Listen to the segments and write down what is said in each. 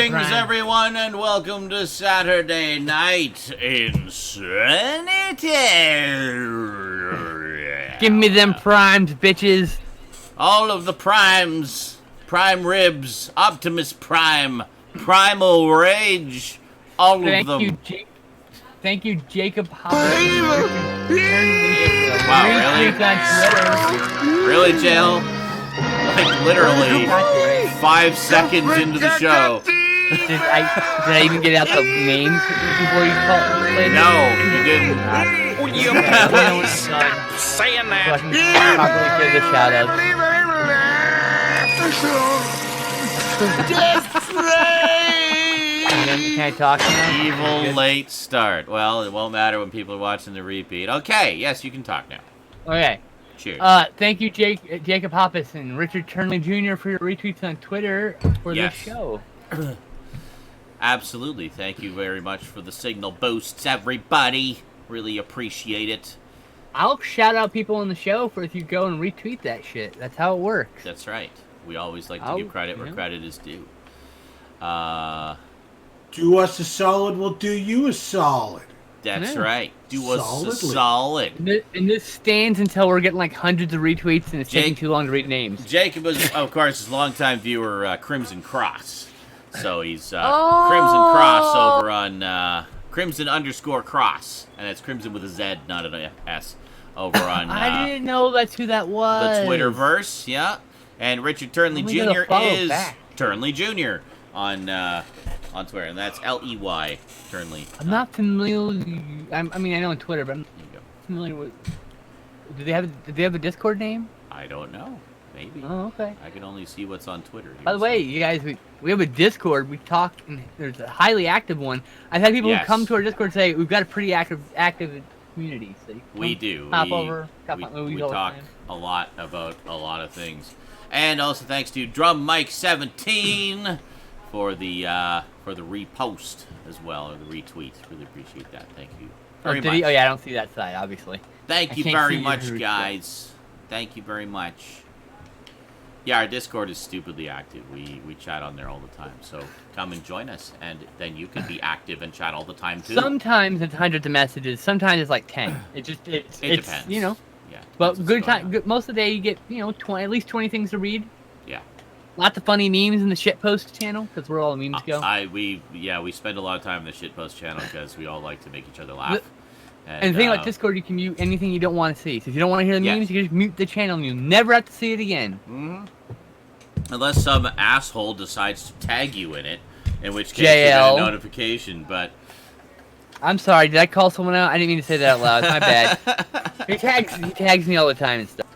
Greetings, everyone, and welcome to Saturday Night InSaNiTy. Give me them primes, bitches. All of the primes, prime ribs, Optimus Prime, Primal Rage, all of them. Thank you, Jacob Hopper. Wow, really? Really, Jail? Like, literally 5 seconds into the show. Did I even get out the names before you played? No, you didn't. Saying that. So I can properly give the shout out. Can I talk now? Evil late start. Well, it won't matter when people are watching the repeat. Okay, yes, you can talk now. Okay. Cheers. Thank you, Jacob Hoppus and Richard Turnley Jr. for your retweets on Twitter for this show. Absolutely. Thank you very much for the signal boosts, everybody. Really appreciate it. I'll shout out people on the show for if you go and retweet that shit. That's how it works. That's right. We always like to give credit where credit is due. Do us a solid, we'll do you a solid. That's right. Do us a solid. And this stands until we're getting like hundreds of retweets and it's taking too long to read names. Jacob is, of course, his longtime viewer, Crimson Cross. So he's Crimson Cross over on Crimson_Cross. And it's Crimson with a Z, not an S. Over on I didn't know that's who that was. the Twitterverse, yeah. And Richard Turnley Jr. is Turnley Jr. on Twitter, and that's Ley Turnley. I'm not familiar. I mean, I know on Twitter, but I'm not familiar with. Did they have a Discord name? I don't know. Maybe. Oh, okay. I can only see what's on Twitter. By the way, you guys, we have a Discord. We talk, and there's a highly active one. I've had people who come to our Discord say we've got a pretty active community. So we do. Hop over. We talk a lot about a lot of things, and also thanks to Drum Mike 17 for the repost as well, or the retweet. Really appreciate that. Thank you very much. Oh yeah, I don't see that side, obviously. Thank you very much, guys. Thank you very much. Yeah, our Discord is stupidly active. We chat on there all the time. So come and join us, and then you can be active and chat all the time too. Sometimes it's hundreds of messages. Sometimes it's like 10. It depends. You know. Yeah. But good time. Most of the day you get at least 20 things to read. Yeah. Lots of funny memes in the shitpost channel because where all the memes go. We spend a lot of time in the shitpost channel because we all like to make each other laugh. And the thing about Discord, you can mute anything you don't want to see. So if you don't want to hear the memes, you can just mute the channel and you'll never have to see it again. Mm-hmm. Unless some asshole decides to tag you in it, in which case you get a notification. But I'm sorry, did I call someone out? I didn't mean to say that out loud. My bad. He tags me all the time and stuff.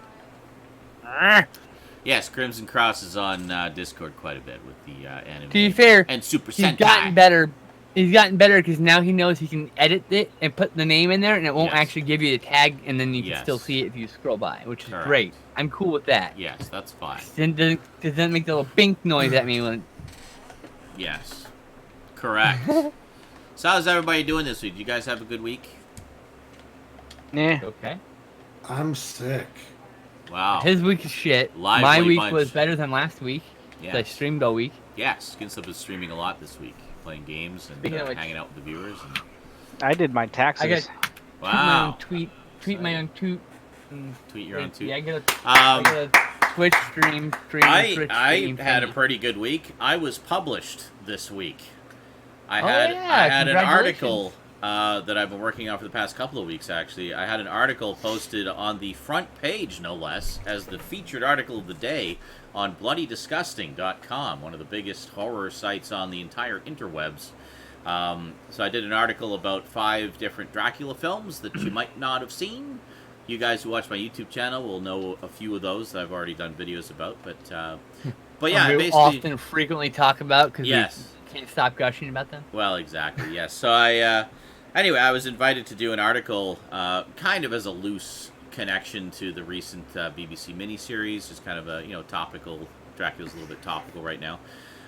Yes, Crimson Cross is on Discord quite a bit with the anime. To be fair, and Super he's Sentai. gotten better. He's gotten better because now he knows he can edit it and put the name in there, and it won't actually give you the tag, and then you can still see it if you scroll by, which is great. I'm cool with that. Yes, that's fine. It doesn't make the little bink noise at me when. Yes, correct. So how's everybody doing this week? You guys have a good week? Yeah. Okay. I'm sick. Wow. His week is shit. My week was better than last week. Yeah. I streamed all week. Yes, Skinslip is streaming a lot this week, playing games and hanging out with the viewers. And... I did my taxes. Wow. Tweet my own toot. Tweet your own toot. Yeah, I get a Twitch stream. I had a pretty good week. I was published this week. I had an article that I've been working on for the past couple of weeks, actually. I had an article posted on the front page, no less, as the featured article of the day on bloodydisgusting.com, one of the biggest horror sites on the entire interwebs. So I did an article about 5 different Dracula films that you might not have seen. You guys who watch my YouTube channel will know a few of those that I've already done videos about. But yeah, we often frequently talk about because we can't stop gushing about them. Well, exactly, yes. So anyway, I was invited to do an article kind of as a loose connection to the recent BBC miniseries, just kind of a topical. Dracula's a little bit topical right now.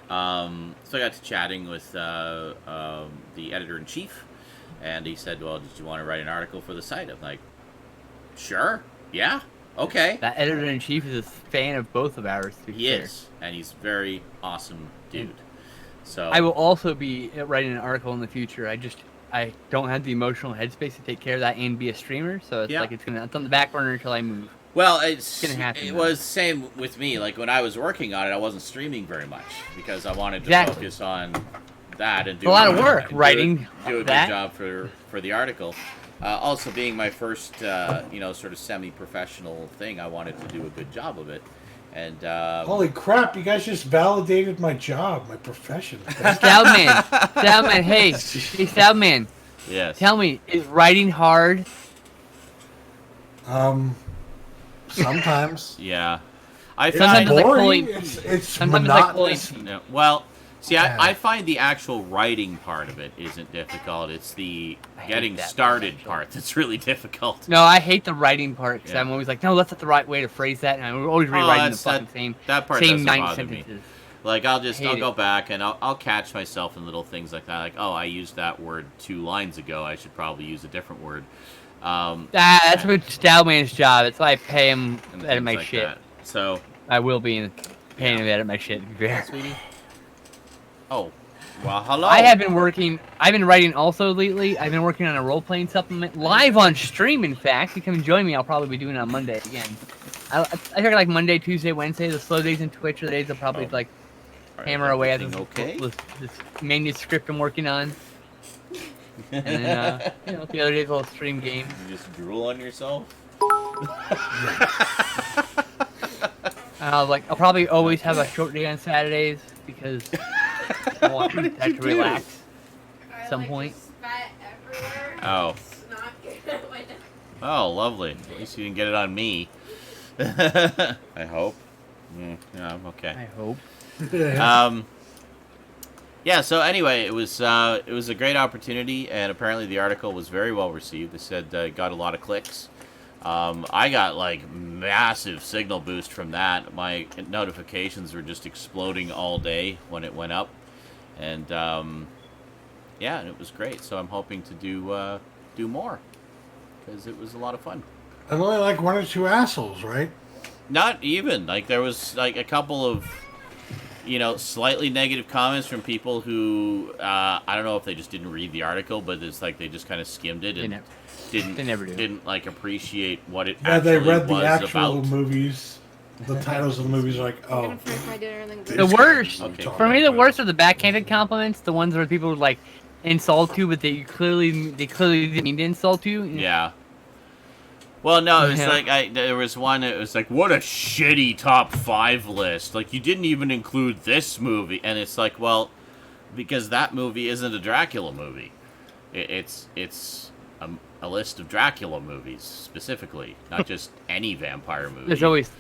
So I got to chatting with the editor-in-chief, and he said, well, did you want to write an article for the site? I'm like, sure, yeah, okay. That editor-in-chief is a fan of both of ours. He is, and he's a very awesome dude. So I will also be writing an article in the future. I don't have the emotional headspace to take care of that and be a streamer, so it's like it's on the back burner until I move. Well, it was the same with me. Like when I was working on it, I wasn't streaming very much because I wanted to focus on that and do a lot of work writing. Do a good job for the article. Also, being my first, sort of semi-professional thing, I wanted to do a good job of it. And holy crap! You guys just validated my job, my profession. Stoudman, hey, Stoudman. Yes. Tell me, is writing hard? Sometimes. Yeah. It's boring. It's monotonous. No, well, see, I find the actual writing part of it isn't difficult. It's the getting started part that's really difficult. No, I hate the writing part because I'm always like, no, that's not the right way to phrase that, and I'm always rewriting the fucking same 9 sentences. Like I'll go back and I'll catch myself in little things like that. Like, oh, I used that word 2 lines ago. I should probably use a different word. That's what Stoudman's job. That's why I pay him to edit my shit. That. So I will be paying him to edit my shit. Sweetie. Oh, well, hello. I've been writing also lately. I've been working on a role-playing supplement live on stream. In fact, you come join me. I'll probably be doing it on Monday again. I figure like Monday, Tuesday, Wednesday, the slow days in Twitch are the days I'll probably hammer away at this manuscript I'm working on. And then, the other days I'll stream games. You just drool on yourself? I'll probably always have a short day on Saturdays because I want that to relax at some point. Oh. Oh, lovely. At least you didn't get it on me. I hope. Yeah, I'm okay. I hope. Yeah, so anyway, it was a great opportunity, and apparently the article was very well received. They said it got a lot of clicks. I got massive signal boost from that. My notifications were just exploding all day when it went up, and and it was great. So I'm hoping to do more because it was a lot of fun. And only 1 or 2 assholes, right? Not even. There was a couple of slightly negative comments from people who I don't know if they just didn't read the article, but it's they just kind of skimmed it and didn't appreciate what it actually was about. They read the actual movies. The titles of the movies are oh. The worst for me, the worst are the backhanded compliments. The ones where people would insult you, but they clearly didn't mean to insult you. Yeah. Well, no, it was there was one, it was what a shitty top 5 list. You didn't even include this movie. And it's well, because that movie isn't a Dracula movie. It's a list of Dracula movies, specifically. Not just any vampire movie. There's always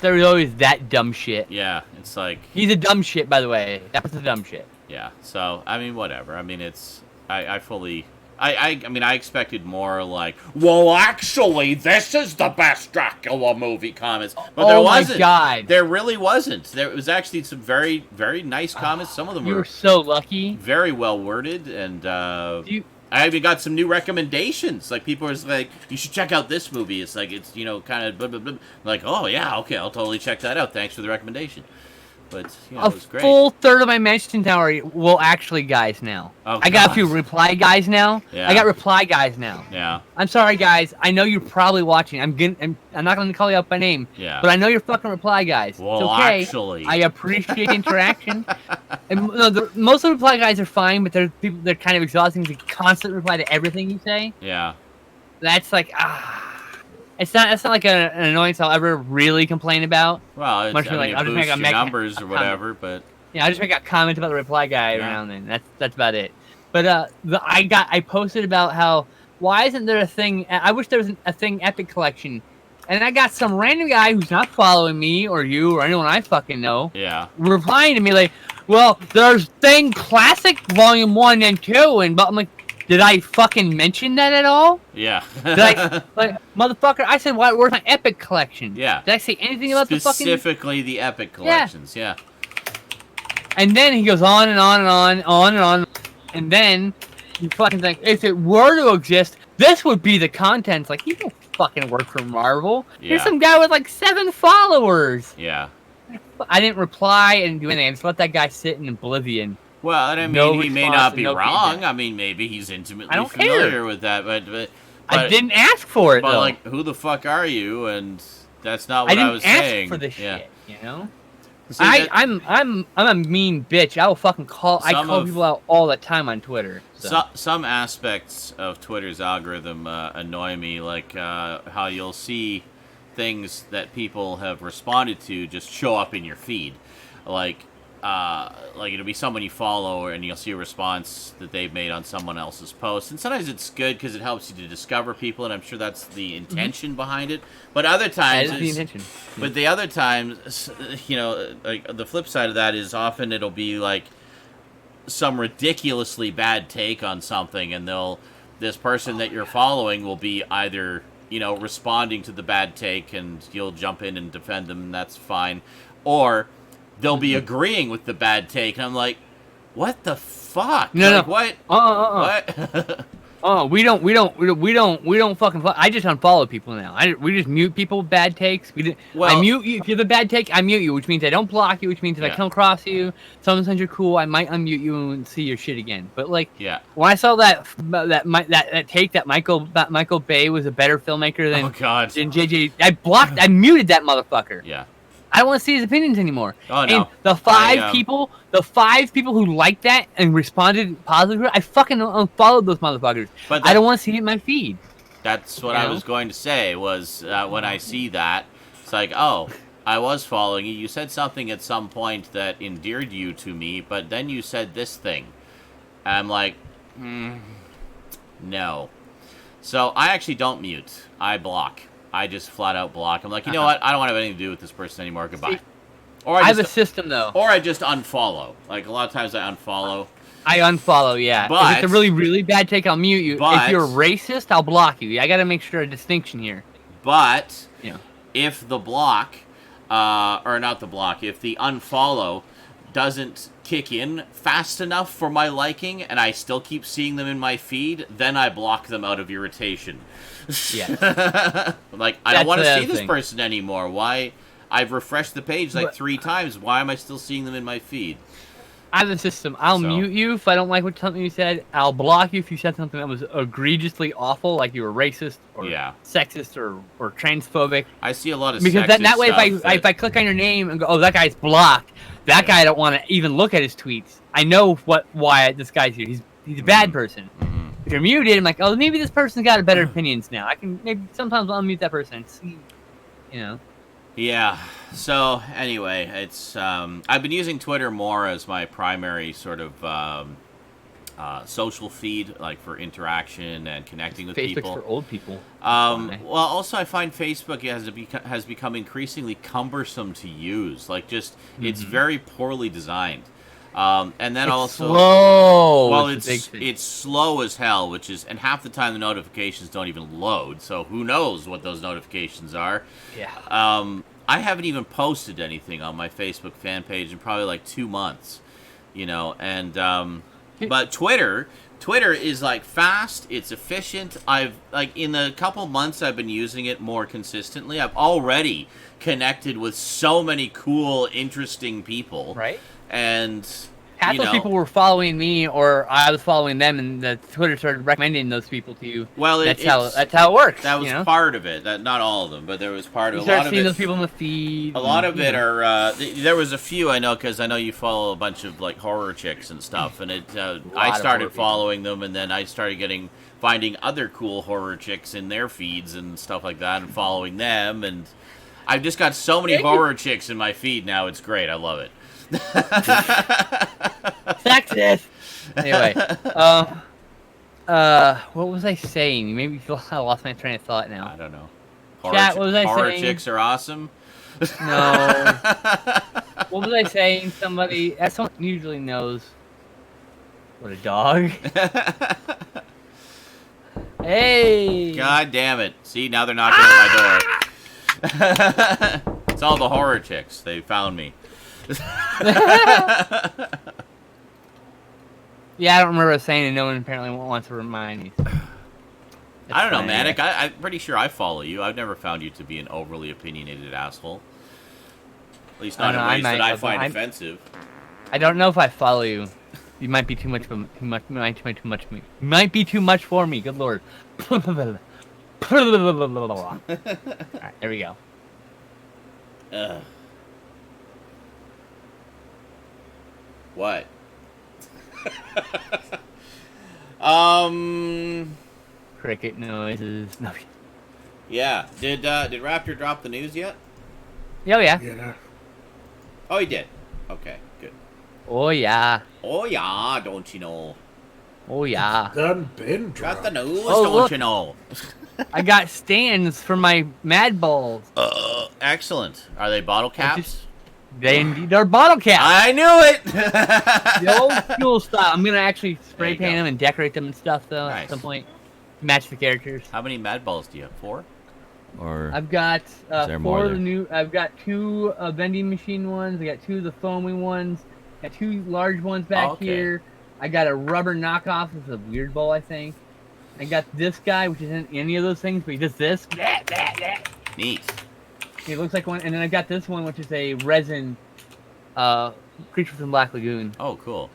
that dumb shit. Yeah, it's he's a dumb shit, by the way. That was a dumb shit. Yeah, so, whatever. I expected more well, actually, this is the best Dracula movie comments. But there wasn't. My God. There really wasn't. There was actually some very, very nice comments. Some of them were so lucky. Very well worded, and I even got some new recommendations. People were you should check out this movie. It's it's kind of blah, blah, blah. Oh yeah, okay, I'll totally check that out. Thanks for the recommendation. But it was great. A full third of my mentions now are actually guys now. Oh, I got a few reply guys now. Yeah. I got reply guys now. Yeah. I'm sorry guys. I know you're probably watching. I'm not going to call you out by name. Yeah. But I know you're fucking reply guys. Well, it's okay. Actually, I appreciate interaction. And most of the reply guys are fine, but there's people that are kind of exhausting to constantly reply to everything you say. Yeah. That's It's not an annoyance I'll ever really complain about. Well, I'll just make numbers or whatever, but yeah, I just make a comment about the reply guy around then. That's about it. But I posted about how why isn't there a thing? I wish there was a thing Epic Collection, and I got some random guy who's not following me or you or anyone I fucking know. Yeah. Replying to me well, there's thing Classic Volume 1 and 2, but I'm did I fucking mention that at all? Yeah. Did I, motherfucker, I said, where's my Epic Collection? Yeah. Did I say anything about Specifically the Epic Collections, yeah. And then he goes on and on and on and on. And then you fucking think, if it were to exist, this would be the contents. He don't fucking work for Marvel. Yeah. Here's some guy with 7 followers. Yeah. I didn't reply, I didn't do anything. I just let that guy sit in oblivion. Well, and I mean, he may not be wrong. Feedback. I mean, maybe he's intimately familiar with that, but I didn't ask for it, but though. Like, who the fuck are you? And that's not what I was saying. I didn't ask for this shit, you know? See, I'm a mean bitch. I will fucking call people out all the time on Twitter. So. Some aspects of Twitter's algorithm annoy me, like how you'll see things that people have responded to just show up in your feed, like it'll be someone you follow and you'll see a response that they've made on someone else's post, and sometimes it's good because it helps you to discover people, and I'm sure that's the intention behind it. But other times, that is the intention. But the other times, you know, like the flip side of that is often it'll be like some ridiculously bad take on something, and this person that you're following will be either, you know, responding to the bad take and you'll jump in and defend them, and that's fine, or they'll be agreeing with the bad take, and I'm like, what the fuck? No, like, no. What? What? We don't fucking. I just unfollow people now. We just mute people with bad takes. I mute you if you have a bad take. I mute you, which means I don't block you. Which means if I come across you, sometimes you're cool, I might unmute you and see your shit again. But like, when I saw that take that Michael Bay was a better filmmaker than than JJ, I muted that motherfucker. Yeah. I don't want to see his opinions anymore. Oh, no. And the five people who liked that and responded positively, I fucking unfollowed those motherfuckers. But I don't want to see it in my feed. That's what I was going to say, was when I see that, it's like, oh, I was following you. You said something at some point that endeared you to me, but then you said this thing. I'm like, no. So I actually don't mute. I block. I just flat out block. I'm like, you know what? I don't want to have anything to do with this person anymore. Goodbye. See, or I have a system, though. Or I just unfollow. Like, a lot of times I unfollow. I unfollow, yeah. But, if it's a really, really bad take, I'll mute you. If you're racist, I'll block you. I got to make sure a distinction here. But if the block, or not the block, if the unfollow doesn't kick in fast enough for my liking and I still keep seeing them in my feed, then I block them out of irritation. Yeah. Like, I don't want to see this person anymore. Why? I've refreshed the page like 3 times. Why am I still seeing them in my feed? I have a system. I'll mute you if I don't like something you said. I'll block you if you said something that was egregiously awful, like you were racist or sexist or transphobic. I see a lot of because that way, if I click on your name and go, oh, that guy's blocked, that guy I don't want to even look at his tweets. I know why this guy's here. He's a bad person. If you're muted, I'm like, oh, maybe this person's got better opinions now. I can maybe sometimes I'll mute that person and see, you know. Yeah. So anyway, it's I've been using Twitter more as my primary sort of social feed, like for interaction and connecting with people. Facebook's for old people. Well, also I find Facebook has become increasingly cumbersome to use. Like, just it's very poorly designed. And then it's also slow. Well, it's slow as hell, and half the time the notifications don't even load. So who knows what those notifications are? Yeah. I haven't even posted anything on my Facebook fan page in probably like 2 months, you know. And but Twitter is like fast. It's efficient. I've like in the couple months I've been using it more consistently, I've already connected with so many cool, interesting people. Right. And half those people were following me, or I was following them, and the Twitter started recommending those people to you. Well, that's how it works. That was part of it. Not all of them, but there was part of it. You start seeing those people in the feed. A lot of it are. There was a few I know, because I know you follow a bunch of like horror chicks and stuff, and I started following them, and then I started finding other cool horror chicks in their feeds and stuff like that, and following them, and I've just got so many horror chicks in my feed now. It's great. I love it. Sexist. Anyway, what was I saying? You made me feel I lost my train of thought now. I don't know. Chat, what was I saying? Horror chicks are awesome. No. What was I saying? Someone usually knows. What, a dog? Hey. God damn it! See, now they're knocking at my door. It's all the horror chicks. They found me. Yeah, I don't remember saying, and no one apparently wants to remind me. I don't know, Manic. I'm pretty sure I follow you. I've never found you to be an overly opinionated asshole. At least not in ways that I find offensive. I don't know if I follow you. You might be too much for me. Might be too much for me. Good lord. All right, there we go. What? Cricket noises. No. Yeah. Did Raptor drop the news yet? Oh yeah. Yeah. Oh, he did. Okay, good. Oh yeah. Oh yeah, don't you know? Oh yeah. Done been Got dropped. the news, Oh, don't look. you know? I got stands for my Mad Balls. Excellent. Are they bottle caps? They're bottle caps. I knew it. The old school style. I'm gonna actually spray you paint go. them and decorate them and stuff though Nice. at some point. Match the characters. How many Mad Balls do you have? 4? Or I've got there 4 more of the there? new. I've got 2 vending machine ones. I got 2 of the foaming ones. Got 2 large ones back Okay. here. I got a rubber knockoff. It's a weird ball, I think. I got this guy, which isn't any of those things, but he does this. Neat. He looks like one, and then I got this one, which is a resin creature from Black Lagoon. Oh, cool.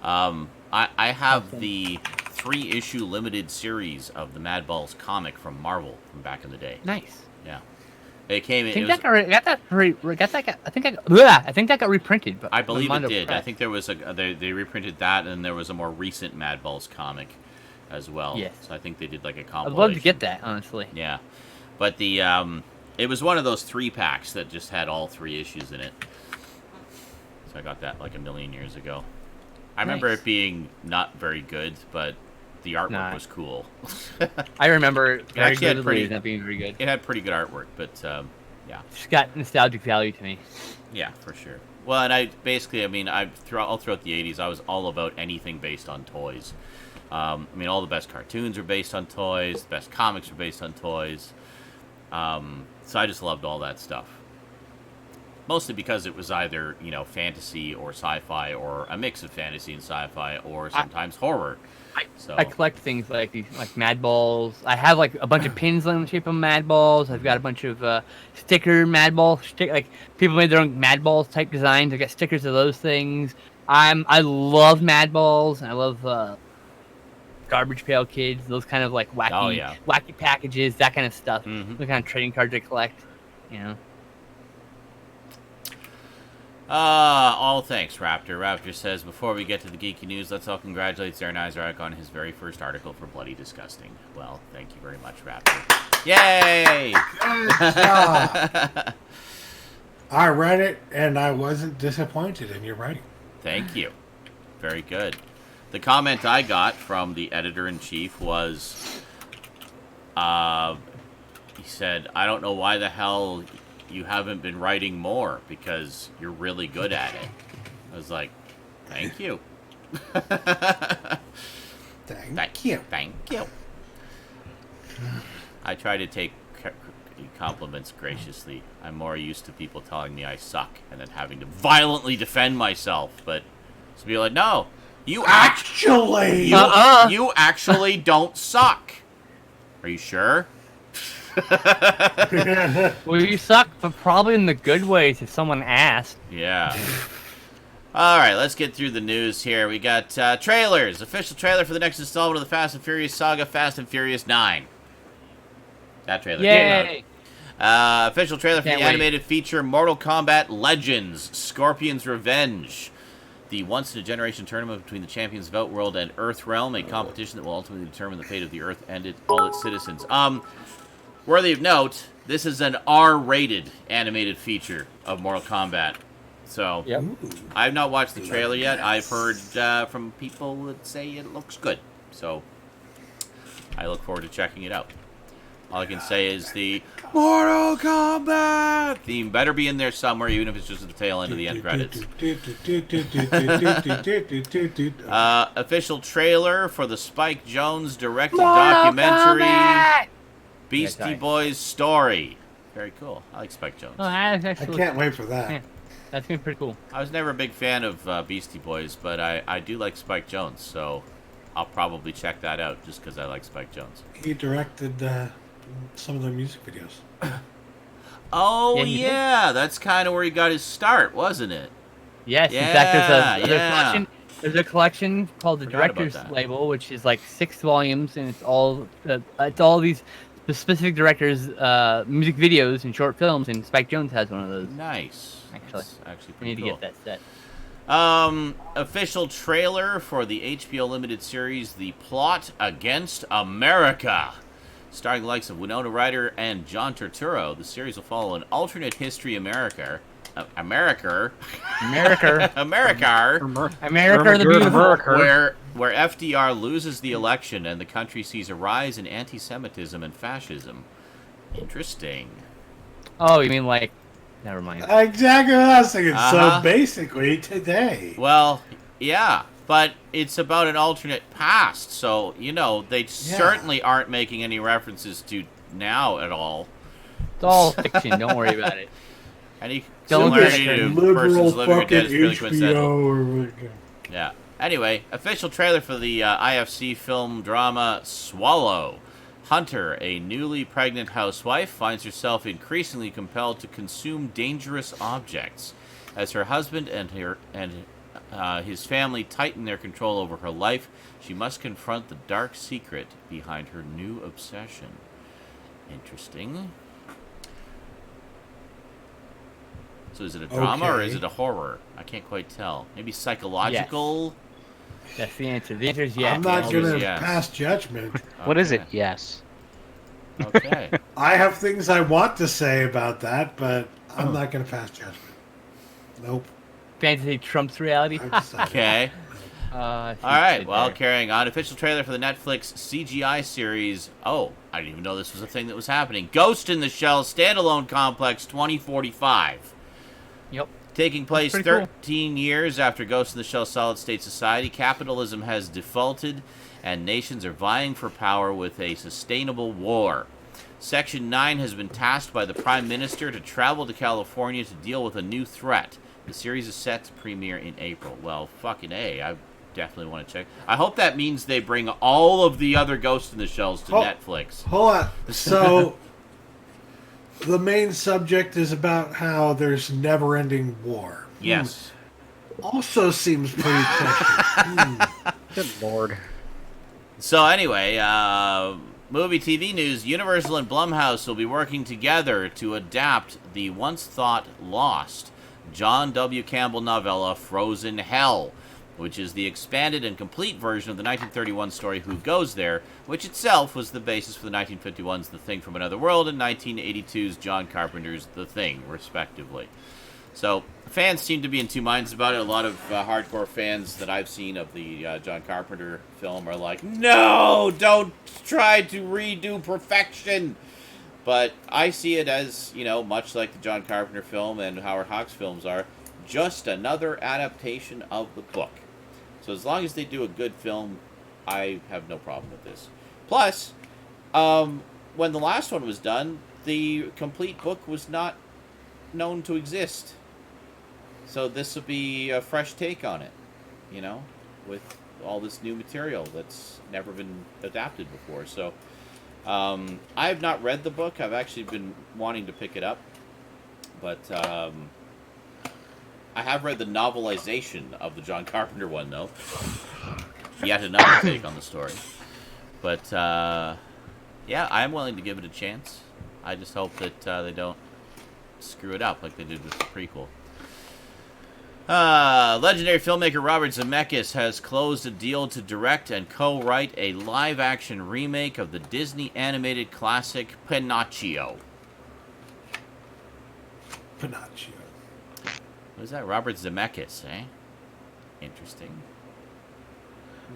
I have the 3-issue limited series of the Mad Balls comic from Marvel from back in the day. Nice. Yeah. It came in. I think It was, I think that got reprinted. But I believe it Mondo did. I Press. think there was they reprinted that, and there was a more recent Mad Balls comic as well. Yes. So I think they did like a I'd compilation. love to get that, honestly. Yeah. But the it was one of those 3-packs that just had all 3 issues in it. So I got that like a million years ago. I remember Nice. it being not very good, but the artwork Nah. was cool. I remember it very actually had vividly pretty- as not being very good. It had pretty good artwork, but yeah. It's got nostalgic value to me. Yeah, for sure. Well, and I basically, I mean, all throughout the 80s, I was all about anything based on toys. I mean, all the best cartoons are based on toys. The best comics are based on toys. So I just loved all that stuff. Mostly because it was either, fantasy or sci-fi, or a mix of fantasy and sci-fi, or sometimes horror. So I collect things like these, like Mad Balls. I have like a bunch of pins in the shape of Mad Balls. I've got a bunch of sticker Mad Ball like people made their own Mad Balls type designs. I got stickers of those things. I love Mad Balls. And I love Garbage Pail Kids. Those kind of like wacky packages, that kind of stuff. Mhm. The kind of trading cards I collect. All thanks, Raptor. Raptor says, before we get to the geeky news, let's all congratulate Zaranyzerak on his very first article for Bloody Disgusting. Well, thank you very much, Raptor. Yay! Good job. I read it, and I wasn't disappointed in your writing. Thank you. Very good. The comment I got from the editor-in-chief was, he said, I don't know why the hell you haven't been writing more, because you're really good at it. I was like, thank you. Thank you. Thank you. I try to take compliments graciously. I'm more used to people telling me I suck and then having to violently defend myself. But to be like, no, you Actually, you actually don't suck. Are you sure? Well, you suck, but probably in the good ways if someone asked. Yeah. All right, let's get through the news here. We got trailers. Official trailer for the next installment of the Fast and Furious saga, Fast and Furious 9. That trailer came Yay! out. Official trailer for Can't the wait. animated feature Mortal Kombat Legends, Scorpion's Revenge. The once-in-a-generation tournament between the champions of Outworld and Earthrealm, a competition that will ultimately determine the fate of the Earth and all its citizens. Worthy of note, this is an R-rated animated feature of Mortal Kombat. So, Yep. I've not watched the trailer yet. I've heard from people that say it looks good. So, I look forward to checking it out. All I can say is the Mortal Kombat theme better be in there somewhere, even if it's just at the tail end of the end credits. Official trailer for the Spike Jonze directed documentary, Beastie Boys Story. Very cool. I like Spike Jonze. Oh, that's I actually, can't wait for that. Yeah. That's gonna be pretty cool. I was never a big fan of Beastie Boys, but I do like Spike Jonze, so I'll probably check that out just because I like Spike Jonze. He directed some of their music videos. Oh, Yeah, he yeah, that's kind of where he got his start, wasn't it? Yes, in Yeah, fact, there's yeah. There's a collection called the Director's Label, which is like 6 volumes, and it's all these the specific directors' music videos and short films, and Spike Jonze has one of those. Nice. Actually pretty we need cool. to get that set. Official trailer for the HBO limited series The Plot Against America. Starring the likes of Winona Ryder and John Turturro, the series will follow an alternate history America the Beautiful, where FDR loses the election and the country sees a rise in anti-Semitism and fascism. Interesting. Oh, you mean like... Never mind. Exactly what I was thinking. So basically, today. Well, yeah, but it's about an alternate past, so, you know, they certainly aren't making any references to now at all. It's all fiction, don't worry about it. Any similarity to persons living or dead is purely coincidental. Yeah. Anyway, official trailer for the IFC film drama Swallow. Hunter, a newly pregnant housewife, finds herself increasingly compelled to consume dangerous objects. As her husband and his family tighten their control over her life, she must confront the dark secret behind her new obsession. Interesting. So is it a drama or is it a horror? I can't quite tell. Maybe psychological? Yes. That's the answer. The answer is yes. I'm not going to pass judgment. What is it? Yes. Okay. I have things I want to say about that, but I'm not going to pass judgment. Nope. Fantasy trumps reality. Okay. All right. Well, carrying on. Official trailer for the Netflix CGI series. Oh, I didn't even know this was a thing that was happening. Ghost in the Shell Standalone Complex 2045. Yep. Taking place 13 years after Ghost in the Shell Solid State Society, capitalism has defaulted and nations are vying for power with a sustainable war. Section 9 has been tasked by the Prime Minister to travel to California to deal with a new threat. The series is set to premiere in April. Well, fucking A. I definitely want to check. I hope that means they bring all of the other Ghost in the Shells to Netflix. Hold on. So... the main subject is about how there's never-ending war. Yes. Also seems pretty touching. Good lord. So anyway, movie TV news. Universal and Blumhouse will be working together to adapt the once-thought lost John W. Campbell novella Frozen Hell, which is the expanded and complete version of the 1931 story Who Goes There, which itself was the basis for the 1951's The Thing from Another World and 1982's John Carpenter's The Thing, respectively. So, fans seem to be in two minds about it. A lot of hardcore fans that I've seen of the John Carpenter film are like, no, don't try to redo perfection. But I see it as, you know, much like the John Carpenter film and Howard Hawks films are, just another adaptation of the book. So as long as they do a good film, I have no problem with this. Plus, when the last one was done, the complete book was not known to exist. So this will be a fresh take on it, you know, with all this new material that's never been adapted before. So I have not read the book. I've actually been wanting to pick it up. But I have read the novelization of the John Carpenter one, though. Yet another take on the story. But, yeah, I am willing to give it a chance. I just hope that they don't screw it up like they did with the prequel. Legendary filmmaker Robert Zemeckis has closed a deal to direct and co-write a live-action remake of the Disney animated classic Pinocchio. Pinocchio. What is that? Robert Zemeckis, eh? Interesting.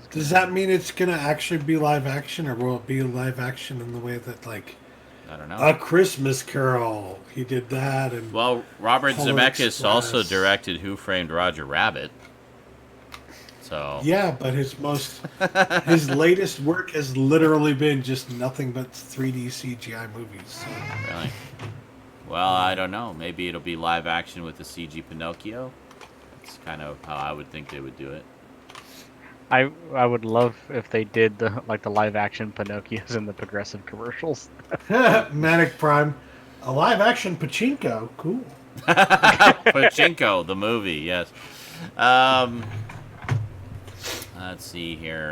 Does that mean it's going to actually be live action, or will it be live action in the way that, like, I don't know. A Christmas Carol, he did that, and well, Robert Polar Zemeckis Express. also directed Who Framed Roger Rabbit. So yeah, but his latest work has literally been just nothing but 3D CGI movies. So. Really? Well, I don't know. Maybe it'll be live action with the CG Pinocchio. That's kind of how I would think they would do it. I would love if they did the live action Pinocchios in the Progressive commercials. Manic Prime, a live action Pachinko, cool. Pachinko, the movie, yes. Let's see here.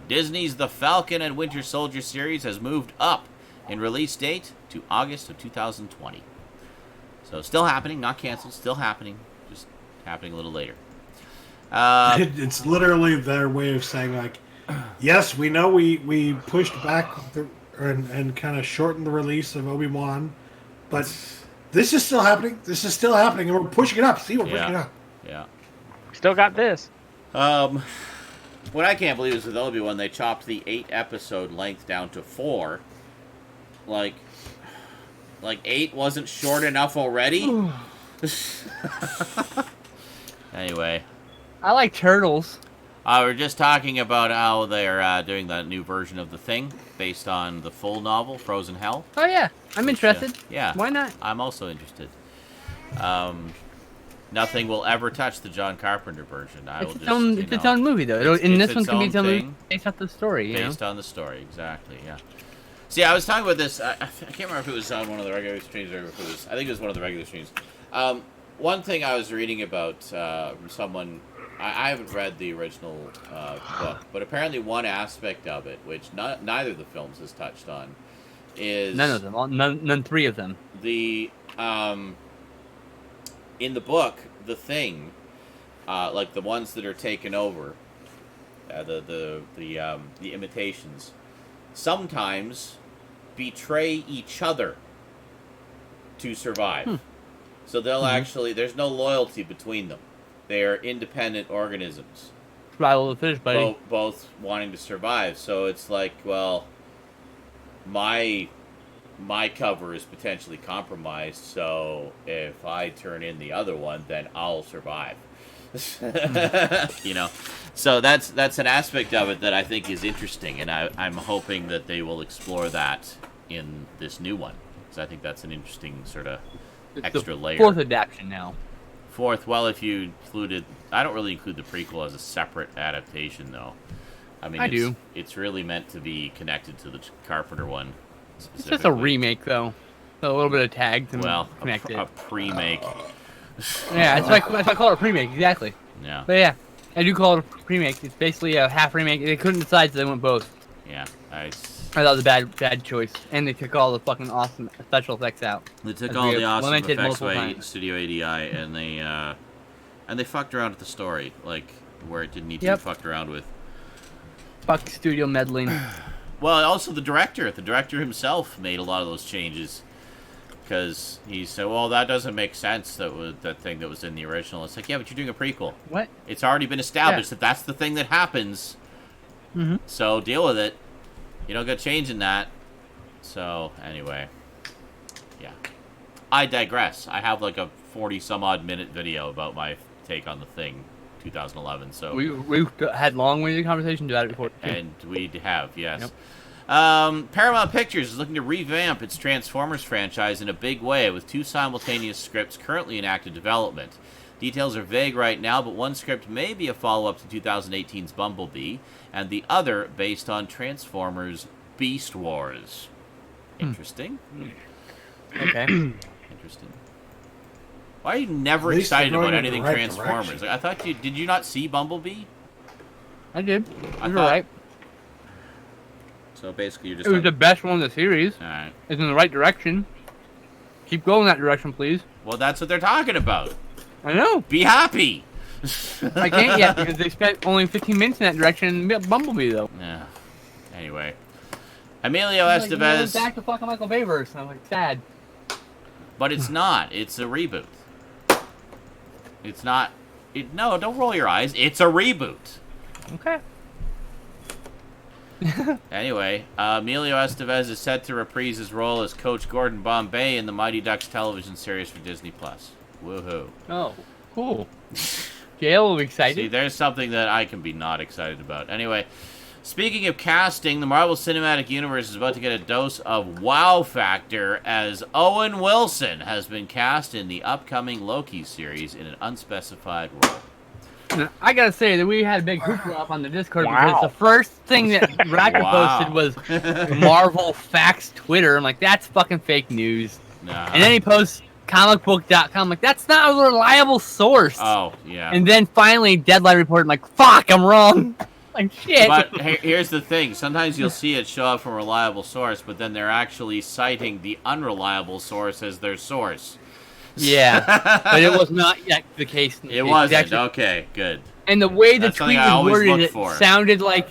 Disney's The Falcon and Winter Soldier series has moved up in release date to August of 2020. So still happening, not canceled, still happening, just happening a little later. It's literally their way of saying, like, yes, we know we pushed back and kind of shortened the release of Obi-Wan, but this is still happening. This is still happening, and we're pushing it up. See, we're pushing it up. Yeah. Still got this. What I can't believe is with Obi-Wan, they chopped the 8-episode length down to 4. Like 8 wasn't short enough already? Anyway. I like turtles. We're just talking about how they're doing that new version of The Thing based on the full novel, Frozen Hell. Oh, yeah. I'm interested. Yeah. Why not? I'm also interested. Nothing will ever touch the John Carpenter version. It's its own movie, though. In this one, can be its own movie based off the story. Based on the story, exactly. Yeah. See, I was talking about this. I can't remember if it was on one of the regular streams or if it was. I think it was one of the regular streams. One thing I was reading about from someone. I haven't read the original book, but apparently one aspect of it, which neither of the films has touched on, is none of them. None 3 of them. The in the book, The Thing, like the ones that are taken over, the imitations, sometimes betray each other to survive. So they'll actually, there's no loyalty between them. They are independent organisms. Survival of the fittest, buddy. Both wanting to survive. So it's like, well, my cover is potentially compromised, so if I turn in the other one, then I'll survive. You know, so that's an aspect of it that I think is interesting, and I'm hoping that they will explore that in this new one, because I think that's an interesting sort of extra layer. 4th adaptation now. 4th, well, if you included, I don't really include the prequel as a separate adaptation, though. I mean, it's really meant to be connected to the Carpenter one. It's just a remake, though. So a little bit of tags and connected. A pre-make. Yeah, that's why I call it a pre-make, exactly. Yeah. But yeah, I do call it a pre-make. It's basically a half remake. They couldn't decide, so they went both. Yeah, I thought it was a bad choice. And they took all the fucking awesome special effects out. They took all the awesome effects away, Studio ADI, and they fucked around with the story, like, where it didn't need to be fucked around with. Fuck studio meddling. Well, also the director himself made a lot of those changes, because he said, well, that doesn't make sense, that thing that was in the original. It's like, yeah, but you're doing a prequel. What? It's already been established that that's the thing that happens, so deal with it. You don't go changing that. So, anyway. Yeah. I digress. I have like a 40-some-odd minute video about my take on The Thing, 2011. So we've had long-winded conversations about it before. And we have, yes. Yep. Paramount Pictures is looking to revamp its Transformers franchise in a big way with 2 simultaneous scripts currently in active development. Details are vague right now, but one script may be a follow-up to 2018's Bumblebee, and the other based on Transformers Beast Wars. Interesting. Okay. Interesting. Why are you never excited about anything Transformers? Like, I thought did you not see Bumblebee? I did. You're right. So basically you're just... It was the best one in the series. Alright. It's in the right direction. Keep going that direction, please. Well, that's what they're talking about. I know. Be happy. I can't yet because they spent only 15 minutes in that direction in Bumblebee, though. Yeah. Anyway. Emilio Estevez... back to fucking Michael Bayverse. I'm like, sad. But it's not. It's a reboot. It's not... No, don't roll your eyes. It's a reboot. Okay. Anyway, Emilio Estevez is set to reprise his role as Coach Gordon Bombay in the Mighty Ducks television series for Disney+. Woohoo. Oh, cool. Gail, excited? See, there's something that I can be not excited about. Anyway, speaking of casting, the Marvel Cinematic Universe is about to get a dose of wow factor as Owen Wilson has been cast in the upcoming Loki series in an unspecified role. I gotta say that we had a big hoopla up on the Discord because the first thing that Racker posted was Marvel Facts Twitter. I'm like, that's fucking fake news. Nah. And then he posts comicbook.com. Like, that's not a reliable source. Oh, yeah. And then finally, Deadline reported, I'm like, fuck, I'm wrong. Like, shit. But here's the thing. Sometimes you'll see it show up from a reliable source, but then they're actually citing the unreliable source as their source. Yeah. But it was not yet the case. It wasn't. Okay, good. And the way the That's tweet something I was always worded, look it for. sounded like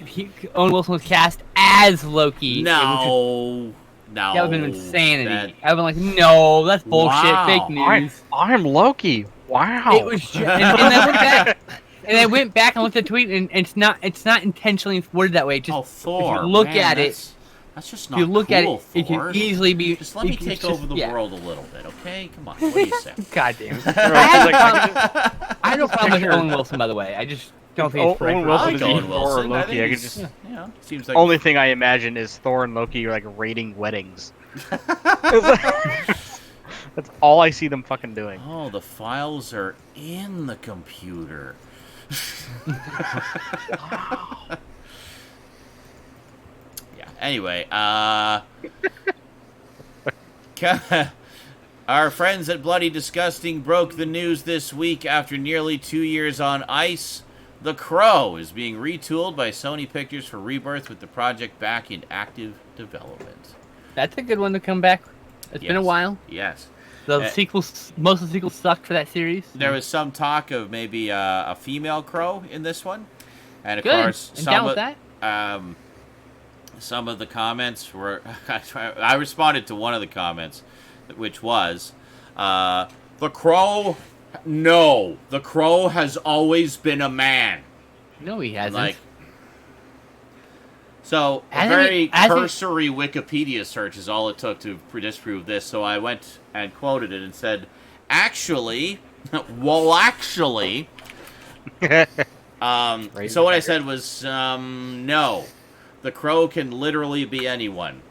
Owen Wilson was cast as Loki. No. That would have been insanity. I would have been like, no, that's bullshit, Wow. fake news. I'm Loki. Wow. It was just, and I went back. And I went back and looked at the tweet, and it's not intentionally worded that way. Just Thor. if you look man, at it, that's just not if you look cool, at it, it Thor. can easily be. Just let me take over the world a little bit, okay? Come on, what do you say? God damn it. I I have no problem with Owen Wilson, by the way. I just don't think it's Owen right. Wilson I is like Owen either Thor or Wilson. I Loki. think I could he's, just you know, seems like only thing I imagine is Thor and Loki like raiding weddings. That's all I see them fucking doing. Oh, the files are in the computer. Yeah. Anyway, our friends at Bloody Disgusting broke the news this week after nearly 2 years on ice. The Crow is being retooled by Sony Pictures for rebirth with the project back in active development. That's a good one to come back. It's been a while. Yes. The sequels, most of the sequels sucked for that series. There was some talk of maybe a female Crow in this one, and of Good. course, I'm down with that. Some of the comments were. I responded to one of the comments, which was, "The Crow, no, the Crow has always been a man." No, he hasn't. Like, so a Hasn't very he- hasn't- cursory Wikipedia search is all it took to disprove this. So I went and quoted it and said, "Actually, well, actually." So what I said was, no, the Crow can literally be anyone.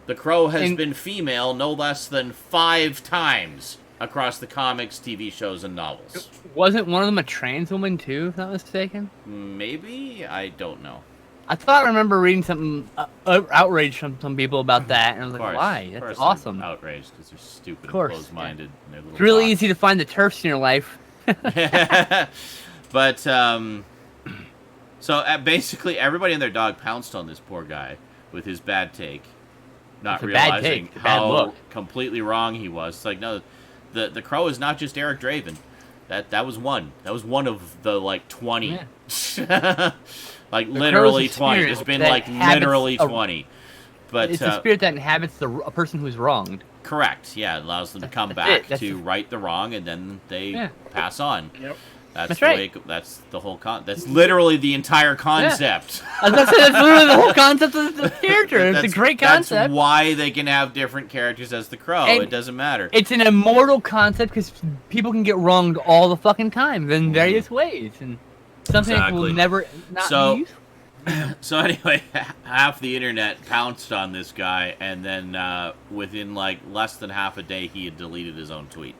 The Crow has been female no less than 5 times across the comics, TV shows, and novels. Wasn't one of them a trans woman too, if not mistaken? Maybe? I don't know. I thought I remember reading something outraged from some people about that, and I was Of like, course, why? of That's course awesome. they're outraged because they're stupid and course, closed-minded. And their little It's really box. easy to find the turfs in your life. But, so basically everybody and their dog pounced on this poor guy with his bad take, not It's a bad realizing take, a bad how look. completely wrong he was. It's like, no, the Crow is not just Eric Draven. That was one. That was one of the, like, 20. Yeah. Like, The literally Crow's a 20. spirit There's been, that like, habits literally a- 20. But, It's the spirit that inhabits a person who's wronged. correct. Yeah, it allows them to come That's back it. That's to right the wrong, and then they pass on. Yep. That's That's right. That's the whole That's literally the entire concept. I was gonna say, that's literally the whole concept of the character. It's a great concept. That's why they can have different characters as the Crow. And it doesn't matter. It's an immortal concept because people can get wronged all the fucking time in various ways, and something that will Exactly. never not So- be used. So anyway, half the internet pounced on this guy, and then within like less than half a day, he had deleted his own tweet.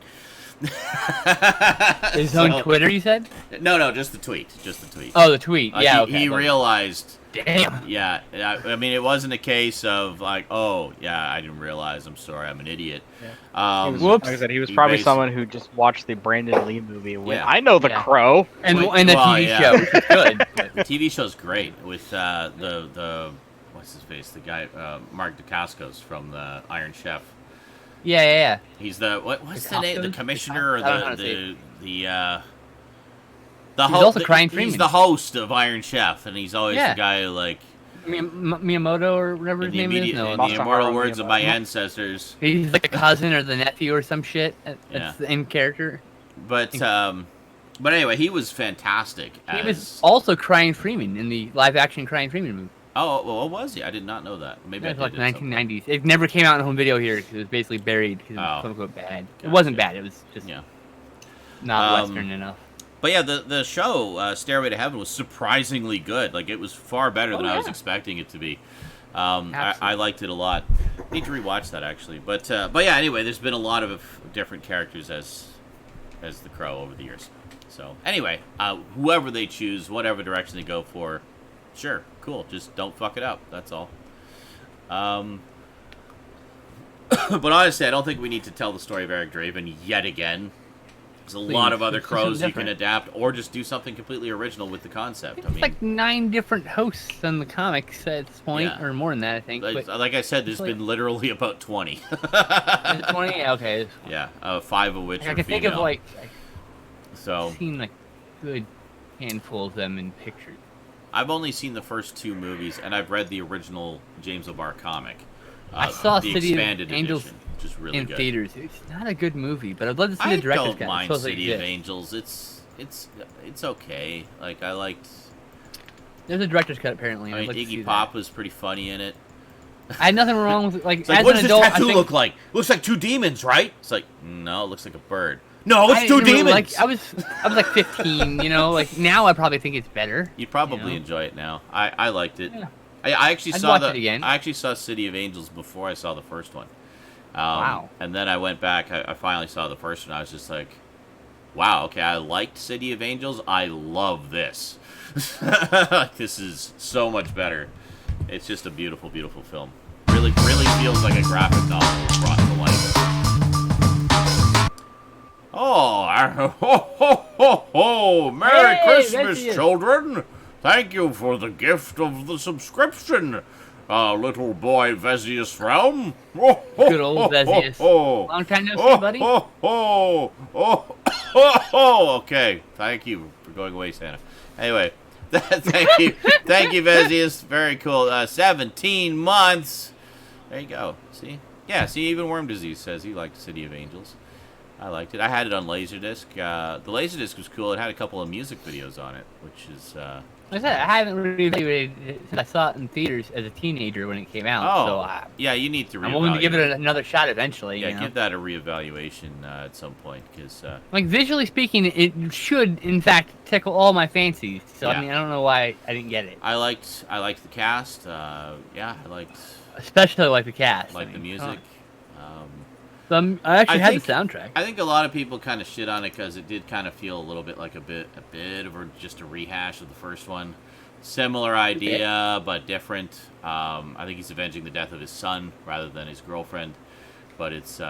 His own Twitter, you said? No, just the tweet. Just the tweet. Oh, the tweet. Yeah, he realized. Damn. Yeah, I mean, it wasn't a case of like, oh, yeah, I didn't realize. I'm sorry, I'm an idiot. He was, Whoops. Like I said, he was He probably basi- someone who just watched the Brandon Lee movie and went, Yeah. I know the Yeah. Crow. And the Well, TV yeah. show, which is good. The TV show's great with the what's his face, the guy Mark Dacascos from the Iron Chef. Yeah. He's the what's the name? The Dacascos? commissioner or I don't know how to say the He's also Crying He's Freeman. the host of Iron Chef, and he's always Yeah. the guy who, like, Miyamoto or whatever in his the, name is. in No, the Masaharu immortal words of my Miyamoto. ancestors. he's like a cousin or the nephew or some shit. That's in character. But anyway, he was fantastic. He As, was also Crying Freeman in the live-action Crying Freeman movie. oh, well, what was he? I did not know that. Maybe I It was did. like at some point. 1990s. It never came out in home video here because it was basically buried because it was Oh. quote-unquote bad. Gotcha. It wasn't bad. It was just Yeah. not Western enough. But yeah, the show Stairway to Heaven was surprisingly good. Like, it was far better than I was expecting it to be. I liked it a lot. Need to rewatch that actually. But yeah, anyway, there's been a lot of different characters as the Crow over the years. So anyway, whoever they choose, whatever direction they go for, sure, cool. Just don't fuck it up. That's all. But honestly, I don't think we need to tell the story of Eric Draven yet again. There's a lot of other crows you can adapt, or just do something completely original with the concept. It's like 9 different hosts in the comics at this point, or more than that, I think. Like I said, there's been literally about 20. Is it 20? Yeah, okay. Yeah, 5 of which are female. I can think of So I've seen good handful of them in pictures. I've only seen the first 2 movies, and I've read the original James O'Barr comic. I saw the City expanded of Angels edition, which is really in good. theaters. It's not a good movie, but I'd love to see the director's cut. I don't mind City of Angels. It's okay. Like, I liked... There's a director's cut, apparently. I mean, Iggy Pop was pretty funny in it. I had nothing wrong with it's like, what does this tattoo look like? Looks like 2 demons, right? It's like, no, it looks like a bird. No, it's 2 demons! I was like 15, now I probably think it's better. You'd probably enjoy it now. I liked it. Yeah. I actually saw City of Angels before I saw the first one. Wow. And then I went back. I finally saw the first one. I was just like, wow, okay, I liked City of Angels. I love this. This is so much better. It's just a beautiful, beautiful film. Really feels like a graphic novel brought to life. Oh, Merry Christmas, children! Thank you for the gift of the subscription, little boy Vezius Realm. Good old Vezius. Long time no see, buddy. Okay, thank you for going away, Santa. Anyway, thank you, Vezius. Very cool. 17 months. There you go. See? Yeah, see, even Worm Disease says he liked City of Angels. I liked it. I had it on Laserdisc. The Laserdisc was cool. It had a couple of music videos on it, which is... Like I said, I haven't reevaluated it since I saw it in theaters as a teenager when it came out. Oh, so yeah, you need to reevaluate. I'm willing to give it another shot eventually. Yeah, give that a reevaluation at some point, because... like, visually speaking, it should, in fact, tickle all my fancies. So, I mean, I don't know why I didn't get it. I liked the cast. Yeah, I liked... Especially like the cast. The music. I actually had the soundtrack. I think a lot of people kind of shit on it because it did kind of feel a little bit like a bit of just a rehash of the first one. Similar idea, but different. I think he's avenging the death of his son rather than his girlfriend, but it's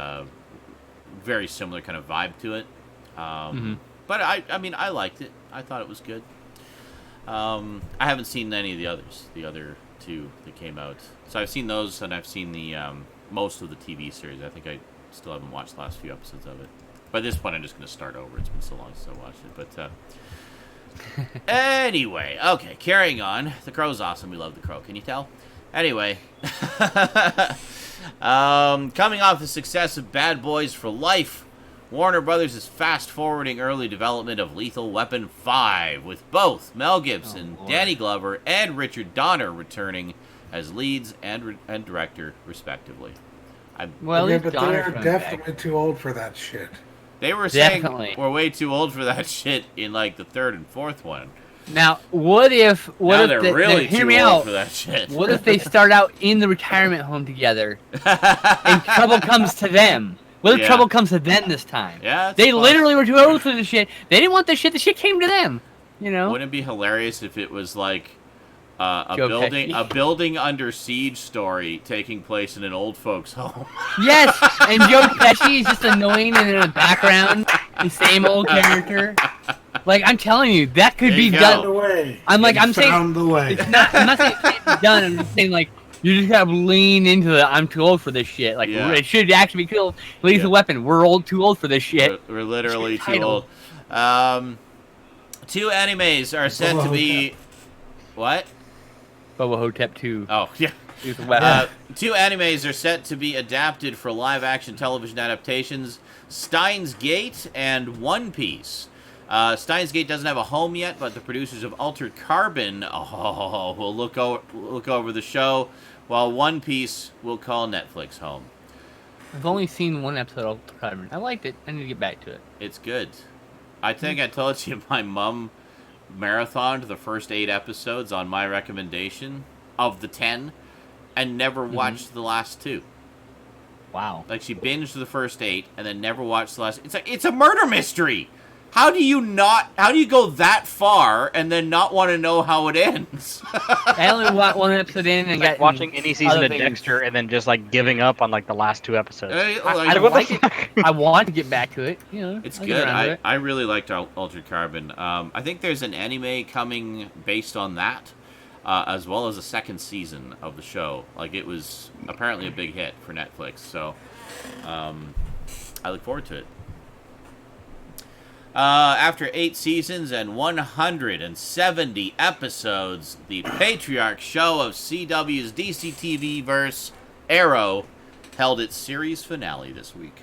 very similar kind of vibe to it. But I mean, I liked it. I thought it was good. I haven't seen any of the others, the other 2 that came out. So I've seen those, and I've seen the most of the TV series. I think I still haven't watched the last few episodes of it. By this point, I'm just going to start over. It's been so long since I watched it. But anyway, okay, carrying on. The Crow's awesome. We love the Crow. Can you tell? Anyway, coming off the success of Bad Boys for Life, Warner Brothers is fast-forwarding early development of Lethal Weapon 5, with both Mel Gibson, Danny Glover, and Richard Donner returning as leads and director, respectively. But they're definitely too old for that shit. They were saying we're way too old for that shit in like the 3rd and 4th one. Now, what if they're really too old for that shit? What if they start out in the retirement home together, and trouble comes to them? What if trouble comes to them this time? Yeah, they literally were too old for the shit. They didn't want the shit. The shit came to them. Wouldn't it be hilarious if it was like a building under siege story taking place in an old folks' home? Yes, and Joe Pesci is just annoying and in the background, the same old character. Like, I'm telling you, that could be done. I'm saying the way. I'm not saying it can't be done. I'm just saying, like, you just gotta lean into the I'm too old for this shit. Like, it should actually be killed. Lethal Weapon. We're too old for this shit. We're literally too old. 2 animes are set to be... What? Bubba Hotep 2. Oh, yeah. 2 animes are set to be adapted for live-action television adaptations: Steins Gate and One Piece. Steins Gate doesn't have a home yet, but the producers of Altered Carbon will look over the show, while One Piece will call Netflix home. I've only seen 1 episode of Altered Carbon. I liked it. I need to get back to it. It's good. I think I told you my mom marathoned the first 8 episodes on my recommendation of the 10 and never watched the last 2. Wow. Like, she binged the first 8 and then never watched the last... It's a murder mystery! How do you go that far and then not want to know how it ends? I only watched one episode in and got watching any season of Dexter and then just like giving up on like the last 2 episodes. I want to get back to it. You know, it's good. I really liked Altered Carbon. I think there's an anime coming based on that, as well as a second season of the show. Like, it was apparently a big hit for Netflix, so I look forward to it. After 8 seasons and 170 episodes, the patriarch show of CW's DC TV verse, Arrow, held its series finale this week.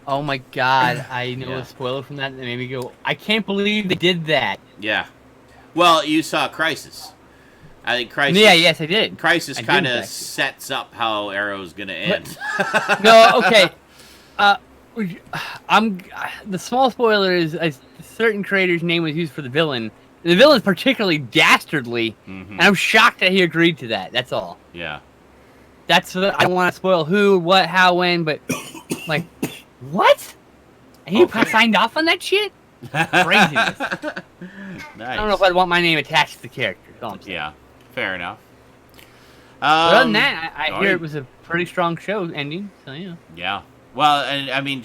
Oh my god, I know a spoiler from that made me go, I can't believe they did that. Yeah. Well, you saw Crisis. I think Crisis... Yeah, yes, I did. Crisis kind of sets up how Arrow's going to end. No, okay. The small spoiler is a certain creator's name was used for the villain. The villain is particularly dastardly, and I'm shocked that he agreed to that. That's all. Yeah. That's what, I don't want to spoil who, what, how, when, but like, what? And you signed off on that shit? Craziness. Nice. I don't know if I'd want my name attached to the character. Yeah, fair enough. But other than that, I hear it was a pretty strong show ending. So yeah. Yeah. Well, and I mean,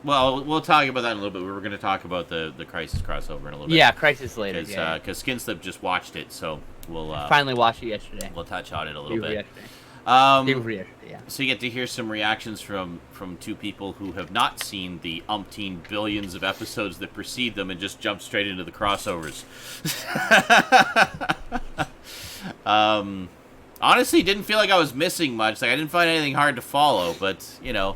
we'll talk about that in a little bit. We were going to talk about the Crisis crossover in a little bit. Yeah, Crisis later. Because Skinslip just watched it, so we'll finally watched it yesterday. We'll touch on it a little bit. Yesterday, yeah. So you get to hear some reactions from 2 people who have not seen the umpteen billions of episodes that precede them and just jump straight into the crossovers. Honestly, didn't feel like I was missing much. Like, I didn't find anything hard to follow, but, you know,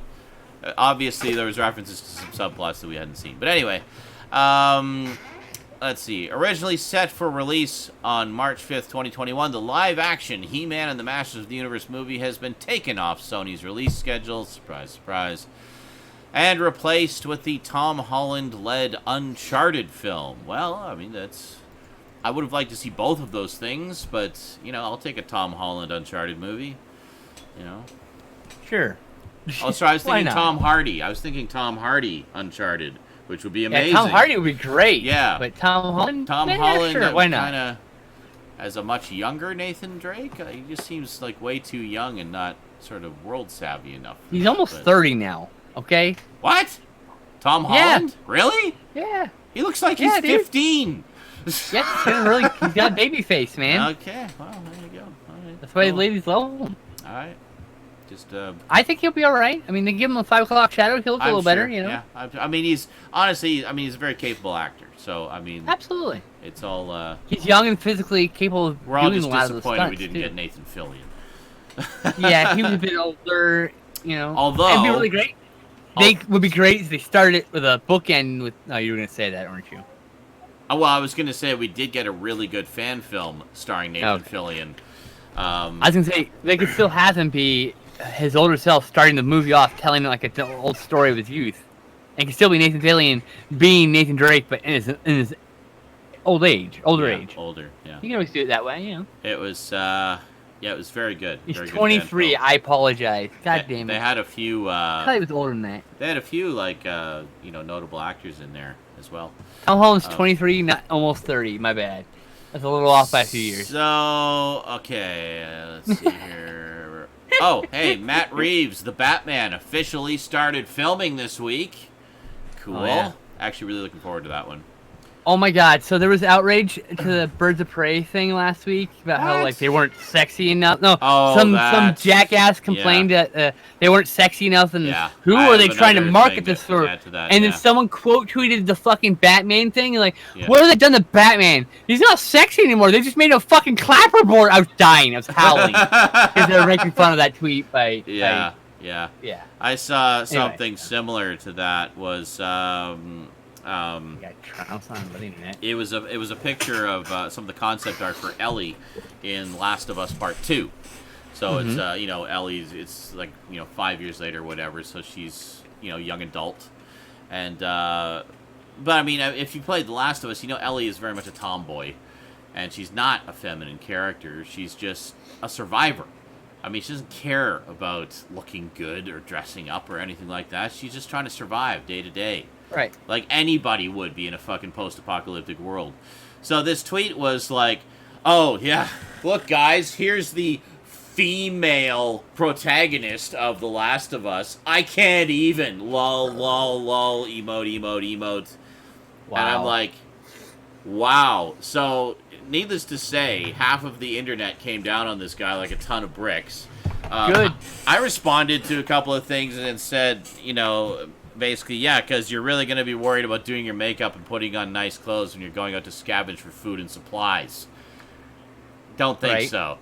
obviously there was references to some subplots that we hadn't seen. But anyway, let's see. Originally set for release on March 5th, 2021, the live-action He-Man and the Masters of the Universe movie has been taken off Sony's release schedule, surprise, surprise, and replaced with the Tom Holland-led Uncharted film. Well, I mean, I would have liked to see both of those things, but, you know, I'll take a Tom Holland Uncharted movie, you know. Sure. Also, I was thinking Tom Hardy. I was thinking Tom Hardy Uncharted, which would be amazing. Yeah, Tom Hardy would be great. Yeah. But Tom Holland? Sure, why not? Kind of, as a much younger Nathan Drake, he just seems like way too young and not sort of world-savvy enough. He's almost 30 now, okay? What? Tom Holland? Really? Yeah. He looks like he's 15. Yeah, he's got a baby face, man. Okay, well, there you go. All right, that's why the ladies love him. All right. Just, I think he'll be all right. I mean, they give him a 5 o'clock shadow, he'll look a little better, you know? Yeah, I mean, he's a very capable actor. So, I mean... Absolutely. It's all, he's young and physically capable of we're all doing just a lot of the stunts, disappointed we didn't get Nathan Fillion. Yeah, he was a bit older, you know. Although... It'd be really great. They would be great if they started it with a bookend with... Oh, you were going to say that, weren't you? Well, I was going to say we did get a really good fan film starring Nathan Fillion. I was going to say, they could still have him be his older self starting the movie off, telling like an old story of his youth. And it could still be Nathan Fillion being Nathan Drake, but in his older age. Older, yeah. You can always do it that way, you know. It was, it was very good. He's very 23, good I apologize. God damn it. They had a few, I thought he was older than that. They had a few, like, notable actors in there as well. Tom Holland's 23, not almost 30, my bad. That's a little off by a few years. So, okay, let's see here. Oh, hey, Matt Reeves, the Batman, officially started filming this week. Cool. Oh, yeah. Actually, really looking forward to that one. Oh my god, so there was outrage to the Birds of Prey thing last week about how like they weren't sexy enough. No, some jackass complained that they weren't sexy enough, and who are they trying to market this for? And then someone quote tweeted the fucking Batman thing, and like, what have they done to Batman? He's not sexy anymore. They just made a fucking clapperboard. I was dying. I was howling because they were making fun of that tweet by Yeah. I saw something similar to that. Was it was a picture of some of the concept art for Ellie in Last of Us Part 2. So it's Ellie's, it's like 5 years later or whatever, so she's young adult. And but I mean, if you played The Last of Us, Ellie is very much a tomboy, and she's not a feminine character. She's just a survivor. I mean, she doesn't care about looking good or dressing up or anything like that. She's just trying to survive day to day. Right. Like, anybody would be in a fucking post-apocalyptic world. So this tweet was like, oh, yeah, look, guys, here's the female protagonist of The Last of Us. I can't even. Lol, lol, lol, emote. Wow. And I'm like, wow. So, needless to say, half of the internet came down on this guy like a ton of bricks. Good. I responded to a couple of things and said, basically, yeah, because you're really going to be worried about doing your makeup and putting on nice clothes when you're going out to scavenge for food and supplies. Don't think so.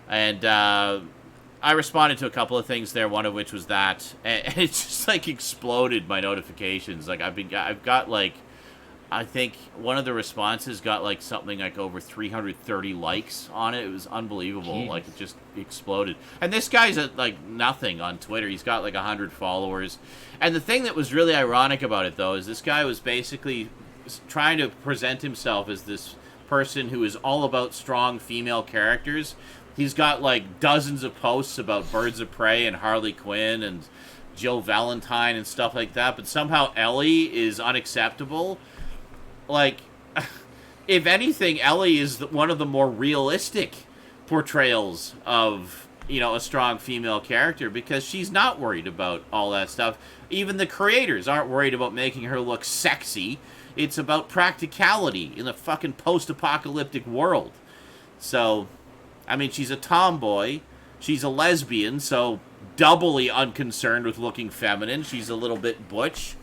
And I responded to a couple of things there, one of which was that. And it just, like, exploded my notifications. Like, I've got, like, I think one of the responses got, like, something like over 330 likes on it. It was unbelievable. Jeez. Like, it just exploded. And this guy's at, like, nothing on Twitter. He's got, like, 100 followers. And the thing that was really ironic about it, though, is this guy was basically trying to present himself as this person who is all about strong female characters. He's got, like, dozens of posts about Birds of Prey and Harley Quinn and Jill Valentine and stuff like that. But somehow Ellie is unacceptable. Like, if anything, Ellie is one of the more realistic portrayals of, a strong female character, because she's not worried about all that stuff. Even the creators aren't worried about making her look sexy. It's about practicality in a fucking post-apocalyptic world. So, I mean, she's a tomboy. She's a lesbian, so doubly unconcerned with looking feminine. She's a little bit butch.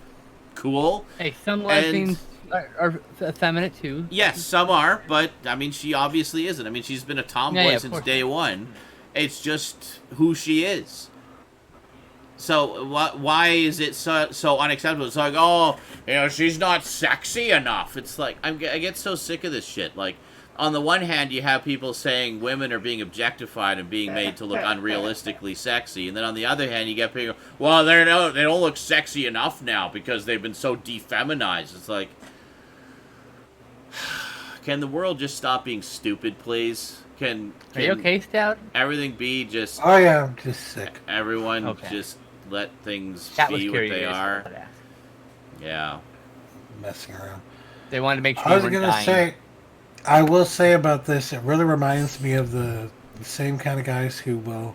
Cool. Hey, some lesbians are effeminate too. Yes, some are, but I mean, she obviously isn't. I mean, she's been a tomboy since day one. It's just who she is. So why is it so unacceptable? It's like, oh, she's not sexy enough. It's like I get so sick of this shit. Like, on the one hand, you have people saying women are being objectified and being made to look unrealistically sexy, and then on the other hand, you get people, well, they don't look sexy enough now because they've been so defeminized. It's like, can the world just stop being stupid, please? Can Are you okay, Stout? Everything be just... Oh, yeah, I'm just sick. Everyone just let things be what they are. Yeah. Messing around. They wanted to make sure I was going to say, I will say about this, it really reminds me of the same kind of guys who will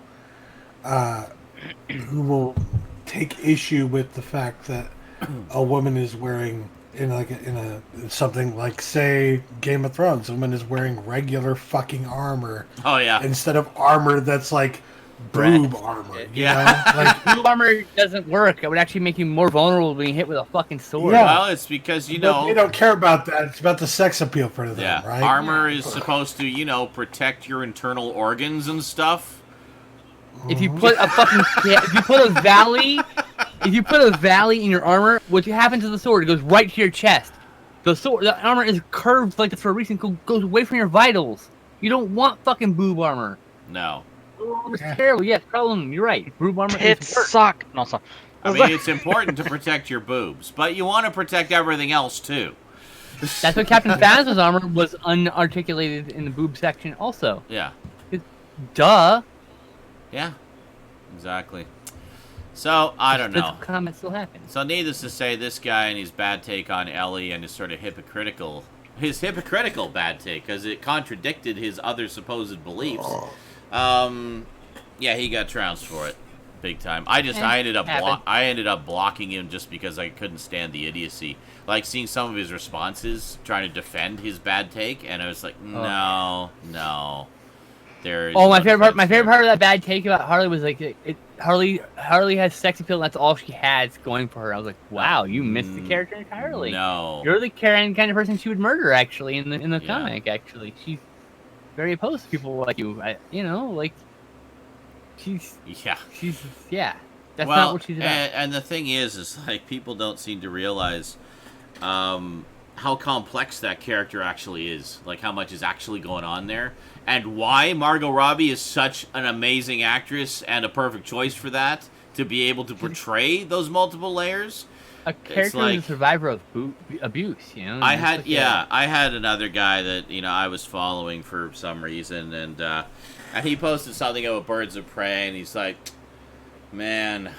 take issue with the fact that a woman is wearing... in something like, say, Game of Thrones, a woman is wearing regular fucking armor. Oh yeah. Instead of armor that's like boob armor. Yeah. Like, boob armor doesn't work. It would actually make you more vulnerable being hit with a fucking sword. Yeah. Well, it's because they don't care about that. It's about the sex appeal for them, right? Armor is supposed to, protect your internal organs and stuff. If you put a fucking if you put a valley in your armor, what happens to the sword? It goes right to your chest. The armor is curved like this for a reason. Goes away from your vitals. You don't want fucking boob armor. No. It's terrible. Yes, problem. You're right. Boob armor Tits suck. No, sorry. I mean, it's important to protect your boobs, but you want to protect everything else too. That's what Captain Phasma's armor was unarticulated in the boob section also. Yeah. Duh. Yeah, exactly. So, I don't know. Comment still happen. So, needless to say, this guy and his bad take on Ellie and his sort of hypocritical bad take, because it contradicted his other supposed beliefs. Yeah, he got trounced for it, big time. I ended up blocking him just because I couldn't stand the idiocy. Like, seeing some of his responses trying to defend his bad take, and I was like, no. My favorite part of that bad take about Harley was like, Harley has sex appeal, and that's all she has going for her. I was like, wow, you missed the character entirely. No, you're the kind of person she would murder. Actually, in the comic, actually, she's very opposed to people like you. She's That's not what she's about. And the thing is like people don't seem to realize how complex that character actually is. Like how much is actually going on there. And why Margot Robbie is such an amazing actress and a perfect choice for that, to be able to portray those multiple layers. A character who's a survivor of abuse, I had another guy that, I was following for some reason, and he posted something about Birds of Prey, and he's like, man,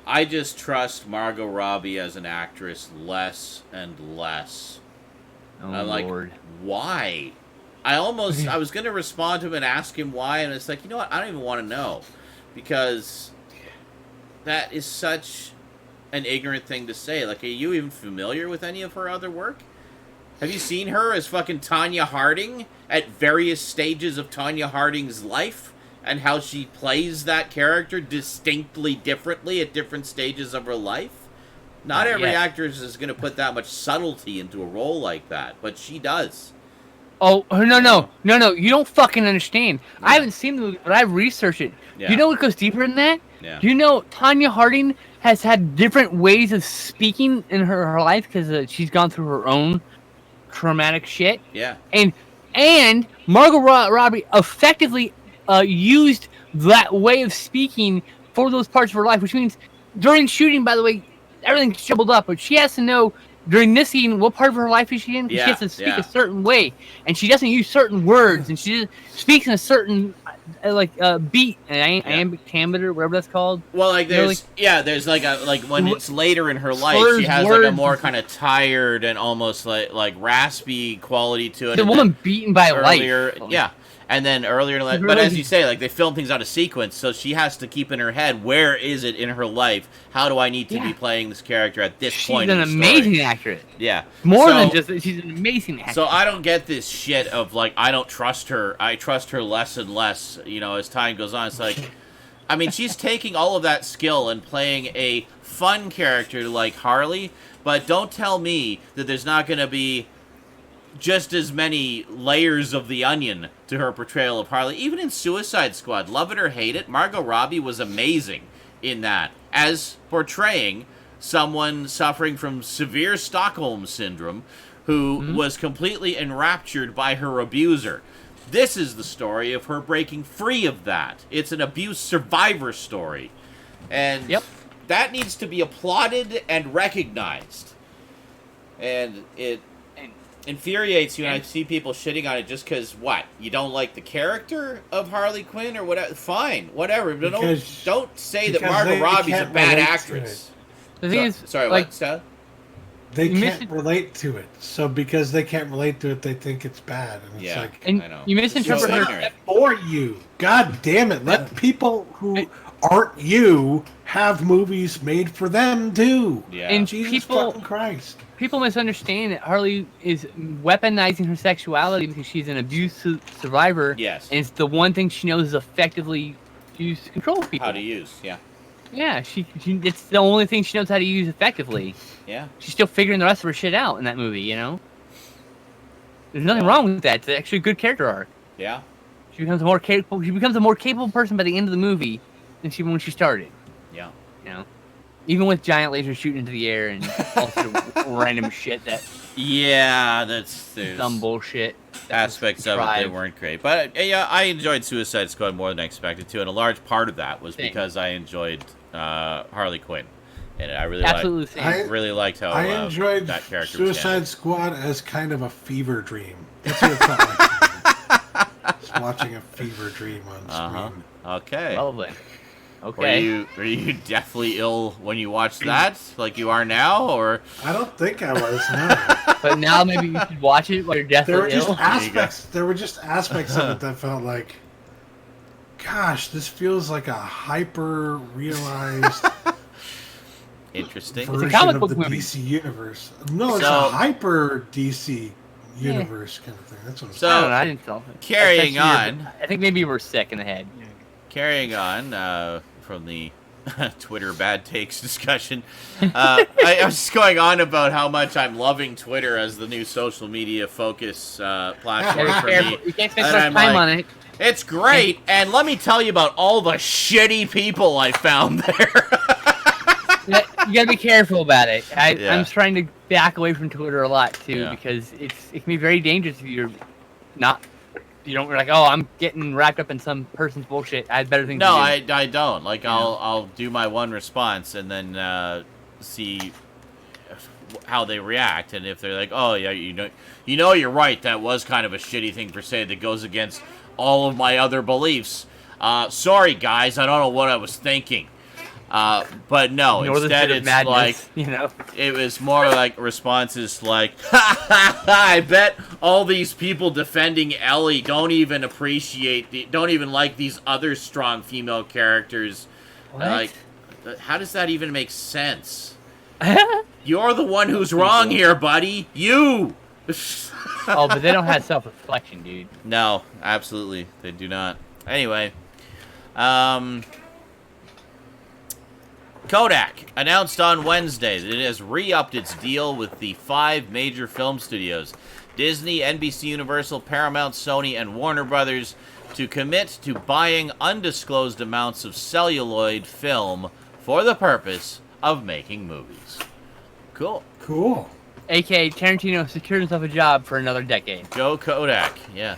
I just trust Margot Robbie as an actress less and less. Oh, I'm like, Lord. why? I was going to respond to him and ask him why, and it's like, you know what? I don't even want to know. Because that is such an ignorant thing to say. Like, are you even familiar with any of her other work? Have you seen her as fucking Tanya Harding at various stages of Tanya Harding's life? And how she plays that character distinctly differently at different stages of her life? Not every actress is going to put that much subtlety into a role like that, but she does. Oh, no. You don't fucking understand. Yeah. I haven't seen the movie, but I've researched it. Yeah. Do you know what goes deeper than that? Yeah. Do you know Tanya Harding has had different ways of speaking in her life because she's gone through her own traumatic shit? Yeah. And Margot Robbie effectively used that way of speaking for those parts of her life, which means during shooting, by the way, everything's jumbled up, but she has to know during this scene what part of her life is she in. Yeah, she has to speak a certain way, and she doesn't use certain words, and she just speaks in a certain beat, iambic timbre, whatever that's called. Well, like there's there's like when it's later in her life, she has like a more kind of tired and almost like raspy quality to it. The woman beaten by life. Yeah. And then earlier in life, but as you say, like they film things out of sequence, so she has to keep in her head, where is it in her life? How do I need to be playing this character at this point? She's an amazing actress. Yeah. More than just, she's an amazing actress. So I don't get this shit of like, I don't trust her. I trust her less and less, as time goes on. It's like, I mean, she's taking all of that skill and playing a fun character like Harley, but don't tell me that there's not going to be just as many layers of the onion to her portrayal of Harley. Even in Suicide Squad, love it or hate it, Margot Robbie was amazing in that, as portraying someone suffering from severe Stockholm Syndrome who was completely enraptured by her abuser. This is the story of her breaking free of that. It's an abuse survivor story. And that needs to be applauded and recognized. And it infuriates you, and I see people shitting on it just because, what? You don't like the character of Harley Quinn or whatever? Fine, whatever. But don't say that Margot Robbie's a bad actress. The thing is, sorry, what, Stud? They can't relate to it. So because they can't relate to it, they think it's bad. And it's like, and I know. You misinterpret her. For you. God damn it. Let people who aren't you have movies made for them, too. Yeah. And Jesus fucking Christ. People misunderstand that Harley is weaponizing her sexuality because she's an abuse survivor. Yes. And it's the one thing she knows is effectively used to control people. How to use, Yeah, it's the only thing she knows how to use effectively. Yeah. She's still figuring the rest of her shit out in that movie, There's nothing wrong with that. It's actually a good character arc. Yeah. She becomes a more capable person by the end of the movie than when she started. Yeah. Even with giant lasers shooting into the air and all sort of random shit there's some bullshit. Aspects of it that weren't great. But I enjoyed Suicide Squad more than I expected to, and a large part of that was because I enjoyed Harley Quinn. And I really liked how I enjoyed that character Suicide Squad as kind of a fever dream. That's what it felt like. Just watching a fever dream on screen. Okay. Lovely. Okay. Were you deathly ill when you watched that, like you are now, or? I don't think I was. No. But now maybe you should watch it while you're deathly ill. There were just aspects of it that felt like, gosh, this feels like a hyper realized. Interesting. Version it's a comic book of the movie. DC universe. No, it's a hyper DC universe kind of thing. That's what I'm saying. I didn't tell him. Carrying on. I think maybe you were sick in the head. Carrying on from the Twitter bad takes discussion, I was just going on about how much I'm loving Twitter as the new social media focus platform for me. You can't spend much time on it. It's great, and let me tell you about all the shitty people I found there. You gotta be careful about it. I'm trying to back away from Twitter a lot too because it can be very dangerous if you're not. You don't like, I'm getting wrapped up in some person's bullshit. I had better things to do. No, I don't. Like, I'll do my one response and then see how they react. And if they're like, oh, yeah, you're right. That was kind of a shitty thing for say that goes against all of my other beliefs. Sorry, guys. I don't know what I was thinking. But no, instead it's madness, like, you know, it was more like responses like, I bet all these people defending Ellie don't even like these other strong female characters. Like, how does that even make sense? You're the one who's wrong here, buddy. You! Oh, but they don't have self-reflection, dude. No, absolutely. They do not. Anyway, Kodak announced on Wednesday that it has re-upped its deal with the 5 major film studios, Disney, NBC Universal, Paramount, Sony, and Warner Brothers, to commit to buying undisclosed amounts of celluloid film for the purpose of making movies. Cool. Cool. A.K.A. Tarantino secured himself a job for another decade. Go Kodak, yeah.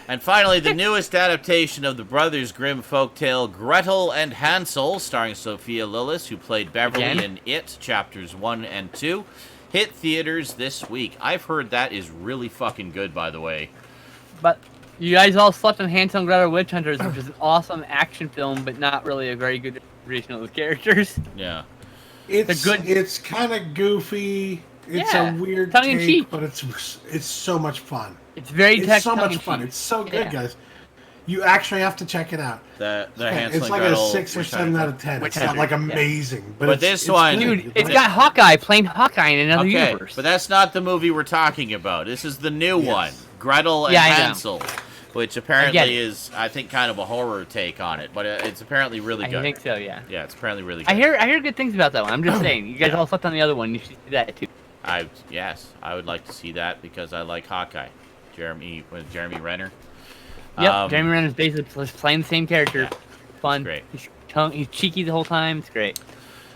And finally, the newest adaptation of the Brothers Grimm folktale Gretel and Hansel, starring Sophia Lillis, who played Beverly in It, Chapters 1 and 2, hit theaters this week. I've heard that is really fucking good, by the way. But you guys all slept on Hansel and Gretel Witch Hunters, which is an awesome action film, but not really a very good representation of the characters. Yeah. It's kind of goofy. It's a weird take, but it's so much fun. It's very so much fun. It's so good, guys. You actually have to check it out. The Hansel it's like and Gretel, a 6 or 7 out of 10. It's not like amazing, but this one, dude, it's got Hawkeye playing Hawkeye in another universe. But that's not the movie we're talking about. This is the new one, Gretel and Hansel, which apparently is, I think, kind of a horror take on it. But it's apparently really good. I think so, yeah. Yeah, it's apparently really good. I hear good things about that one. I'm just saying, you guys all slept on the other one. You should do that too. Yes, I would like to see that because I like Hawkeye. Jeremy Renner. Yep, Jeremy Renner's basically playing the same character. Yeah, fun. Great. He's cheeky the whole time. It's great.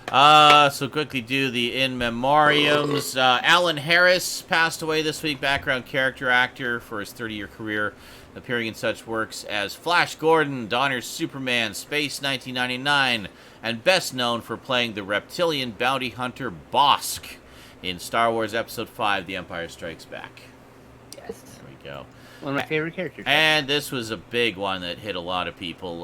So quickly do the in memoriams. Alan Harris passed away this week. Background character actor for his 30-year career, appearing in such works as Flash Gordon, Donner's Superman, Space 1999, and best known for playing the reptilian bounty hunter Bosk in Star Wars Episode 5, The Empire Strikes Back. Yes. There we go. One of my favorite characters. And this was a big one that hit a lot of people.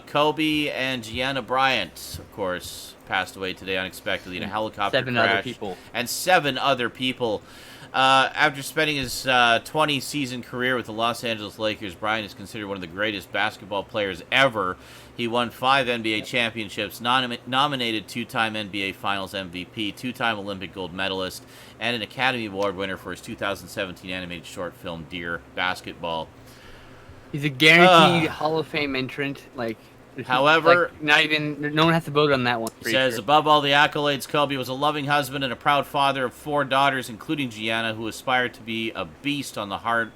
Kobe and Gianna Bryant, of course, passed away today unexpectedly in a helicopter crash. 7 other people. And 7 other people. After spending his 20-season career with the Los Angeles Lakers, Bryant is considered one of the greatest basketball players ever. He won 5 NBA championships, nominated 2-time NBA Finals MVP, 2-time Olympic gold medalist, and an Academy Award winner for his 2017 animated short film, Dear Basketball. He's a guaranteed Hall of Fame entrant. However, no one has to vote on that one. Says, above all the accolades, Kobe was a loving husband and a proud father of 4 daughters, including Gianna, who aspired to be a beast on the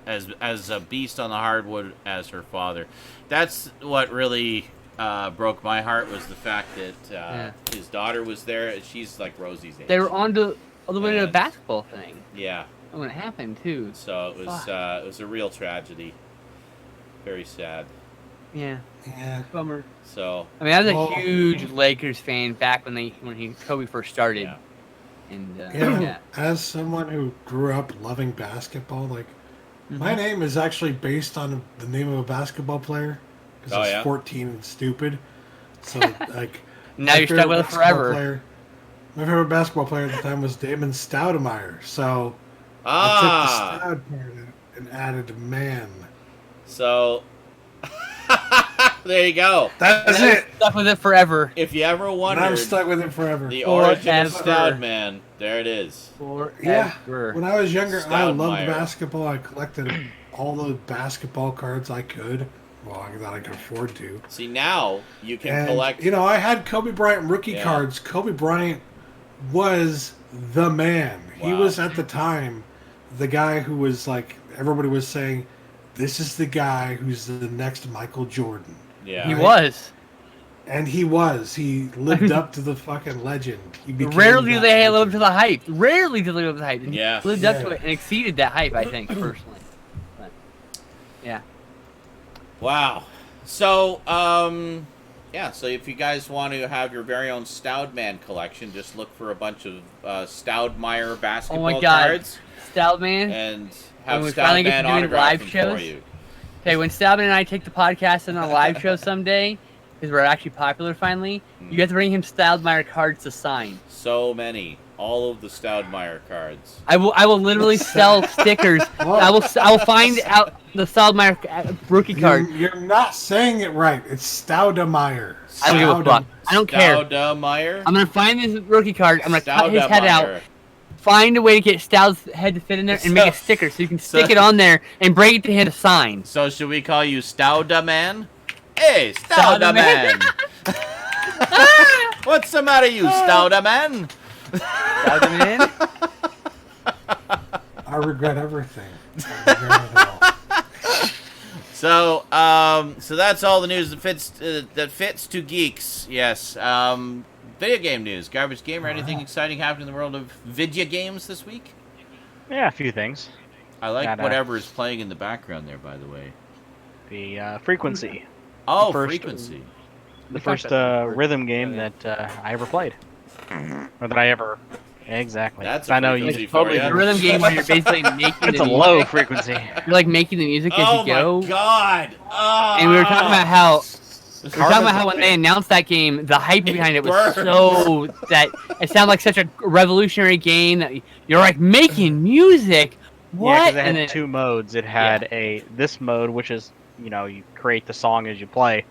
as a beast on the hardwood as her father. That's what really broke my heart, was the fact that his daughter was there. She's like Rosie's age. They were on the way to the basketball thing. Yeah. When it happened too. So it was a real tragedy. Very sad. Yeah. Bummer. So I mean, I was a huge Lakers fan back when Kobe first started. Yeah. And as someone who grew up loving basketball, my name is actually based on the name of a basketball player because I was 14 and stupid. So now you're stuck with it forever. My favorite basketball player at the time was Damon Stoudemire. So I took the Stoud part and added man. So there you go. That's it. Stuck with it forever. If you ever wondered, I'm stuck with it forever. The origin of Stoudman. There it is. Yeah. When I was younger, I loved basketball. I collected all the basketball cards I could. Well, that I could afford to. See, now you can collect. I had Kobe Bryant rookie cards. Kobe Bryant was the man. Wow. He was at the time the guy who was everybody was saying, this is the guy who's the next Michael Jordan. Yeah. He was. And he was. He lived up to the fucking legend. Rarely do they live up to the hype. Rarely do they live up to the hype. And yeah. He lived up to it and exceeded that hype, I think, personally. But, yeah. Wow. So, so if you guys want to have your very own Stoudman collection, just look for a bunch of Stoudemire basketball cards. Stoudman. And have Stoudman autograph them for you. Okay, when Stoudman and I take the podcast on a live show someday, because we're actually popular finally, you have to bring him Stoudman cards to sign. So many. All of the Stoudman cards. I will literally sell stickers. I will find out the Stoudman rookie card. You're not saying it right. It's Stoudemire. I don't give a fuck. I don't care. Stoudemire? I'm gonna find this rookie card. I'm gonna cut his head out. Find a way to get Stoud's head to fit in there and make a sticker so you can stick it on there and bring it to him to sign. So should we call you Stoudman? Hey, Stoudman! What's the matter, you Stoudman? Stoudman? I regret everything. I regret it all. So that's all the news that fits to geeks. Yes. Video game news. Garbage Gamer. Anything exciting happening in the world of video games this week? Yeah, a few things. I like whatever is playing in the background there. By the way, the Frequency. Oh, Frequency. The first rhythm game that I ever played, or that I ever. Exactly. That's I know you totally a rhythm game where you're basically making it's a low frequency. You're like making the music as you go. Oh my god! Oh. And we were talking about how when they announced that game, the hype behind it was so that it sounded like such a revolutionary game that you're like making music. What? Yeah, because it had two modes. It had this mode, which is you create the song as you play,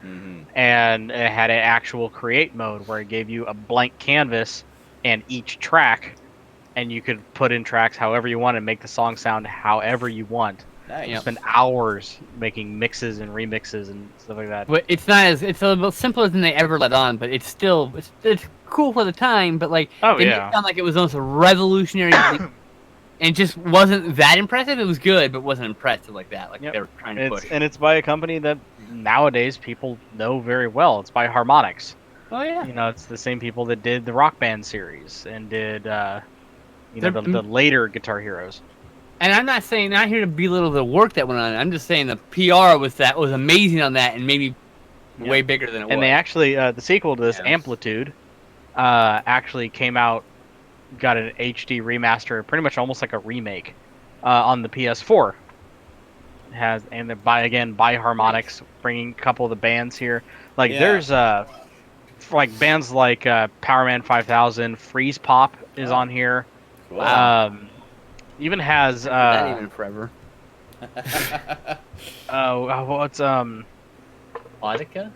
and it had an actual create mode where it gave you a blank canvas and each track, and you could put in tracks however you want and make the song sound however you want. Nice. You spend hours making mixes and remixes and stuff like that. But it's not it's a little simpler than they ever let on, but it's still it's cool for the time. But like, it made it sound like it was almost a revolutionary, and just wasn't that impressive. It was good, but wasn't impressive like that. Like they were trying to push. And it's by a company that nowadays people know very well. It's by Harmonix. Oh yeah. It's the same people that did the Rock Band series and did the later Guitar Heroes. And I'm not here to belittle the work that went on. I'm just saying the PR was amazing on that and maybe way bigger than it was. And they actually, the sequel to this, Amplitude, actually came out, got an HD remaster, pretty much almost like a remake, on the PS4. It has, and they're by Harmonix, bringing a couple of the bands here. Like there's like bands like Powerman 5000, Freeze Pop is on here. Wow. Even has not even forever. What's Audica?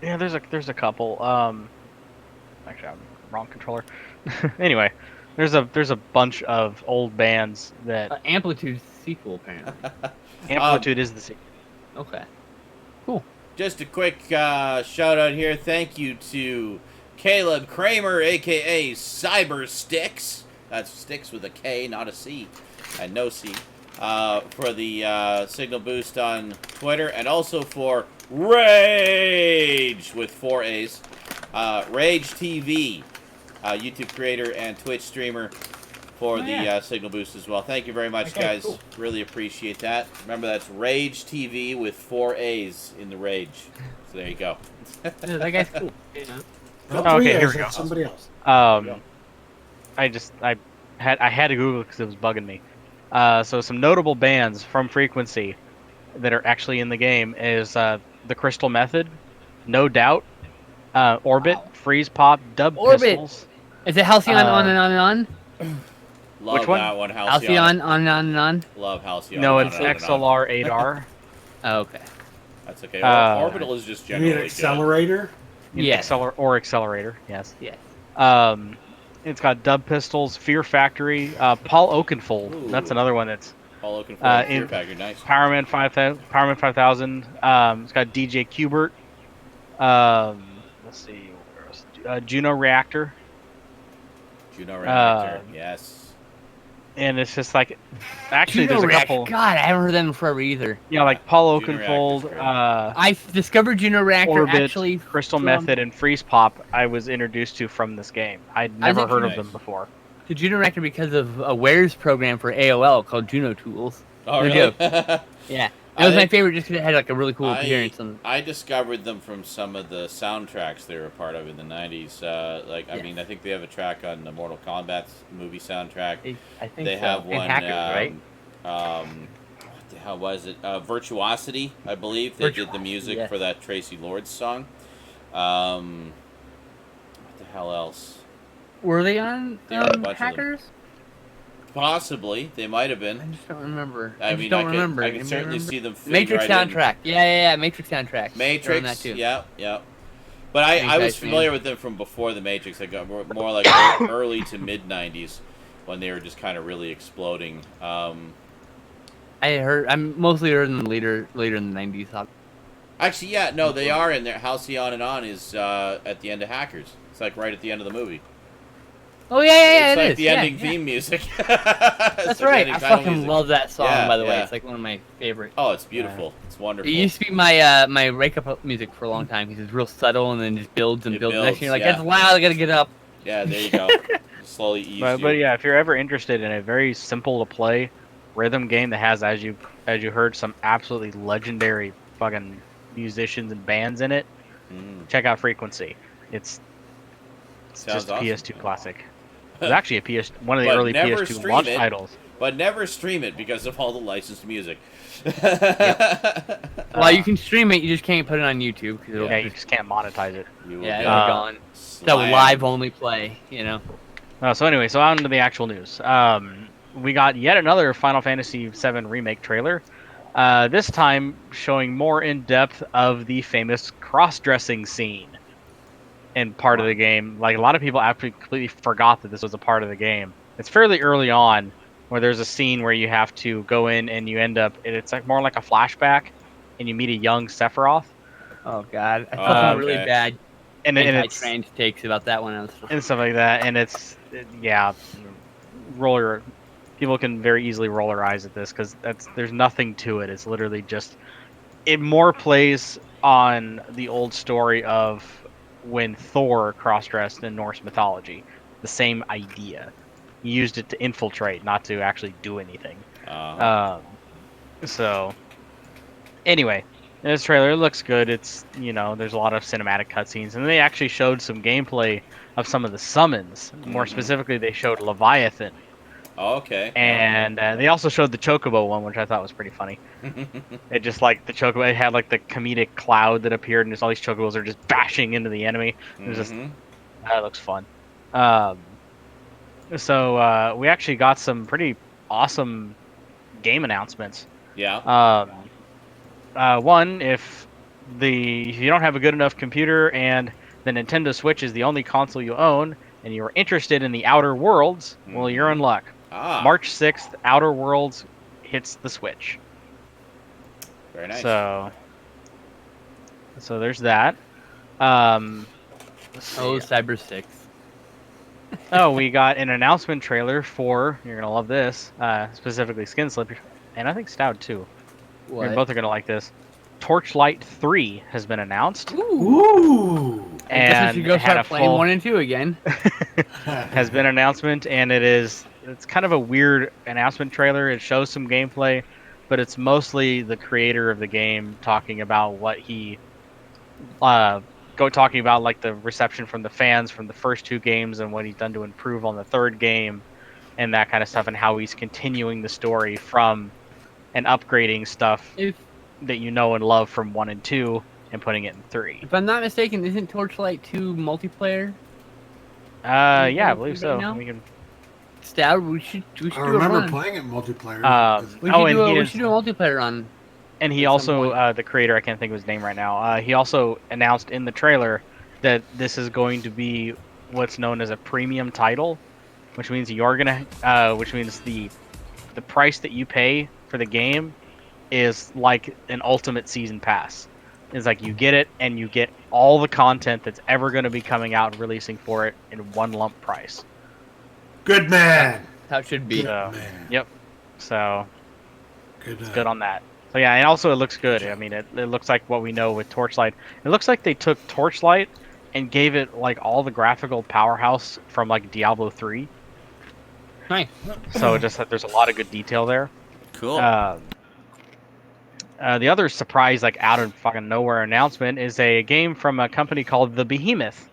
Yeah, there's a couple. Actually, I'm wrong controller. Anyway, there's a bunch of old bands that Amplitude's sequel apparently. Amplitude is the sequel. Okay. Cool. Just a quick shout out here. Thank you to Caleb Kramer, aka Cybersticks. That's sticks with a K, not a C, and no C. For the signal boost on Twitter, and also for Rage with 4 A's. Rage TV, YouTube creator and Twitch streamer for the signal boost as well. Thank you very much, guys. Cool. Really appreciate that. Remember, that's Rage TV with 4 A's in the Rage. So there you go. That guy's cool. Okay, here we go. Somebody else. I had to Google it because it was bugging me. So some notable bands from Frequency that are actually in the game is the Crystal Method, No Doubt, Orbit, Freeze Pop, Dub Pistols. Is it Halcyon on and on and on? Love Which one? that one, Halcyon on and on and on. Love Halcyon. No, it's XLR8R. Oh, okay. That's okay. Orbital is just generally. You mean Accelerator? Yes. Accelerator. Yes. Yes. It's got Dub Pistols, Fear Factory, Paul Oakenfold. Ooh. That's another one that's Paul Oakenfold, Fear Factory, nice. Powerman 5000. It's got DJ Qbert. Let's see, where else? Juno Reactor. Juno Reactor, yes. And it's just like, actually, Juno there's a couple. God, I haven't heard them forever either. Yeah, like Paul Oakenfold. I discovered Juno Reactor Orbit, actually. Crystal Method, and Freeze Pop. I was introduced to from this game. I'd never heard of them before. The Juno Reactor because of a Wares program for AOL called Juno Tools. Oh, really? Yeah. That was my favorite just because it had like a really cool appearance. I discovered them from some of the soundtracks they were a part of in the 90s. I mean, I think they have a track on the Mortal Kombat movie soundtrack. I think they have one. Hackers, right? What how was it? Virtuosity, I believe. They did the music for that Tracy Lords song. What the hell else? Were they on Hackers? Possibly, they might have been. I just don't remember. I don't remember. I can certainly see them. Matrix soundtrack. Yeah. Matrix soundtrack. Matrix. That too. Yeah. But I was familiar with them from before the Matrix. I got more like early to mid '90s when they were just kind of really exploding. I'm mostly heard them later in the '90s. Actually, yeah, no, they are in there. Halcyon and On is at the end of Hackers. It's like right at the end of the movie. Oh yeah, it's like the ending theme music. That's right. I fucking love that song. By the way, it's like one of my favorites. Oh, it's beautiful. It's wonderful. It used to be my my wake up music for a long time because it's real subtle and then just builds and builds. And you're like, that's loud. I gotta get up. Yeah, there you go. Slowly ease. But yeah, if you're ever interested in a very simple to play rhythm game that has, as you heard, some absolutely legendary fucking musicians and bands in it, check out Frequency. It's just a PS2 classic. It's actually one of the early PS2 launch titles. But never stream it because of all the licensed music. Well, you can stream it, you just can't put it on YouTube. You just can't monetize it. It'll be gone. It's a live-only play, you know. So anyway, on to the actual news. We got yet another Final Fantasy VII Remake trailer. This time showing more in depth of the famous cross-dressing scene in part of the game. Like, a lot of people actually completely forgot that this was a part of the game. It's fairly early on where there's a scene where you have to go in and you end up, it's like more like a flashback, and you meet a young Sephiroth. Oh god, I felt really bad. And it's trained takes about that one and stuff like that, and people can very easily roll their eyes at this because there's nothing to it. It's literally just, it more plays on the old story of when Thor cross-dressed in Norse mythology. The same idea. He used it to infiltrate, not to actually do anything. So anyway, this trailer looks good. It's, there's a lot of cinematic cutscenes, and they actually showed some gameplay of some of the summons. More specifically, they showed Leviathan. Oh, okay. And they also showed the Chocobo one, which I thought was pretty funny. It just like the Chocobo, it had like the comedic cloud that appeared, and just all these Chocobos are just bashing into the enemy. It was just, that looks fun. So we actually got some pretty awesome game announcements. Yeah. One, if you don't have a good enough computer and the Nintendo Switch is the only console you own, and you're interested in the Outer Worlds, well, you're in luck. March 6th, Outer Worlds hits the Switch. Very nice. So there's that. Cyber 6. We got an announcement trailer for, you're gonna love this, specifically Skinslip, and I think Stoud too. What? Both are gonna like this. Torchlight 3 has been announced. Ooh! And I guess we should go start playing 1 and 2 again. Has been announcement, and it's kind of a weird announcement trailer. It shows some gameplay, but it's mostly the creator of the game talking about what he talking about like the reception from the fans from the first 2 games and what he's done to improve on the 3rd game and that kind of stuff, and how he's continuing the story from and upgrading stuff that you know and love from 1 and 2 and putting it in 3. If I'm not mistaken, isn't Torchlight 2 multiplayer? Yeah, I believe so. Now? We can. Stout, we should do I remember playing it multiplayer. We should do a multiplayer run. And he also, the creator, I can't think of his name right now. He also announced in the trailer that this is going to be what's known as a premium title, which means which means the price that you pay for the game is like an ultimate season pass. It's like you get it and you get all the content that's ever going to be coming out and releasing for it in one lump price. Good man. How it should be. Yep. So it's good on that. So yeah, and also it looks good. I mean, it looks like what we know with Torchlight. It looks like they took Torchlight and gave it like all the graphical powerhouse from like Diablo 3. Nice. So just there's a lot of good detail there. Cool. The other surprise, like out of fucking nowhere announcement, is a game from a company called The Behemoth.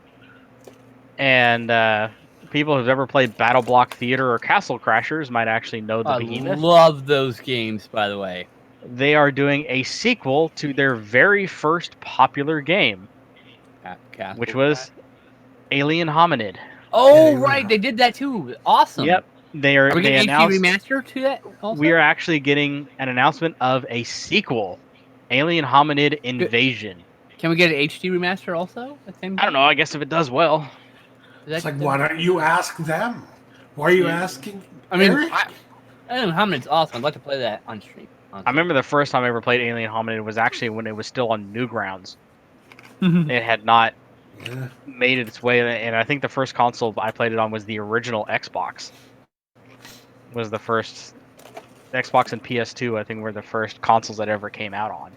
And people who've ever played BattleBlock Theater or Castle Crashers might actually know The Behemoth. I love those games, by the way. they are doing a sequel to their very first popular game, which was Alien Hominid. Oh, right, they did that too. Awesome. Yep, Are we getting announced HD remaster to that? Also? We are actually getting an announcement of a sequel, Alien Hominid Invasion. Can we get an HD remaster also? I don't know. I guess if it does well. It's like, why don't you ask them? Why are you asking? I mean, Eric? Alien Hominid's awesome. I'd like to play that on stream. I remember the first time I ever played Alien Hominid was actually when it was still on Newgrounds. It had not made its way, and I think the first console I played it on was the original Xbox. Was the first Xbox and PS2, I think, were the first consoles that ever came out on.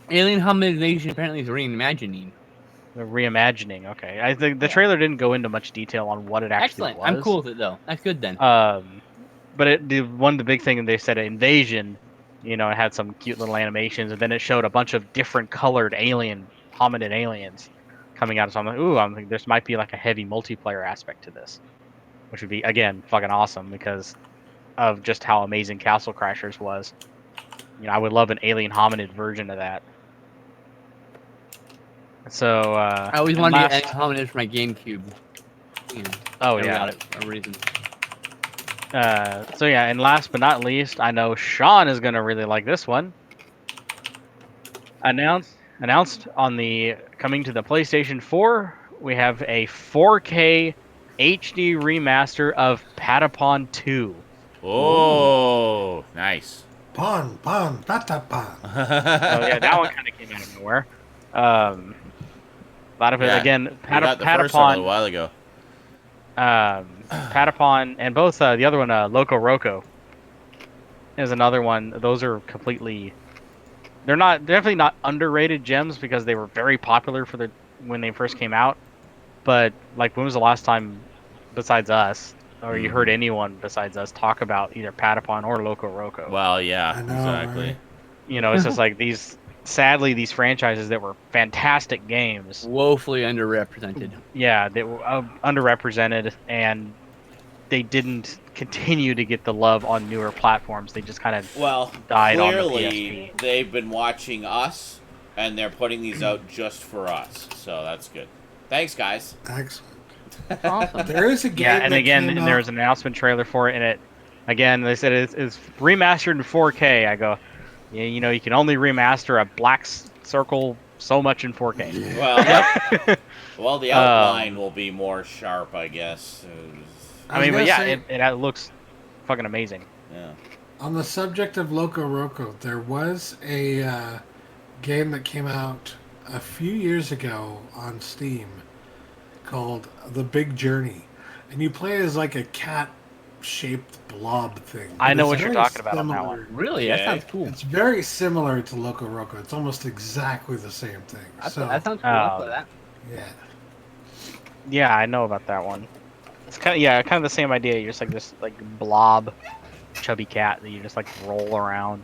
Alien Hominid Invasion apparently is reimagining. Reimagining, okay. I think the trailer didn't go into much detail on what it actually was. I'm cool with it though. That's good then. But one of the big things they said, Invasion, it had some cute little animations, and then it showed a bunch of different colored hominid aliens coming out. So I'm like, ooh, I'm thinking this might be like a heavy multiplayer aspect to this, which would be, again, fucking awesome because of just how amazing Castle Crashers was. I would love an Alien Hominid version of that. So I always wanted to get Alien Hominid for my GameCube. Oh yeah, for a reason. So yeah, and last but not least, I know Sean is gonna really like this one. Announced on the coming to the PlayStation 4, we have a 4K HD remaster of Patapon 2. Oh, nice. Patapon. Oh yeah, that one kind of came out of nowhere. A lot of it again. Patapon a while ago. Patapon and both the other one, Loco Roco, is another one. Those are completely. They're definitely not underrated gems because they were very popular when they first came out. But like, when was the last time, besides us, or you heard anyone besides us talk about either Patapon or Loco Roco? Well, yeah, I know, exactly. right? It's just like these. Sadly, these franchises that were fantastic games, woefully underrepresented. Yeah, they were underrepresented, and they didn't continue to get the love on newer platforms. They just kind of died on the PSP. They've been watching us, and they're putting these out just for us. So that's good. Thanks, guys. Excellent. Awesome. There is a game. Yeah, and again, there was an announcement trailer for it, and they said it's remastered in 4K. I go, yeah, you can only remaster a black circle so much in 4K. Well, well, the outline will be more sharp, I guess. It looks fucking amazing. Yeah. On the subject of Loco Roco, there was a game that came out a few years ago on Steam called The Big Journey, and you play as like a cat-shaped blob thing. I know what you're talking about on that one. Really? That sounds cool. It's very similar to Loco Roco. It's almost exactly the same thing. That sounds cool. I'll play that. Yeah. Yeah, I know about that one. It's kind of the same idea. You're just like this blob, chubby cat that you just like roll around.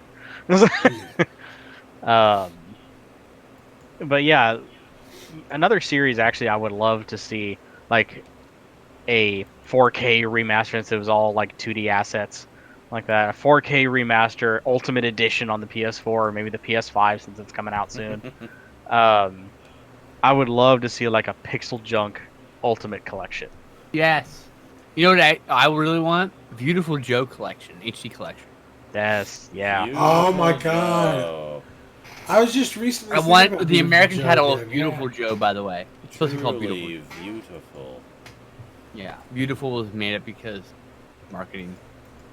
But yeah, another series actually I would love to see, like a 4K remaster since it was all like 2D assets like that. A 4K remaster Ultimate Edition on the PS4 or maybe the PS5 since it's coming out soon. I would love to see like a Pixel Junk Ultimate Collection. Yes. You know what I really want? Beautiful Joe collection, HD collection. Yes, yeah. Beautiful Oh my god. Joe. I was just recently. I want the American title of Beautiful Joe, by the way. It's supposed to be called Truly Beautiful. beautiful. Yeah, Beautiful was made up because marketing.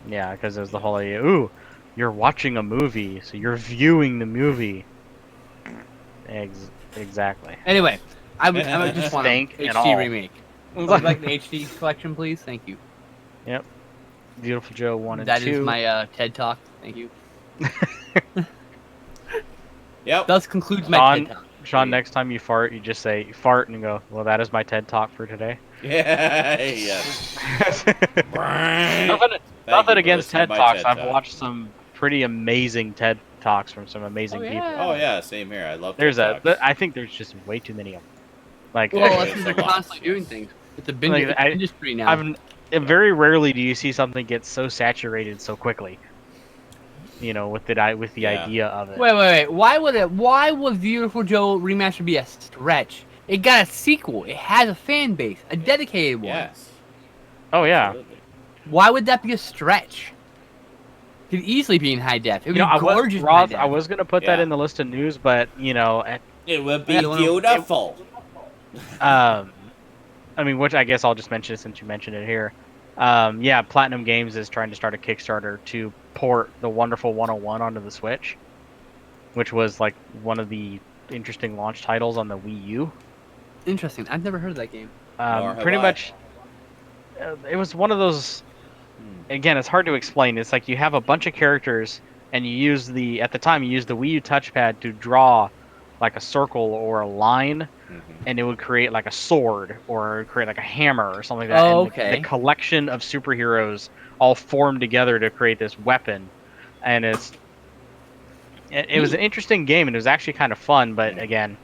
Yeah, because there's the whole idea, ooh, you're watching a movie, so you're viewing the movie. Exactly. Anyway, I would just want an Stank and HD all. remake. Would you like the HD collection, please? Thank you. Yep. Beautiful Joe 1 and 2. That is my TED Talk. Thank you. Yep. Thus concludes my TED Talk. Sean, next time you fart, you just say, fart, and go, well, that is my TED Talk for today. Yeah, yes. Nothing against TED Talks. I've Talk. watched some pretty amazing TED Talks from some amazing people. Oh yeah, same here. I love. I think there's just way too many of them. Like, well, that's because they're constantly doing things. It's a industry now. very rarely do you see something get so saturated so quickly. You know, with the idea of it. Wait. Why would Beautiful Joe Remaster be a stretch? It got a sequel. It has a fan base, a dedicated one. Yes. Oh yeah. Absolutely. Why would that be a stretch? It could easily be in high def. It would be gorgeous. I was gonna put that in the list of news, but it would be beautiful. I mean, which I guess I'll just mention it since you mentioned it here. Platinum Games is trying to start a Kickstarter to port the Wonderful 101 onto the Switch, which was like one of the interesting launch titles on the Wii U. Interesting. I've never heard of that game. Pretty much, it was one of those. Again, it's hard to explain. It's like you have a bunch of characters, and you use at the time you used the Wii U touchpad to draw like a circle or a line, and it would create like a sword or create like a hammer or something like that. Oh, and okay. The collection of superheroes all formed together to create this weapon, and it was an interesting game, and it was actually kind of fun. But again,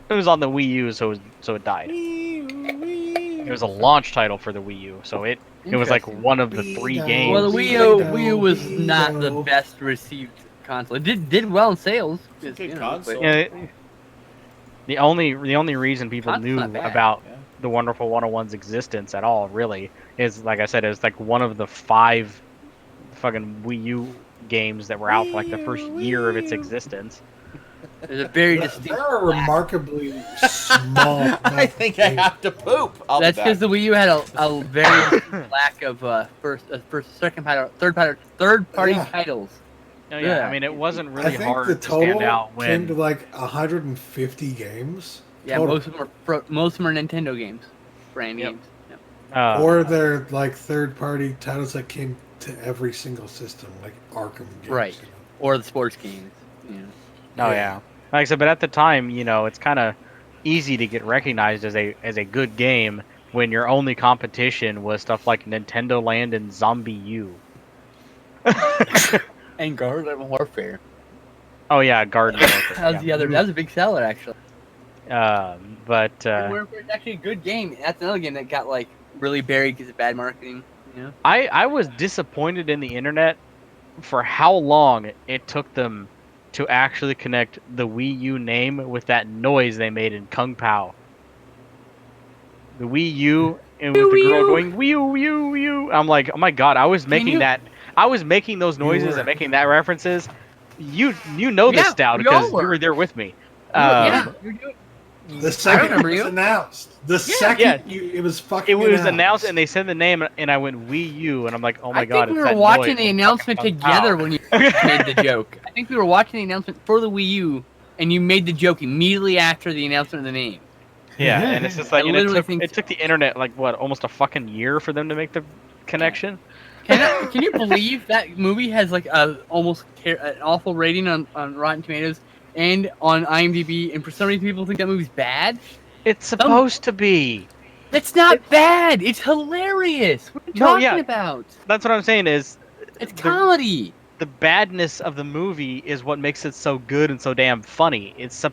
it was on the Wii U, so it died. It was a launch title for the Wii U, so it was like one of the 3 games. Well, the Wii U was not the best received console. It did well in sales. Good console. Yeah, the only reason people knew about the Wonderful 101's existence at all, really, is like I said, it was like one of the 5 fucking Wii U games that were out for like the first year of its existence. There's a very distinct. There are remarkably small. I think I have to poop. That's because the Wii U had a very lack of third party titles. Oh, yeah, I mean, it wasn't really hard the to stand out when came to like 150 games. Yeah, most of them are Nintendo games, brand games. Yep. Or they're like third-party titles that came to every single system, like Arkham games. Right. Or the sports games. Yeah. Oh yeah. Like I said, but at the time, it's kind of easy to get recognized as a good game when your only competition was stuff like Nintendo Land and Zombie U. And Garden Warfare. Oh yeah, Garden Warfare. That was a big seller actually. But Garden Warfare is actually a good game. That's another game that got like really buried because of bad marketing. Yeah. I was disappointed in the internet for how long it took them to actually connect the Wii U name with that noise they made in Kung Pao. The Wii U and with the girl going Wii U, Wii U, Wii U. I'm like, oh my god, I was making those noises and making that references. You know this, Stout, because you were there with me. The second it was announced. It was fucking announced and they said the name and I went Wii U and I'm like, oh my god. I think we were watching the announcement together when you made the joke. I think we were watching the announcement for the Wii U and you made the joke immediately after the announcement of the name. Yeah, and it's just like it took the internet like what, almost a fucking year for them to make the connection. Can you believe that movie has like an awful rating on Rotten Tomatoes and on IMDb, and for some reason people think that movie's bad? It's supposed to be. It's not bad. It's hilarious. What are you talking about? That's what I'm saying is... It's comedy. The badness of the movie is what makes it so good and so damn funny. It's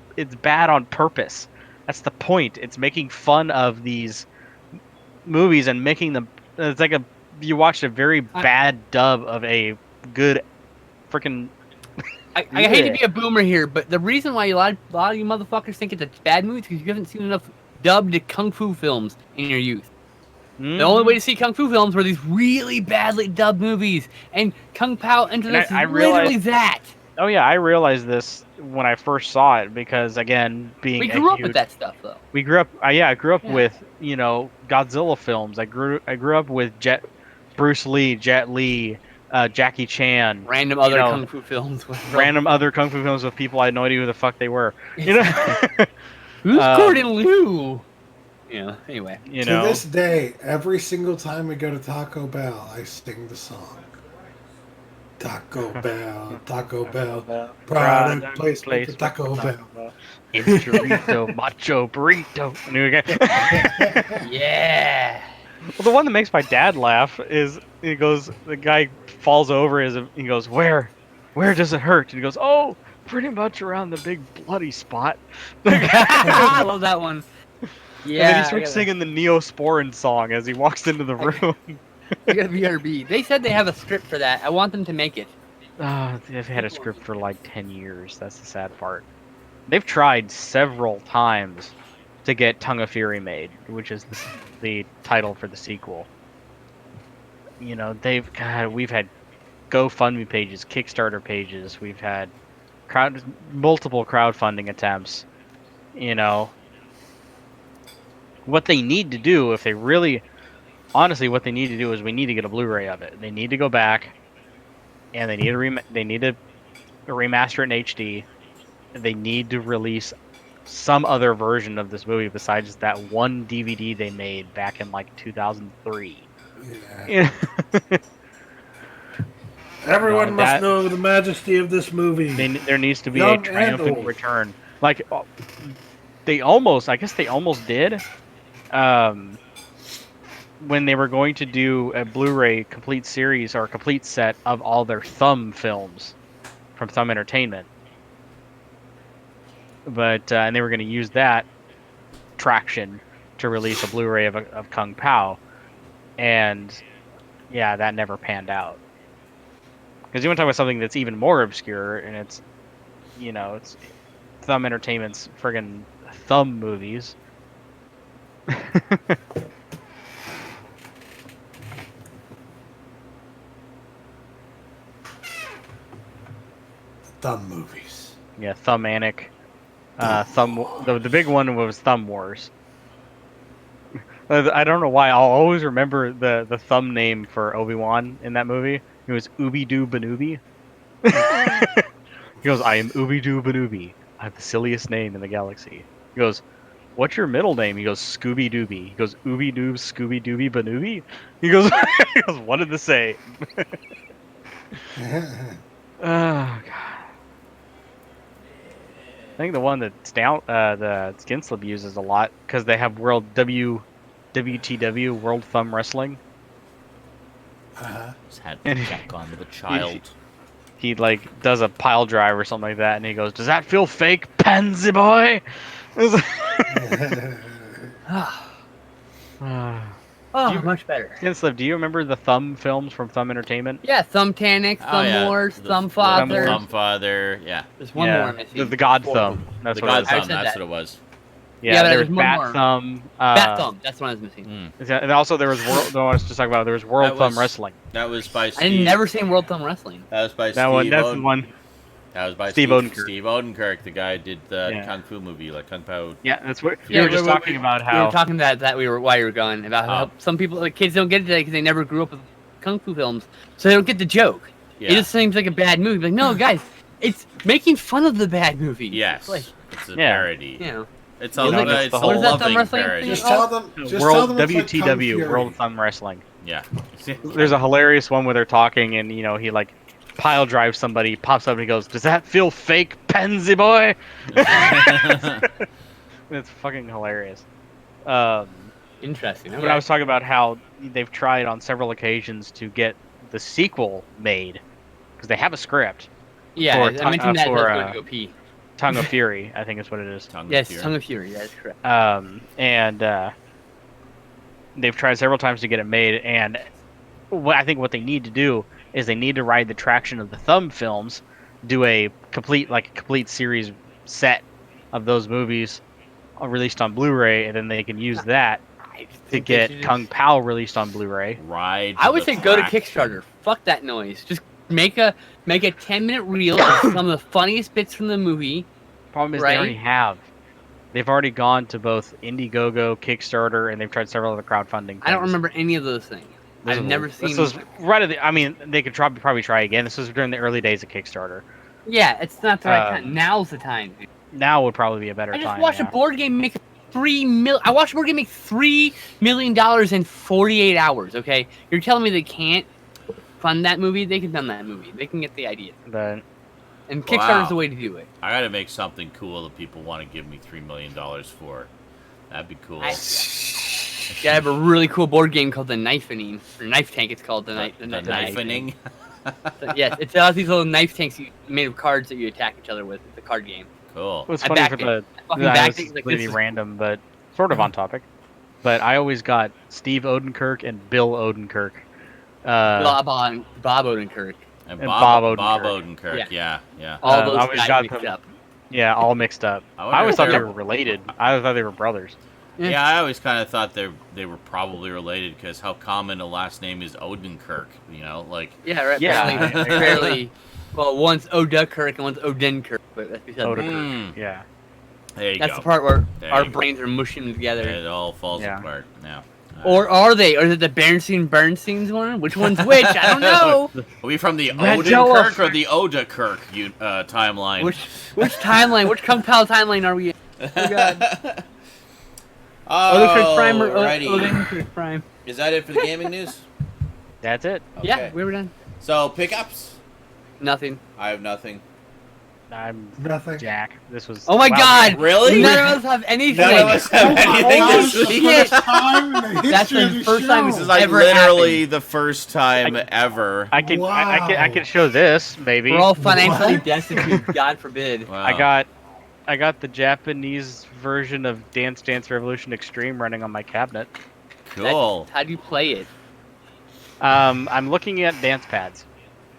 bad on purpose. That's the point. It's making fun of these movies and making them... It's like you watched a very bad dub of a good freaking... I hate to be a boomer here, but the reason why a lot of you motherfuckers think it's a bad movie is because you haven't seen enough dubbed kung fu films in your youth. The only way to see kung fu films were these really badly dubbed movies, and Kung Pao Internet is literally that. Oh yeah, I realized this when I first saw it because again, we grew up with that stuff though. We grew up. I grew up with Godzilla films. I grew up with Bruce Lee, Jet Li. Jackie Chan, random other kung fu films with people I had no idea who the fuck they were. Who's Gordon Liu? Yeah. Anyway, to this day, every single time we go to Taco Bell, I sing the song. Taco Bell, product placement for Taco Bell. It's chorizo, macho burrito. Yeah. Well, the one that makes my dad laugh is the guy falls over he goes, where does it hurt? And he goes, oh, pretty much around the big bloody spot. I love that one. Yeah. And then he starts singing the Neosporin song as he walks into the room. I got BRB. They said they have a script for that. I want them to make it. They've had a script for like 10 years. That's the sad part. They've tried several times to get Tongue of Fury made, which is the title for the sequel. You know, we've had GoFundMe pages, Kickstarter pages. We've had multiple crowdfunding attempts. You know, what they need to do, if they really, honestly, what they need to do is we need to get a Blu-ray of it. They need to go back, and they need to remaster it in HD. They need to release some other version of this movie besides that one DVD they made back in like 2003. Yeah. Everyone must know the majesty of this movie. There needs to be a triumphant return. Like I guess they almost did. When they were going to do a Blu-ray complete series or a complete set of all their Thumb films from Thumb Entertainment. But and they were going to use that traction to release a Blu-ray of Kung Pao, and yeah, that never panned out. Because you want to talk about something that's even more obscure, and it's, you know, it's Thumb Entertainment's friggin' Thumb movies. Thumb movies. Yeah, Thumbanic. The big one was Thumb Wars. I don't know why. I'll always remember the Thumb name for Obi-Wan in that movie. It was Ooby-Doo Banooby. He goes, I am Ooby-Doo Banooby. I have the silliest name in the galaxy. He goes, what's your middle name? He goes, Scooby-Dooby. He goes, Ooby-Doo Scooby-Dooby Banooby? He goes, what did this say? Oh, God. I think the one that the Skinslip uses a lot because they have WTW World Thumb Wrestling. Just had to check on the child. He like does a pile drive or something like that, and he goes, "Does that feel fake, pansy boy?" Much better. Skinslip, do you remember the Thumb films from Thumb Entertainment? Yeah, Thumbtanic, Thumb Wars, Thumb Father. Thumb Father, yeah. There's one more missing. The God Thumb. That's the what God it Thumb, that's what it was. Yeah, but there's Bat Thumb. Bat Thumb, that's one I was missing. And also there was I was just talking about. There was World Thumb Wrestling. That was by Steve. I never seen World Thumb Wrestling. That was by That's the one. That was by Steve Odenkirk. Steve Odenkirk, the guy who did the Kung Fu movie, like Kung Pao. Yeah, that's what we were just talking about. How we were talking about that. Why you were going about how some people, like kids, don't get it today because they never grew up with Kung Fu films, so they don't get the joke. Yeah. It just seems like a bad movie. Like, no, guys, it's making fun of the bad movie. Yes, like, it's a parody. You know, it's a loving parody. Just tell them. WTW like World Thumb Wrestling. Yeah. There's a hilarious one where they're talking, and he like pile drives somebody, pops up, and he goes, "Does that feel fake, pansy boy?" It's fucking hilarious. Interesting. Okay. But I was talking about how they've tried on several occasions to get the sequel made because they have a script. Yeah, I mentioned that going to go pee. Tongue of Fury, I think is what it is. Tongue of Fury. That is correct. And they've tried several times to get it made, and I think what they need to do is they need to ride the traction of the Thumb films, do a complete series set of those movies released on Blu-ray, and then they can use that to get Kung Pao released on Blu-ray. I would say go to Kickstarter. Fuck that noise. Just make a 10-minute reel of some of the funniest bits from the movie. Problem is they already have. They've already gone to both Indiegogo, Kickstarter, and they've tried several other crowdfunding things. I don't remember any of those things. I've never seen. This was right at the. I mean, they could probably try again. This was during the early days of Kickstarter. Yeah, it's not the right time. Now's the time. Now would probably be a better time. I just watched a board game make I watched a board game make $3 million in 48 hours. Okay, you're telling me they can't fund that movie? They can fund that movie. They can get the idea. And Kickstarter's the way to do it. I gotta make something cool that people want to give me $3 million for. That'd be cool. Yeah, I have a really cool board game called the Knifening, or Knife Tank. It's called the Knifening. Yes, it's all these little knife tanks made of cards that you attack each other with. It's a card game. Cool. It was funny for the. It's really random, but sort of on topic, but I always got Steve Odenkirk and Bill Odenkirk. Bob Odenkirk. And Bob Odenkirk. Yeah. All those always guys got mixed them- up. Yeah, all mixed up. I always thought they were related. I always thought they were brothers. Yeah, I always kind of thought they were probably related because how common a last name is Odenkirk, like... Yeah, right. Yeah. Fairly, well, one's Odekirk and one's Odenkirk, but that's beside the point. Odenkirk. Yeah. There you That's go. the part where There our you go. brains are mushing together. It all falls Yeah. apart now. Or are they? Or is it the Bernstein's one? Which one's which? I don't know. Are we from the Vangelis. Odenkirk or the Odekirk timeline? Which timeline? Which compile timeline are we in? Oh god. Odekirk Prime or Alrighty. Odenkirk Prime? Is that it for the gaming news? That's it. Yeah, Okay. we were done. So, pickups? Nothing. I have nothing. I'm Nothing. Jack. This was. Oh my wow. god! Really? None of us have anything. None of us have anything Holy this week. shit. time in the history That's the of the first time show. This is like Ever literally happened. the first time ever. I can I Wow. can show this maybe. We're all financially What? destitute. God forbid. Wow. I got the Japanese version of Dance Dance Revolution Extreme running on my cabinet. Cool. How do you play it? I'm looking at dance pads.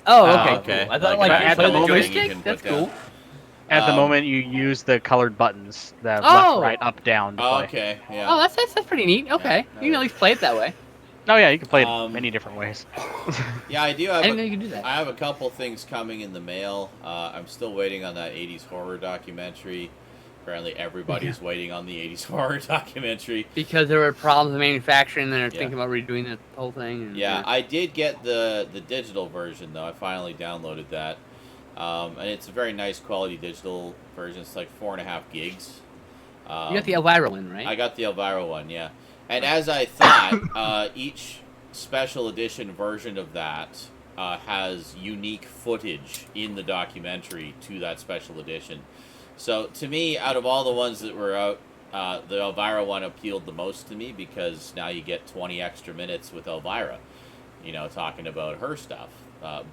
Oh, Oh, okay. okay. Cool. I thought Like like at you play the the moment you joystick. can That's put down. cool. At the Um, moment, you use the colored buttons, the Oh. left, right, up, down. To Oh, play. okay. Yeah. Oh, that's pretty neat. Okay, Yeah, you can at least play it that way. Oh yeah, you can play it Um, many different ways. Yeah, I do I have. didn't know you could do that. I have a couple things coming in the mail. I'm still waiting on that 80s horror documentary. Apparently, everybody's waiting on the 80s horror documentary. Because there were problems with manufacturing, and they're Yeah. thinking about redoing the whole thing. And, Yeah, I did get the digital version though. I finally downloaded that, and it's a very nice quality digital version. It's like 4.5 gigs. you got the Elvira one, right? I got the Elvira one, yeah. And as I thought, each special edition version of that has unique footage in the documentary to that special edition. So to me, out of all the ones that were out, the Elvira one appealed the most to me because now you get 20 extra minutes with Elvira, talking about her stuff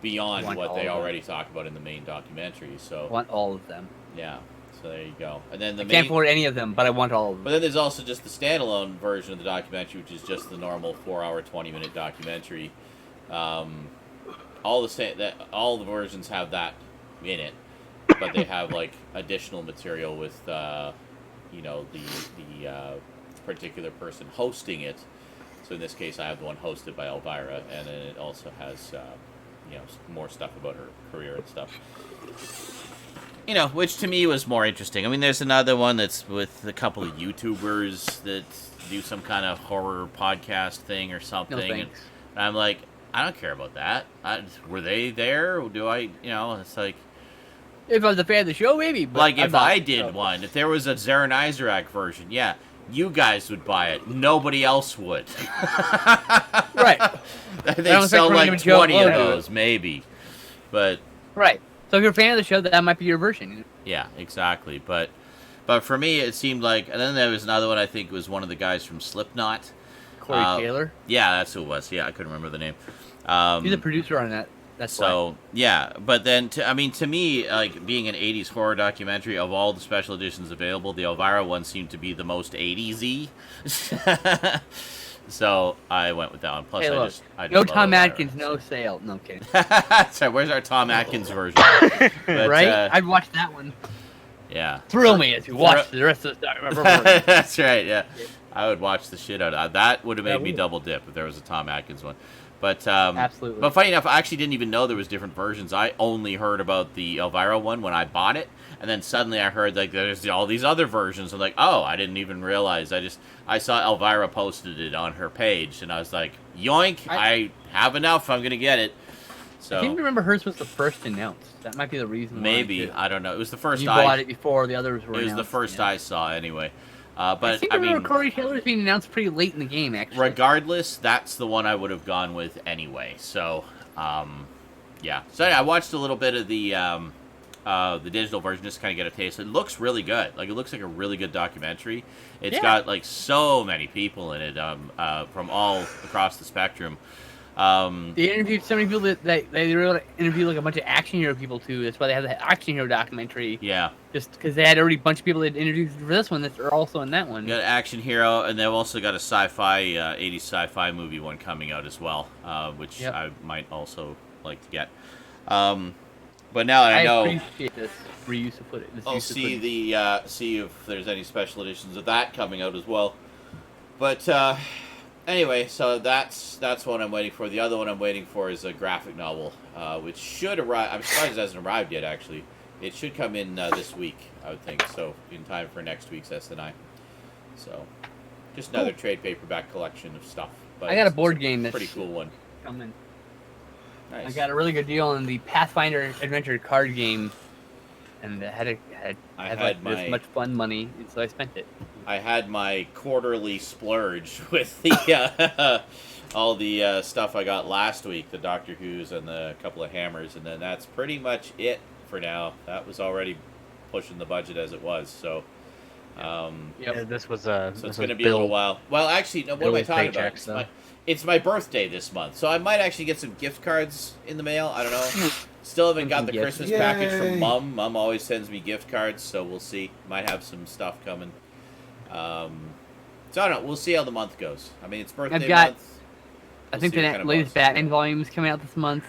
beyond Want what all they of it. already talk about in the main documentary. So I want all of them. yeah, so there you go. And then the I main. can't afford any of them, but I want all of them. But then there's also just the standalone version of the documentary, which is just the normal 4-hour, 20-minute documentary. All the versions have that in it, but they have like additional material with the particular person hosting it. So in this case, I have the one hosted by Elvira, and then it also has more stuff about her career and stuff. Which to me was more interesting. I mean, there's another one that's with a couple of YouTubers that do some kind of horror podcast thing or something. No and thanks. I'm like, I don't care about that. Were they there? Or do I, it's like... If I was a fan of the show, maybe. But Like, I'm if not, I did so. one, if there was a Zaranyzerak version, yeah, you guys would buy it. Nobody else would. Right. They'd don't sell think we're like gonna Joe 20 of Blow do it. those, maybe. But... Right. So if you're a fan of the show, that might be your version. Yeah, exactly. But for me, it seemed like... And then there was another one, I think it was one of the guys from Slipknot. Corey Taylor. Yeah, that's who it was. Yeah, I couldn't remember the name. He's a producer on that. That's why. So, yeah. But then, to me, like, being an 80s horror documentary, of all the special editions available, the Elvira one seemed to be the most 80s-y. So, I went with that one. Plus, Hey, I look. just No love Tom Elvira, Atkins, no so. sale. No, I'm kidding. Sorry, where's our Tom Atkins version? But, Right? I'd watch that one. Yeah. Thrill me as you watch the rest of the stuff. That's right, yeah. I would watch the shit out of that. That would have made me double dip if there was a Tom Atkins one. But Absolutely. But funny enough, I actually didn't even know there was different versions. I only heard about the Elvira one when I bought it, and then suddenly I heard like there's all these other versions. I'm like, oh, I didn't even realize. I saw Elvira posted it on her page, and I was like, yoink! I have enough. I'm gonna get it. So I seem to remember hers was the first announced. That might be the reason. maybe why I don't know. It was the first you I bought it before the others were. It was the announced, first yeah. I saw anyway. But I seem to I mean, remember Corey Taylor's being announced pretty late in the game, actually. regardless, that's the one I would have gone with anyway. So, yeah. So yeah, I watched a little bit of the digital version just to kind of get a taste. It looks really good. Like, it looks like a really good documentary. It's got like so many people in it from all across the spectrum. They interviewed so many people that they really interviewed like a bunch of action hero people too. That's why they have the action hero documentary. Yeah. Just because they had already a bunch of people that interviewed for this one that are also in that one. You got an action hero, and they've also got a sci-fi, 80s sci-fi movie one coming out as well, which I might also like to get. But now that I know, appreciate this reuse of footage. I'll see see if there's any special editions of that coming out as well. But anyway, so that's what I'm waiting for. The other one I'm waiting for is a graphic novel, which should arrive. I'm surprised it hasn't arrived yet. Actually, it should come in this week, I would think. So in time for next week's SNI. So just another trade paperback collection of stuff. But I got a board game that's pretty cool one. Coming. Nice. I got a really good deal on the Pathfinder Adventure card game, and I had this much fun money, and so I spent it. I had my quarterly splurge with the all the stuff I got last week, the Doctor Who's and the couple of hammers, and then that's pretty much it for now. That was already pushing the budget as it was, so. This was so it's going to be a little while. Well, actually, no, what am I talking about? It's my birthday this month, so I might actually get some gift cards in the mail. I don't know. Still haven't got the Christmas package from Mum. Mum always sends me gift cards, so we'll see. Might have some stuff coming. So I don't know. We'll see how the month goes. I mean, it's birthday month. I think the latest Batman volume is coming out this month,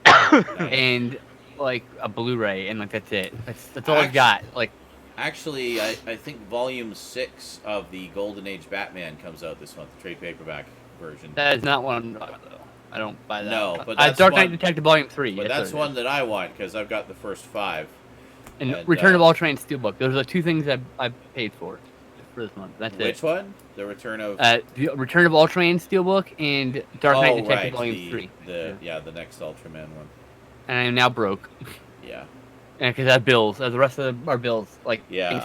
and like a Blu-ray, and like that's it. That's all I've got. Like. Actually, I think Volume 6 of the Golden Age Batman comes out this month, the trade paperback version. That is not one, though. I don't buy that. No, but that's Dark Knight Detective Volume 3. But that's one that I want, because I've got the first 5. And Return of Ultraman Steelbook. Those are the two things I paid for this month. That's Which one? The Return of... the Return of Ultraman Steelbook and Dark Knight Detective Volume 3. The next Ultraman one. And I am now broke. Yeah. And because I have bills, as the rest of our bills, like I've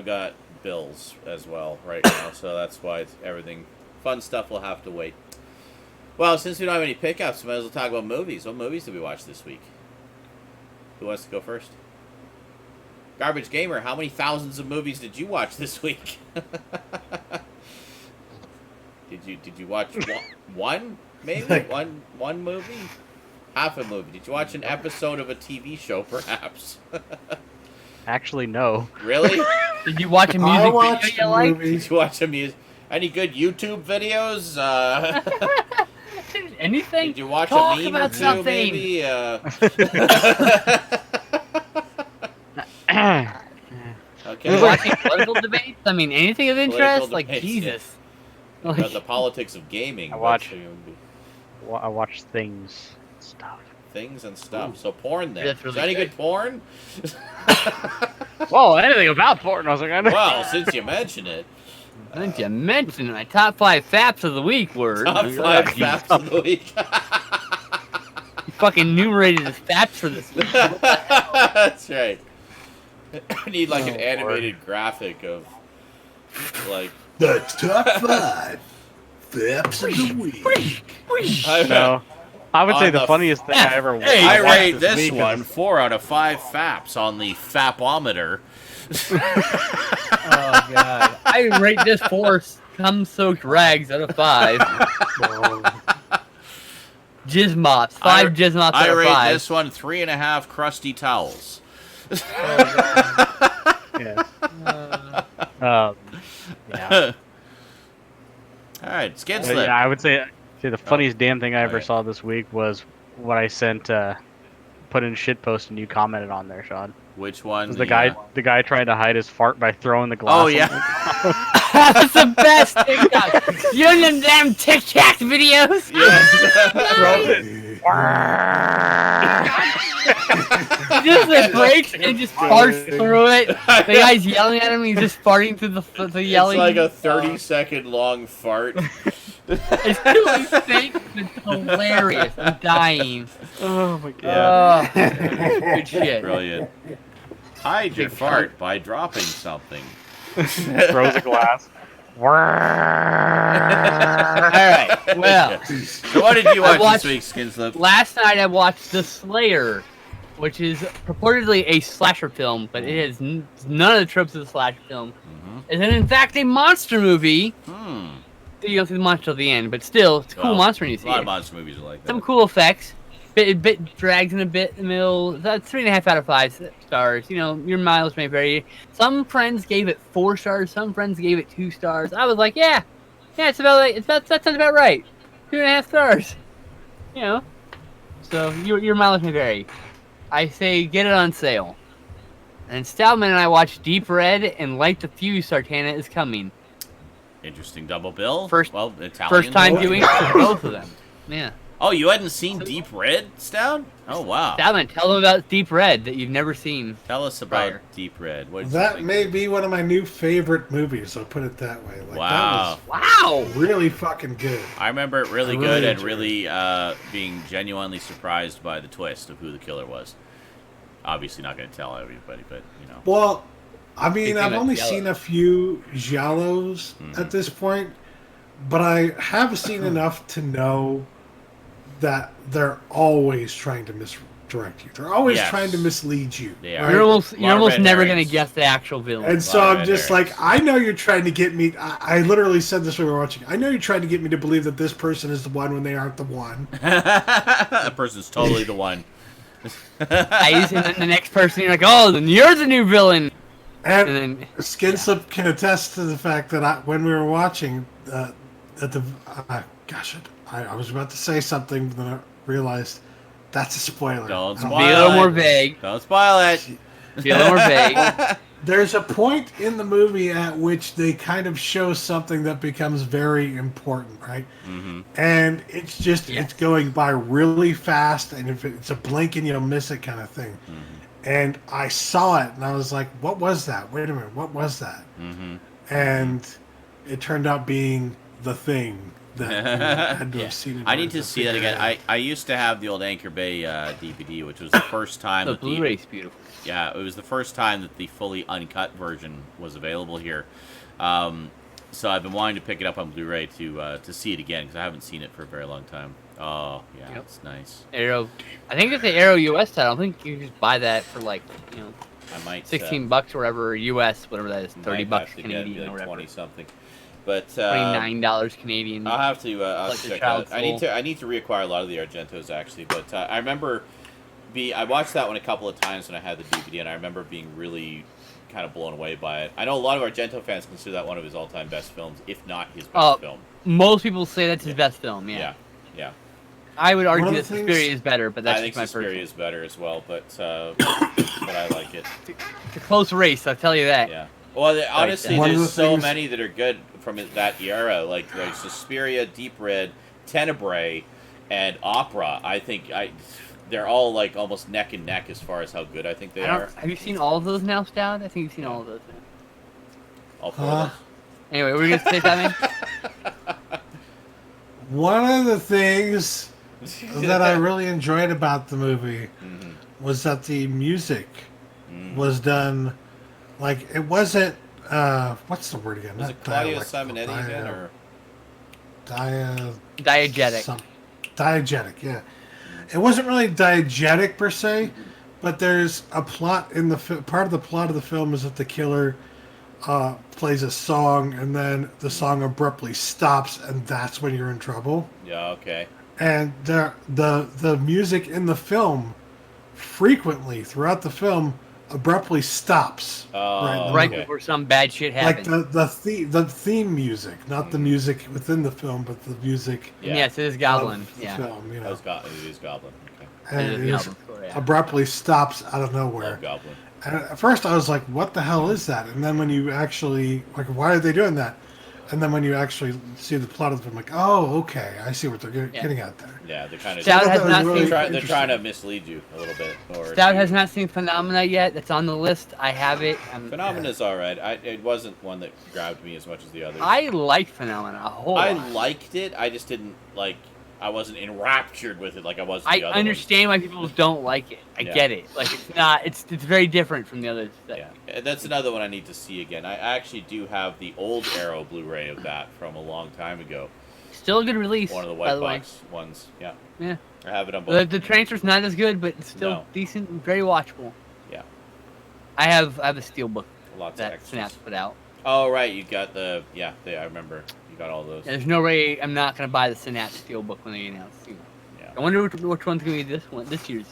got bills as well right now, so that's why everything fun stuff will have to wait. Well, since we don't have any pickups, we might as well talk about movies. What movies did we watch this week? Who wants to go first? Garbage Gamer, how many thousands of movies did you watch this week? Did you watch one? Maybe one movie. Half a movie. Did you watch an episode of a TV show, perhaps? Actually, no. Really? Did you watch a music video you liked? Did you watch any good YouTube videos? Anything? Did you watch Talk a meme about or two, something. maybe? Okay. Watching political debates? I mean, anything of interest? Like, Jesus. Yeah. Like, the politics of gaming. I watch things. Things and stuff. Ooh. So porn then. Really is there any good porn? Well, anything about porn, I was like, I know. Well, since you mention it. Since you mentioned it, my top 5 faps of the week were... Top 5 faps of the week. You fucking enumerated the faps for this week. That's right. I need like an animated graphic of like... The top 5 faps of the week. I know. I would say the funniest thing I ever watched. Hey, I rate this one 4 out of 5 faps on the fapometer. Oh, God. I rate this 4 cum-soaked rags out of 5. Jizz mops. 5 jizz mops out of 5. I rate this one 3.5 crusty towels. Yeah. Yeah. All right, Skinslip. Yeah, I would say the funniest damn thing I ever saw this week was what I sent, put in shitpost, and you commented on there, Sean. Which one? Was the guy trying to hide his fart by throwing the glass? Oh yeah, that's the best TikTok. You know them damn TikTok videos? He just like breaks and just farts through it. The guy's yelling at him. He's just farting through the yelling. It's like a 30-second long fart. It's really fake, but it's hilarious. I'm dying. Oh my god. Good shit. Brilliant. Hide your fart by dropping something. Throws a glass. Alright, well. So what did you watch this week, Skinslip? Last night I watched The Slayer, which is purportedly a slasher film, but it has none of the tropes of the slasher film. It's in fact a monster movie. you don't see the monster till the end, but still, it's a cool monster when you see it. A lot of monster movies are like that. Some cool effects. Bit drags in a bit in the middle. That's 3.5 out of 5 stars. You know, your mileage may vary. Some friends gave it 4 stars. Some friends gave it 2 stars. I was like, yeah, that sounds about right. 2.5 stars. You know, so your mileage may vary. I say get it on sale. And Stoudman and I watched Deep Red and Light the Fuse. Sartana is coming. Interesting double bill. First Italian time viewing for both of them. Yeah. Oh, you hadn't seen Deep Red, Stout? Oh, wow. Stoudman, tell them about Deep Red that you've never seen. Tell us about Deep Red. That may be one of my new favorite movies, I'll put it that way. Like, wow. That was really fucking good. I remember it really good and really being genuinely surprised by the twist of who the killer was. Obviously not going to tell everybody, but, you know. Well, I mean, I've only seen a few giallos at this point, but I have seen enough to know that they're always trying to misdirect you. They're always trying to mislead you. Right? You're almost never going to guess the actual villain. And so I'm just like, I know you're trying to get me... I literally said this when we were watching. I know you're trying to get me to believe that this person is the one when they aren't the one. That person's totally the one. And then the next person, you're like, oh, then you're the new villain. And then, Skinslip can attest to the fact that when we were watching, I was about to say something, but then I realized that's a spoiler. Don't spoil it. Be a little more vague. Don't spoil it. Be a little more vague. There's a point in the movie at which they kind of show something that becomes very important, right? Mm-hmm. And it's just, it's going by really fast, and if it's a blink and you'll miss it kind of thing. Mm-hmm. And I saw it, and I was like, what was that? Wait a minute, what was that? Mm-hmm. And it turned out being the thing that I had to have seen it. I need to see that again. I used to have the old Anchor Bay DVD, which was the first time. The Blu-ray's beautiful. Yeah, it was the first time that the fully uncut version was available here. So I've been wanting to pick it up on Blu-ray to see it again, because I haven't seen it for a very long time. Oh, yeah, it's nice. Arrow. I think it's the Arrow US title. I think you can just buy that for like, I might $16 or whatever US, whatever that is, $30 Canadian or whatever. 20 something. But $29 Canadian. I'll have to check out. I need to reacquire a lot of the Argentos actually, but I remember I watched that one a couple of times when I had the DVD, and I remember being really kind of blown away by it. I know a lot of Argento fans consider that one of his all-time best films, if not his best film. Most people say that's his best film. Yeah. I would argue that Suspiria is better, but that's just my personal. I think Suspiria is better as well, but I like it. It's a close race, I'll tell you that. Yeah. Well, honestly, there's so many that are good from that era, like Suspiria, Deep Red, Tenebrae, and Opera. I think they're all like almost neck and neck as far as how good I think they are. Have you seen all of those now, Stout? I think you've seen all of those now. All 4 of them? Anyway, were you going to say something? One of the things that I really enjoyed about the movie was that the music was done, like, it wasn't, what's the word again? Was it Claudio Simonetti again, or? Diegetic. Diegetic, yeah. It wasn't really diegetic per se, but there's a plot in the part of the plot of the film is that the killer plays a song, and then the song abruptly stops, and that's when you're in trouble. Yeah, okay. And the music in the film frequently throughout the film abruptly stops right before some bad shit happens. Like the theme music, not the music within the film, but the music. Yeah. Yes, it is Goblin. Yeah, film, it is Goblin. Okay. And it abruptly stops out of nowhere. Goblin. And at first I was like, what the hell is that? And then when you actually, like, why are they doing that? And then when you actually see the plot of the film, like, oh, okay, I see what they're getting at there. Yeah, they're kind of they're trying to mislead you a little bit. Stout has not seen Phenomena yet. That's on the list. I have it. Phenomena's all right. It wasn't one that grabbed me as much as the others. I liked Phenomena a whole lot. I liked it. I just didn't like. I wasn't enraptured with it like I was. I understand why people don't like it. I get it. Like it's not. It's very different from the others. Yeah, that's another one I need to see again. I actually do have the old Arrow Blu-ray of that from a long time ago. Still a good release. One of the white box ones. Yeah. Yeah. I have it on both. The transfer's not as good, but it's still decent and very watchable. Yeah. I have a steelbook that Snap put out. Oh right, you got the I remember. You got all those. Yeah, there's no way I'm not gonna buy the Synapse Steelbook when they announce. Yeah. I wonder which one's gonna be this year's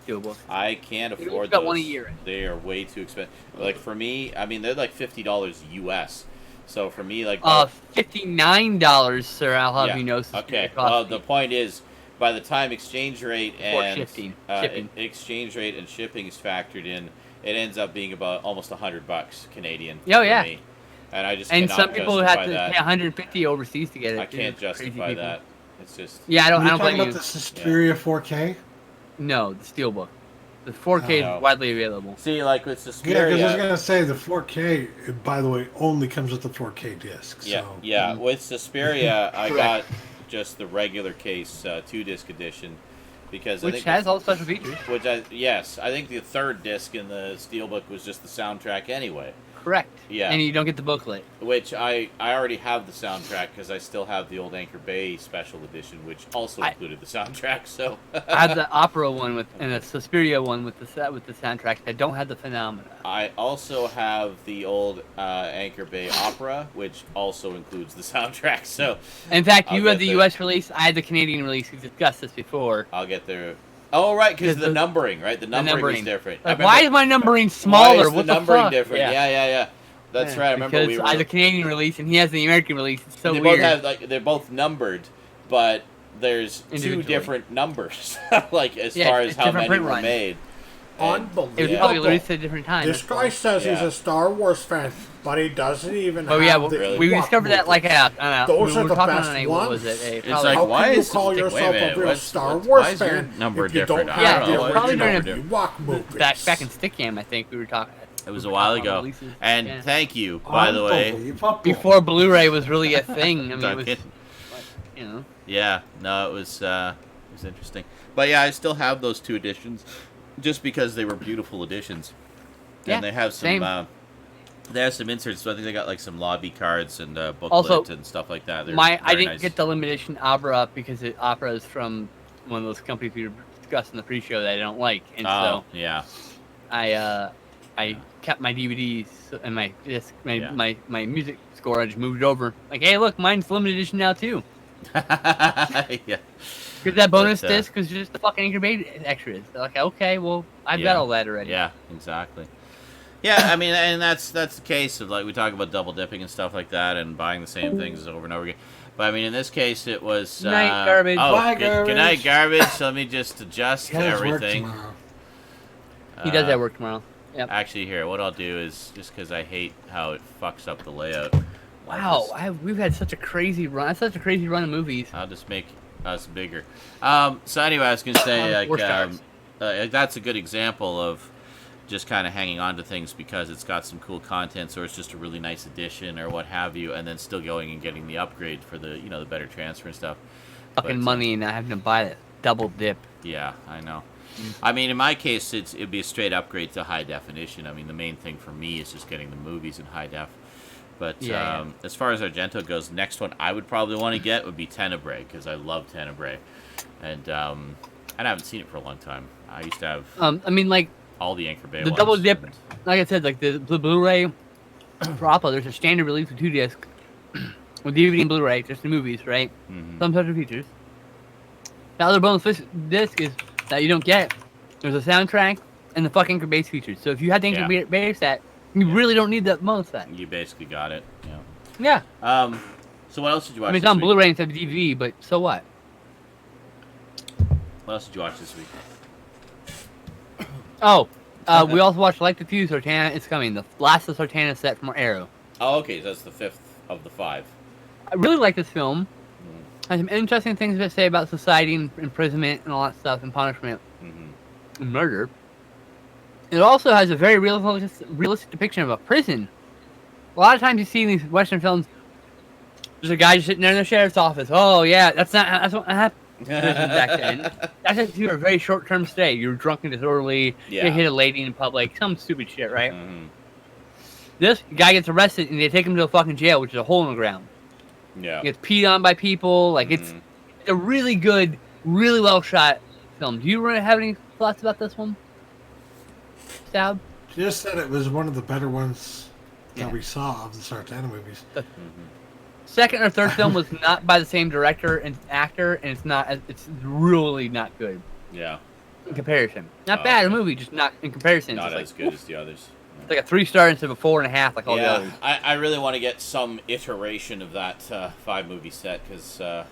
Steelbook. I can't afford got those. one a year. They are way too expensive. Like for me, I mean, they're like $50 US. So for me, like $59, sir. I'll have you know. Okay. Well, the point is, by the time exchange rate and shipping. exchange rate and shipping is factored in, it ends up being about almost $100 Canadian. Oh yeah. Me. And I just and cannot some people justify have to that. pay 150 overseas to get it. I can't justify that. It's just. Yeah, I don't blame talking you. about the Suspiria 4K? No, the Steelbook. The 4K is widely available. See, like with Yeah, Suspiria. because I was gonna say the 4K, by the way, only comes with the 4K disc. Yeah, So. yeah. With Suspiria, I got just the regular case 2-disc edition because Which has all the special features. Yes, I think the 3rd disc in the Steelbook was just the soundtrack anyway. Correct. Yeah. And you don't get the booklet. Which I already have the soundtrack because I still have the old Anchor Bay special edition, which also included the soundtrack. So I have the opera one and the Suspiria one with the soundtrack that don't have the phenomena. I also have the old Anchor Bay opera, which also includes the soundtrack. So in fact, you had the U.S. release. I had the Canadian release. We discussed this before. I'll get there. Oh, right, because the numbering, right? The numbering is different. Like, why is my numbering smaller? Why is the numbering different? Yeah. That's right. I remember because I had the Canadian release and he has the American release. It's so they weird. Both have they're both numbered, but there's 2 different numbers, like as far as how many were made. Unbelievable. It was probably released at a different time. This guy says he's a Star Wars fan, but he doesn't even have we discovered that like those we are were the talking best on a, ones. what was it? It's like, how why can you is call yourself a real Star Wars fan number if you different? don't have the probably during original Ewok movies? back in Stickam, I think we were talking. It was a while ago. And thank you, by the way. Before Blu-ray was really a thing. I mean, it was, you know. Yeah, no, it was interesting. But yeah, I still have those 2 editions, just because they were beautiful editions. And they have some. They have some inserts, so I think they got like some lobby cards and booklet and stuff like that. I didn't get the limited edition Opera because Opera is from one of those companies we were discussing in the pre-show that I don't like, and so yeah, I kept my DVDs and my disc, my music score. I just moved it over. Like, hey, look, mine's limited edition now too. Yeah. Because that bonus disc was just the fucking Anchor Bay extras. They're like, okay, well, I've got all that already. Yeah, exactly. Yeah, I mean, and that's the case of, like, we talk about double dipping and stuff like that and buying the same things over and over again. But I mean, in this case, it was good night, garbage. Bye, garbage. Good night, garbage. Let me just adjust everything. He does have work tomorrow. Yep. Actually, here, what I'll do is, just because I hate how it fucks up the layout. Wow, we've had such a crazy run. Such a crazy run of movies. I'll just make us bigger. So anyway, I was gonna say, like, that's a good example of just kind of hanging on to things because it's got some cool contents, or it's just a really nice addition, or what have you, and then still going and getting the upgrade for the the better transfer and stuff. Fucking money and not having to buy it. Double dip. Yeah, I know. I mean, in my case, it'd be a straight upgrade to high definition. I mean, the main thing for me is just getting the movies in high def. But as far as Argento goes, next one I would probably want to get would be Tenebrae, because I love Tenebrae, and I haven't seen it for a long time. I used to have. I mean, like all the Anchor Bay the ones. double dip, like I said, like the Blu-ray for Apple. There's a standard release with 2 discs, with DVD and Blu-ray, just the movies, right? Mm-hmm. Some special features. The other bonus disc is that you don't get. There's a soundtrack and the fucking Anchor Bay features. So if you had the Anchor Bay set, you really don't need that bonus set. You basically got it. Yeah. So what else did you watch? I mean, it's on Blu-ray instead of DVD, but so what? What else did you watch this week? Oh, we also watched Like the Fuse, Sartana. It's coming. The last of Sartana set from Arrow. Oh, okay. So that's the 5th of the 5. I really like this film. Has some interesting things to say about society and imprisonment and all that stuff and punishment and murder. It also has a very realistic depiction of a prison. A lot of times you see in these Western films, there's a guy just sitting there in the sheriff's office. Oh yeah, that's what happened back then. That's if you were a very short-term stay. You were drunk and disorderly. You hit a lady in public. Some stupid shit, right? This guy gets arrested and they take him to a fucking jail, which is a hole in the ground. Yeah. He gets peed on by people. Like it's a really good, really well shot film. Do you have any thoughts about this one? Stab? Just said it was one of the better ones that we saw of the Sartana movies. second or third film was not by the same director and actor, and it's really not good. Yeah. In comparison, not bad a movie, just not in comparison. Not as good as the others. It's like a 3-star instead of a 4.5, like all the others. I really want to get some iteration of that 5-movie set because the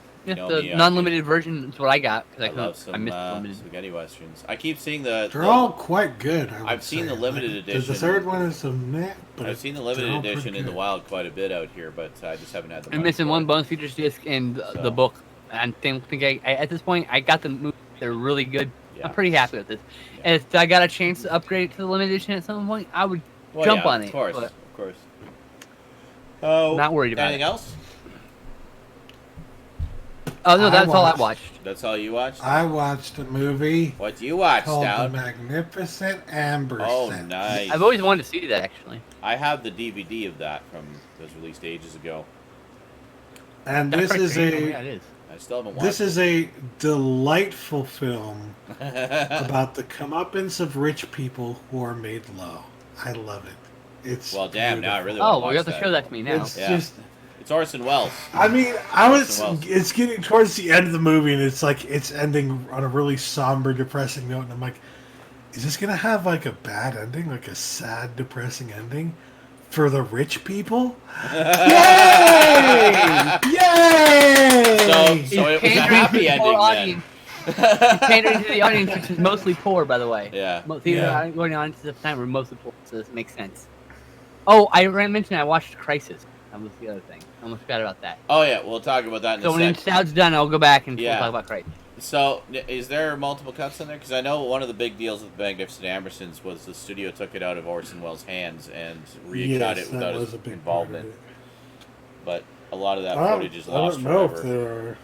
non-limited version is what I got because I missed limited spaghetti westerns. I keep seeing they're all quite good. I've seen the limited edition. The third one is some net, but I've seen the limited edition in the wild quite a bit out here, but I just haven't had the. I'm missing one bonus features disc and the book. I think at this point I got the movie. They're really good. Yeah. I'm pretty happy with this. Yeah. And if I got a chance to upgrade to the limited edition at some point, I would jump on it. Of course. Not worried about anything else? Oh no, that's all I watched. That's all you watched? I watched a movie. What you watched, called Stout? The Magnificent Amber. Oh, Set. nice. I've always wanted to see that actually. I have the DVD of that from was released ages ago. And That's this is a. Yeah, it is. I still haven't watched. This is a delightful film about the comeuppance of rich people who are made low. I love it. It's well, damn! beautiful. Now I really want to watch you have to that. show that to me now. It's just. It's Orson Welles. I mean, it's getting towards the end of the movie, and it's like it's ending on a really somber, depressing note, and I'm like, is this gonna have like a bad ending, like a sad, depressing ending for the rich people? Yay! Yay! So it was a happy ending then. He's pandering to the audience, which is mostly poor, by the way. Yeah. Going on to the time we're mostly poor, so this makes sense. Oh, I mentioned I watched Crisis. That was the other thing. I almost forgot about that. Oh yeah, we'll talk about that in a So second. when Stoud's done, I'll go back and we'll talk about Crisis. So, is there multiple cuts in there? Because I know one of the big deals with Magnificent Ambersons was the studio took it out of Orson Welles' hands and recut it without his involvement. But a lot of that footage is lost forever. I don't know if there are.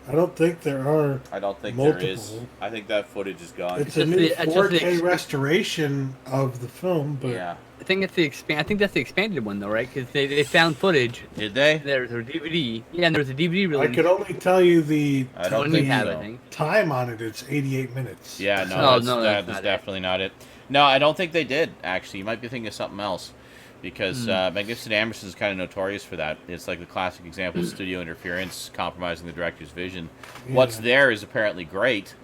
I don't think there are. I don't think multiple. there is. I think that footage is gone. It's a new 4K restoration of the film, but I think that's the expanded one though, right? Because they found footage. Did they? There's a DVD. Yeah, and there's a DVD release. I could only tell you the time on it. It's 88 minutes. Yeah, that's definitely not it. No, I don't think they did. Actually, you might be thinking of something else. Because Magnificent Ambersons is kind of notorious for that. It's like the classic example of studio interference compromising the director's vision. Yeah. What's there is apparently great,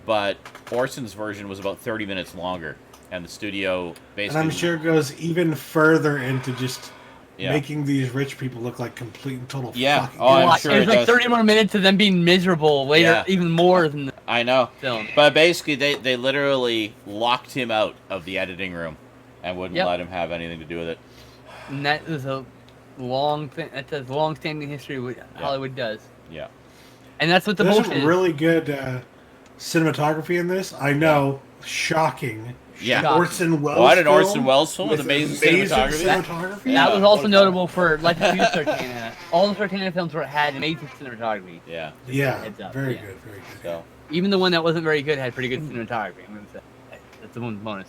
but Orson's version was about 30 minutes longer, and the studio basically... And I'm sure it goes even further into just making these rich people look like complete and total fucking I'm sure There's like 30 more minutes of them being miserable later, even more than the I know. film. But basically, they literally locked him out of the editing room and wouldn't let him have anything to do with it. And that is a long thing. That's a long-standing history what Hollywood does. Yeah. And that's what the bullshit is. There's some really good cinematography in this. I know. Shocking. Yeah. Orson Welles. What an Orson Welles film with amazing cinematography. That was also notable for Life of Sartana. All the Sartana films were had amazing cinematography. Yeah. Yeah. Very good. Very good. So. Even the one that wasn't very good had pretty good cinematography. I'm gonna say that's the one bonus.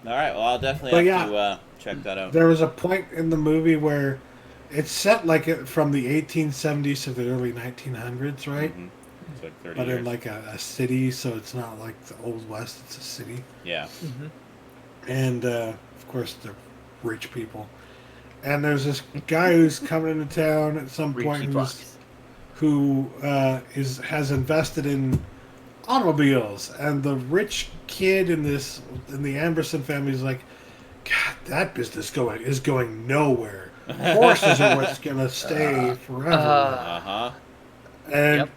All right. Well, I'll definitely have to check that out. There was a point in the movie where it's set like from the 1870s to the early 1900s, right? Mm-hmm. It's like 30 but years. in like a city, so it's not like the Old West, it's a city. Yeah. Mm-hmm. And, of course, they're rich people. And there's this guy who's coming into town at some point who has invested in automobiles. And the rich kid in the Amberson family is like, God, that business is going nowhere. Horses are what's gonna stay forever. And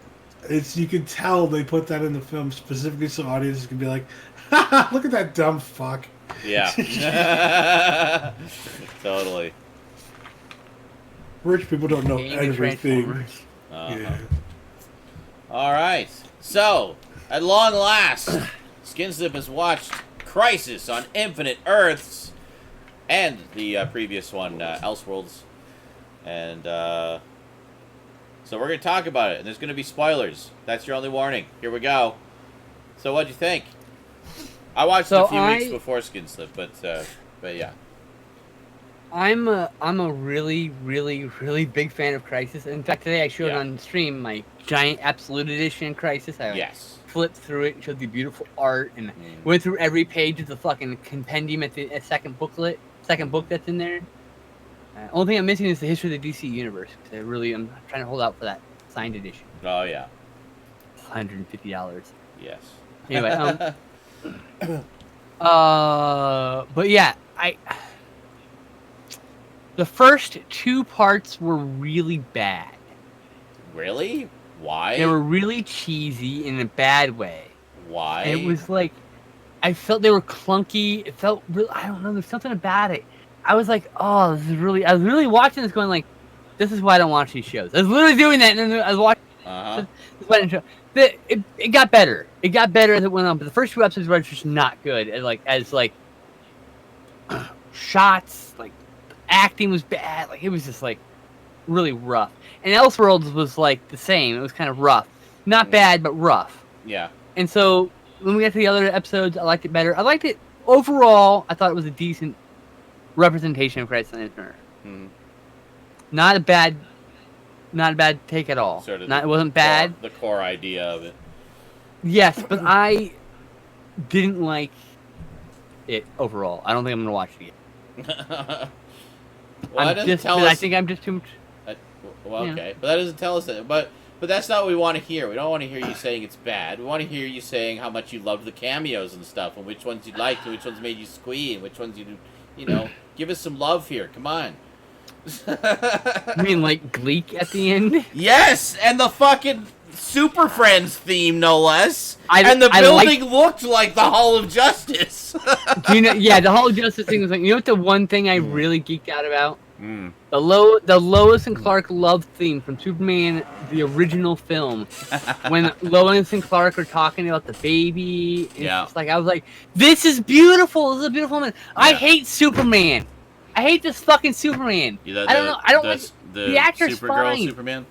you can tell they put that in the film specifically so audiences can be like, look at that dumb fuck. Yeah. Totally. Rich people don't know everything. Yeah. All right. So, at long last, Skinslip has watched Crisis on Infinite Earths and the previous one, Elseworlds. And so we're going to talk about it, and there's going to be spoilers. That's your only warning. Here we go. So what'd you think? I watched it a few weeks before Skinslip, but yeah. I'm a really, really, really big fan of Crisis. In fact, today I showed on stream my giant Absolute Edition Crisis. I flipped through it and showed the beautiful art and went through every page of the fucking compendium at the second book that's in there. Only thing I'm missing is the history of the DC universe. Cause I'm trying to hold out for that signed edition. Oh yeah. $150. Yes. Anyway, but yeah, the first 2 parts were really bad. Really? Why? They were really cheesy in a bad way. Why? And it was like, I felt they were clunky. It felt real. I don't know. There's something about it. I was like, oh, this is really. I was really watching this, going like, this is why I don't watch these shows. I was literally doing that, and then I was watching. It got better. It got better as it went on, but the first 2 episodes were just not good. As shots, like acting was bad. Like it was just like really rough. And Elseworlds was like the same. It was kind of rough, not bad, but rough. Yeah. And so when we got to the other episodes, I liked it better. I liked it overall. I thought it was a decent representation of Christ on the Internet. Mm-hmm. Not a bad take at all. Sort of it wasn't bad. The core idea of it. Yes, but I didn't like it overall. I don't think I'm gonna watch it again. I think I'm just too much. Well, okay, but that doesn't tell us that. But that's not what we want to hear. We don't want to hear you saying it's bad. We want to hear you saying how much you loved the cameos and stuff, and which ones you liked, and which ones made you squee, and which ones you know, give us some love here. Come on. You mean like Geek at the end? Yes, and the fucking Super Friends theme, no less. And the building looked like the Hall of Justice. Do you know? Yeah, the Hall of Justice thing was like. You know what the one thing I really geeked out about? Mm. The Lois and Clark love theme from Superman, the original film. When Lois and Clark are talking about the baby, it's just like, I was like, this is beautiful. This is a beautiful man. Yeah. I hate Superman. I hate this fucking Superman. I don't know. I don't like the actor's fine. Superman.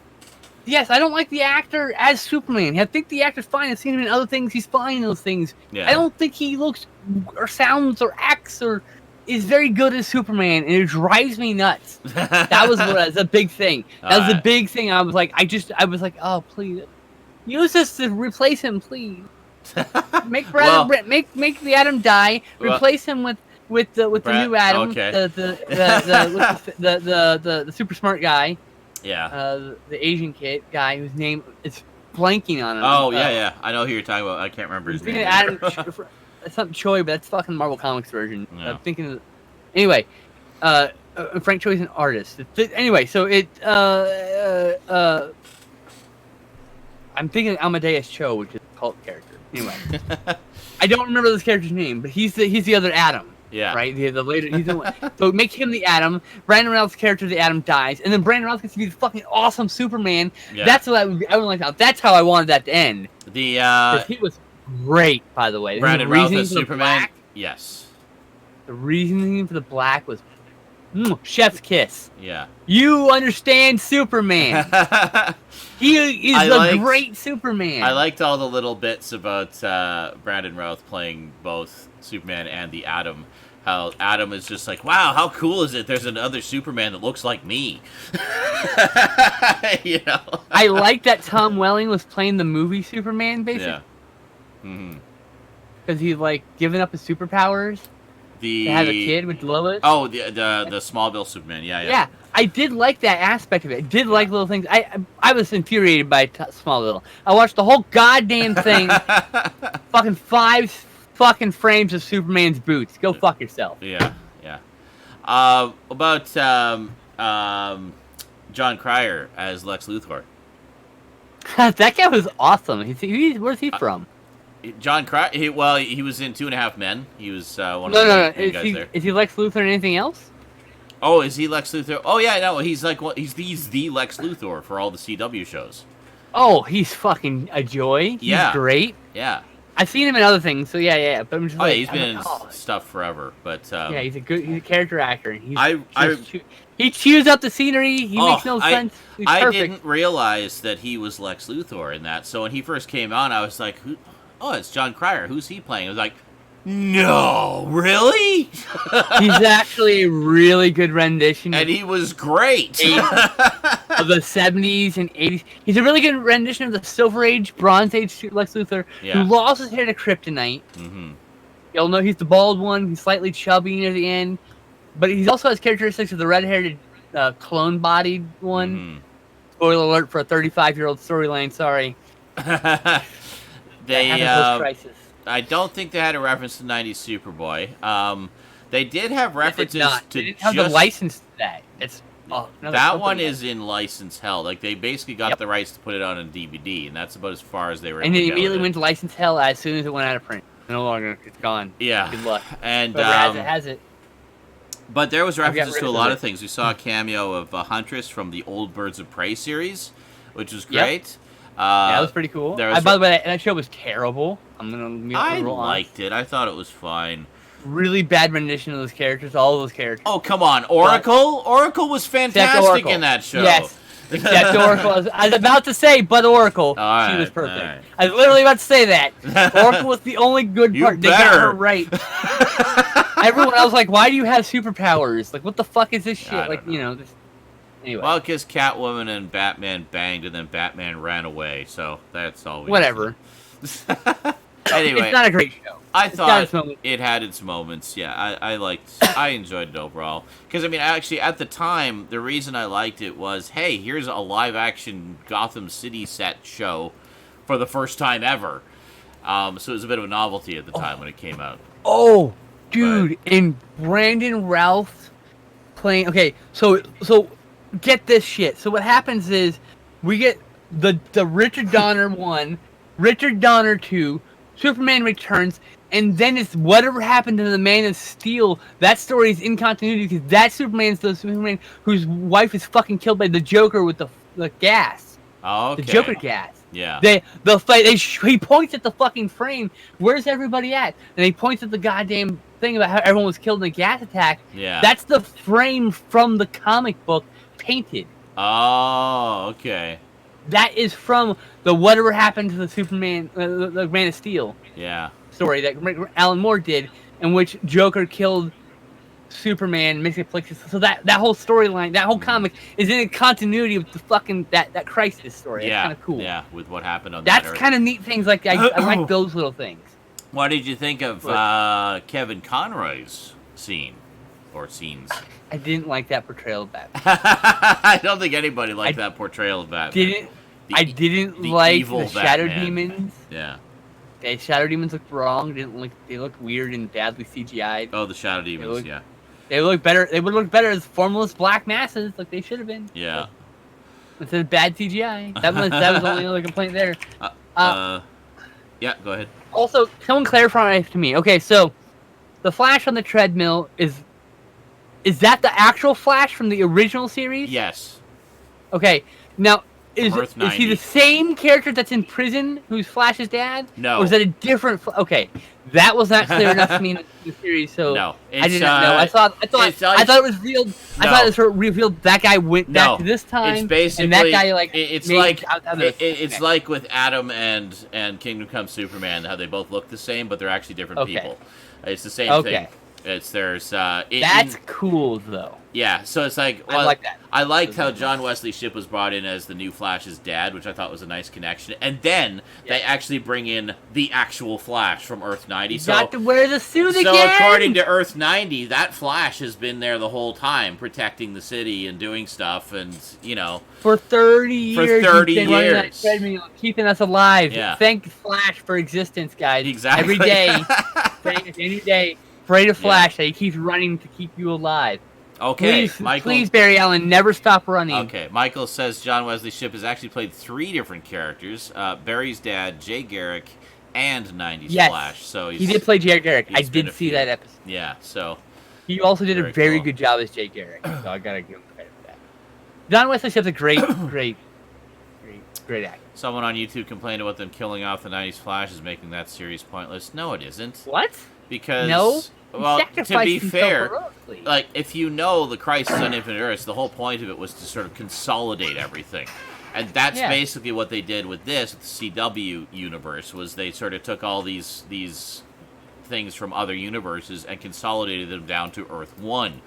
Yes, I don't like the actor as Superman. I think the actor's fine. I've seen him in other things. He's fine in those things. Yeah. I don't think he looks or sounds or acts or is very good as Superman, and it drives me nuts. That was a big thing. That was the big thing. I was like, oh please, use this to replace him, please. Make make the Atom die. Replace him with the new Atom, okay. the super smart guy. Yeah. The Asian kid guy whose name is blanking on him. Oh yeah, I know who you're talking about. I can't remember his name. Adam. It's something Choi, but that's fucking Marvel Comics version. Yeah. I'm thinking of, anyway, Frank Choi's an artist. Anyway, so I'm thinking of Amadeus Cho, which is a cult character. Anyway, I don't remember this character's name, but he's the other Atom. Yeah. Right? The later he's the one. So make him the Atom. Brandon Routh's character, the Atom, dies, and then Brandon Routh gets to be the fucking awesome Superman. Yeah. That's what I would like that. That's how I wanted that to end. He was great, by the way. Brandon Routh as Superman. Yes. The reasoning for the black was chef's kiss. Yeah. You understand Superman. He is a great Superman. I liked all the little bits about Brandon Routh playing both Superman and the Atom. How Atom is just like, wow, how cool is it? There's another Superman that looks like me. You know. I like that Tom Welling was playing the movie Superman, basically. Yeah. Mm-hmm. Because he's like giving up his superpowers to have a kid with Lois. Oh, the Smallville Superman. Yeah. I did like that aspect of it. I did like little things. I was infuriated by Smallville. I watched the whole goddamn thing. Fucking 5 fucking frames of Superman's boots. Go fuck yourself. Yeah. About John Cryer as Lex Luthor. That guy was awesome. Where's he from? John Cryer. He was in 2.5 Men. He was one of the guys there. Is he Lex Luthor in anything else? Oh, is he Lex Luthor? Oh yeah, no, he's like he's the Lex Luthor for all the CW shows. Oh, he's fucking a joy. He's great. Yeah. I've seen him in other things, so yeah. But I'm just he's been in stuff forever. But he's a character actor. He chews up the scenery. He makes no sense. He's I perfect. didn't realize that he was Lex Luthor in that. So when he first came on, I was like, "Who? Oh, it's John Cryer. Who's he playing?" I was like, "No, really?" He's actually a really good rendition, and he was great of the 70s and 80s. He's a really good rendition of the Silver Age, Bronze Age Lex Luthor, who lost his hair to kryptonite. Mm-hmm. You'll know he's the bald one. He's slightly chubby near the end, but he also has characteristics of the red-haired clone-bodied one. Spoiler alert for a 35-year-old storyline. Sorry. Crisis. I don't think they had a reference to 90s Superboy. They did have references to they didn't have the license to that. It's that one is in license hell. Like they basically got the rights to put it on a DVD, and that's about as far as they were. And it immediately went to license hell as soon as it went out of print. No longer, it's gone. Yeah. Good luck. And has it. But there was references to a lot of things. We saw a cameo of Huntress from the old Birds of Prey series, which was great. That was pretty cool. By the way, that show was terrible. I liked it. I thought it was fine. Really bad rendition of those characters, all those characters. Oh, come on. Oracle? Oracle was fantastic in that show. Yes. Except Oracle. I was about to say, but Oracle. She was perfect. Right. I was literally about to say that. Oracle was the only good part. They got her right. Everyone else was like, why do you have superpowers? Like, what the fuck is this shit? Anyway. Well, because Catwoman and Batman banged, and then Batman ran away, so that's all we Whatever. Anyway. It's not a great show. I thought it had its moments. Yeah, I enjoyed it overall. Because, I mean, actually, at the time, the reason I liked it was, hey, here's a live-action Gotham City set show for the first time ever. So it was a bit of a novelty at the time when it came out. Oh, dude, and Brandon Routh playing... Okay, so get this shit. So what happens is, we get the Richard Donner 1, Richard Donner 2, Superman Returns, and then it's whatever happened to the Man of Steel. That story is in continuity because that Superman's the Superman whose wife is fucking killed by the Joker with the gas. Oh, okay. The Joker gas. Yeah. He points at the fucking frame. Where's everybody at? And he points at the goddamn thing about how everyone was killed in a gas attack. Yeah. That's the frame from the comic book painted. Oh, okay. That is from the whatever happened to the Superman, the Man of Steel. Yeah. Story that Alan Moore did, in which Joker killed Superman, so that whole storyline, that whole comic is in a continuity with the fucking that Crisis story. Yeah, it's kind of cool. Yeah, with what happened on that's kind of neat things. Like I like those little things. What did you think of Kevin Conroy's scene or scenes? I didn't like that portrayal of Batman. I don't think anybody liked that portrayal of Batman. I didn't like the Shadow Batman. Demons. Yeah. The Shadow Demons looked wrong. They looked weird and badly CGI'd. Oh, the Shadow Demons, yeah. They look better. They would look better as formless black masses, like they should have been. Yeah. Instead of bad CGI. That was the only other complaint there. Yeah, go ahead. Also, someone clarify to me. Okay, so the Flash on the treadmill is that the actual Flash from the original series? Yes. Okay, now is he the 90. same character that's in prison, who's Flash's dad? No. Or is that a different? Okay, that was not clear enough to me in the series, so no, I did not know. I thought it was revealed. No. I thought it was revealed that guy went back to this time. It's basically and that guy it's like with Adam and Kingdom Come Superman, how they both look the same, but they're actually different people. It's the same thing. That's cool though. Yeah, so it's like I like that. I liked how John Wesley Shipp was brought in as the new Flash's dad, which I thought was a nice connection. And then they actually bring in the actual Flash from Earth 90. So got to wear the suit again. So according to Earth 90, that Flash has been there the whole time, protecting the city and doing stuff, and for 30 years. For 30 years, keeping us alive. Yeah. Thank Flash for existence, guys. Exactly. Every day, any day. Pray to Flash that he keeps running to keep you alive. Okay, Michael. Please, Barry Allen, never stop running. Okay, Michael says John Wesley Shipp has actually played 3 different characters: Barry's dad, Jay Garrick, and 90s Flash. So he did play Jay Garrick. I did see that episode. Yeah, so he also did a very good job as Jay Garrick. So I gotta give him credit for that. John Wesley Shipp's a great actor. Someone on YouTube complained about them killing off the 90s Flash is making that series pointless. No, it isn't. What? Because well, to be fair, like if you know the Crisis on Infinite Earths, the whole point of it was to sort of consolidate everything, and that's basically what they did with this, with the CW universe. Was they sort of took all these things from other universes and consolidated them down to Earth 1.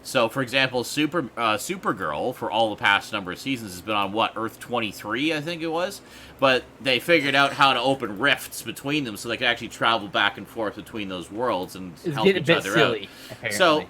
So, for example, Supergirl, for all the past number of seasons, has been on, Earth 23, I think it was? But they figured out how to open rifts between them so they could actually travel back and forth between those worlds and help each other out. Apparently. So,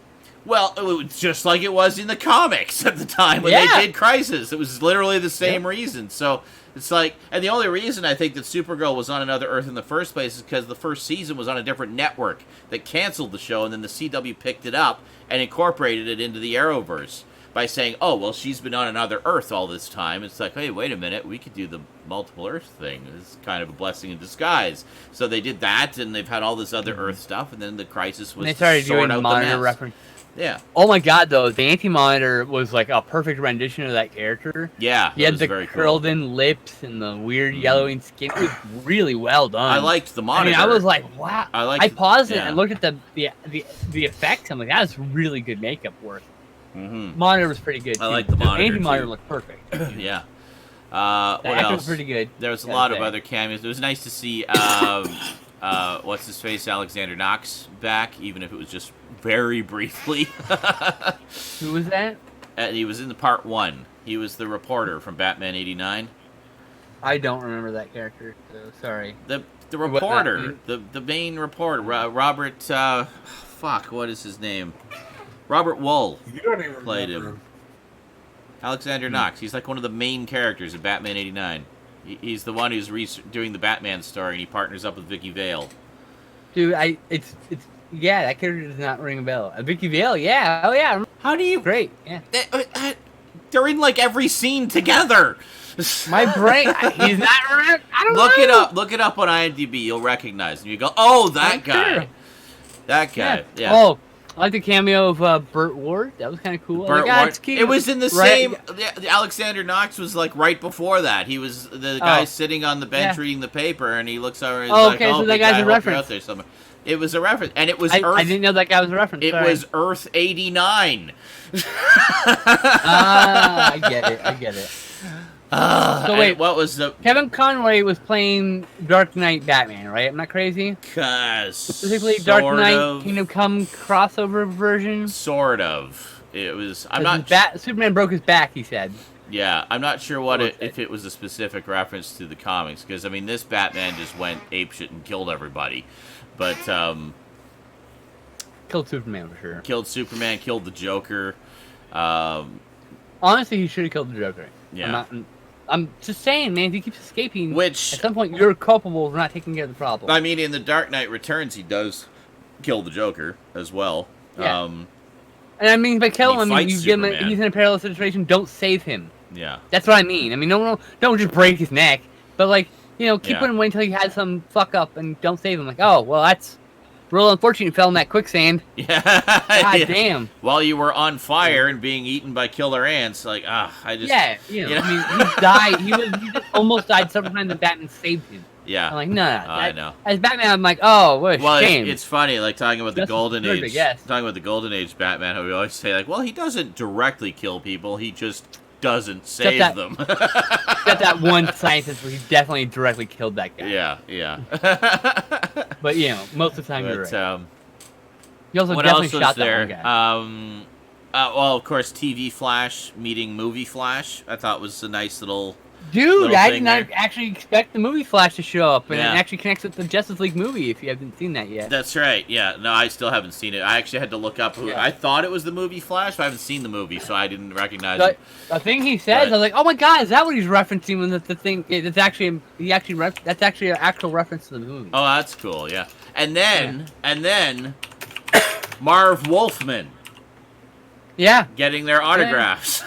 Well, it was just like it was in the comics at the time when they did Crisis. It was literally the same reason. So it's like, and the only reason I think that Supergirl was on another Earth in the first place is because the first season was on a different network that canceled the show, and then the CW picked it up and incorporated it into the Arrowverse by saying, oh, well, she's been on another Earth all this time. It's like, hey, wait a minute, we could do the multiple Earth thing. It's kind of a blessing in disguise. So they did that, and they've had all this other Earth stuff, and then the Crisis was they started doing out Monitor the reference. Yeah. Oh my God, though, the Anti-Monitor was like a perfect rendition of that character. Yeah, he had the very curled-in lips and the weird yellowing skin. It was really well done. I liked the Monitor. I was like, wow. I paused it and looked at the effects. I'm like, that's really good makeup work. Mm-hmm. Monitor was pretty good. I like the Monitor. Anti-Monitor looked perfect. Yeah. What else? Was pretty good. There was a lot of other cameos. It was nice to see what's his face, Alexander Knox back, even if it was just very briefly. Who was that? He was in the part 1. He was the reporter from Batman '89. I don't remember that character, so sorry. The reporter, the main reporter, Robert. What is his name? Robert Wuhl played him. Alexander Knox. He's like one of the main characters in Batman '89. He's the one who's doing the Batman story, and he partners up with Vicky Vale. Dude, that character does not ring a bell. Vicky Vale, yeah, oh yeah. How do you? Great, yeah. They're in like every scene together. My brain, he's not around. I don't know. Look it up on IMDb. You'll recognize him. You go, oh, that guy. Sure. That guy. Yeah. Oh, I like the cameo of Burt Ward. That was kind of cool. Burt Ward. It was in the same. Alexander Knox was like right before that. He was the guy sitting on the bench reading the paper, and he looks over and he's like, so that guy's a reference. There somewhere. It was a reference, and it was Earth. I didn't know that guy was a reference. It was Earth 89. I get it. So wait, what was the... Kevin Conroy was playing Dark Knight Batman, right? I'm not crazy? Specifically Dark Knight Kingdom Come crossover version? Sort of. It was... Superman broke his back, he said. Yeah, I'm not sure if it was a specific reference to the comics, because, I mean, this Batman just went apeshit and killed everybody. But, killed Superman, for sure. Killed Superman, killed the Joker. Honestly, he should have killed the Joker. Yeah. I'm just saying, man, if he keeps escaping, which at some point you're culpable for not taking care of the problem. I mean, in The Dark Knight Returns, he does kill the Joker as well. Yeah. And I mean, by kill him, you give him he's in a perilous situation, don't save him. Yeah. That's what I mean. I mean, don't just break his neck, but like, keep him wait until he has some fuck up and don't save him. Like, oh, well, that's real unfortunate you fell in that quicksand. Yeah. God damn. While you were on fire and being eaten by killer ants, like, I just... Yeah, I mean, he died. He just almost died several times and Batman saved him. Yeah. I'm like, no. I know. As Batman, I'm like, oh, what a shame. It's funny, like, talking about the Golden Age. Yes. Talking about the Golden Age Batman, how we always say, like, well, he doesn't directly kill people, he just doesn't save them. Got that one scientist where he definitely directly killed that guy. Yeah. But most of the time you're right. He also what definitely else was shot there? that one guy. Well, of course, TV Flash meeting Movie Flash. I thought was a nice little. Dude, I did not actually expect the movie Flash to show up, and it actually connects with the Justice League movie. If you haven't seen that yet. That's right. Yeah. No, I still haven't seen it. I actually had to look up. I thought it was the movie Flash, but I haven't seen the movie, so I didn't recognize it. The thing he says, I was like, "Oh my God, is that what he's referencing?" When the thing, that's actually that's actually an actual reference to the movie. Oh, that's cool. Yeah. And then, Marv Wolfman. Yeah. Getting their autographs.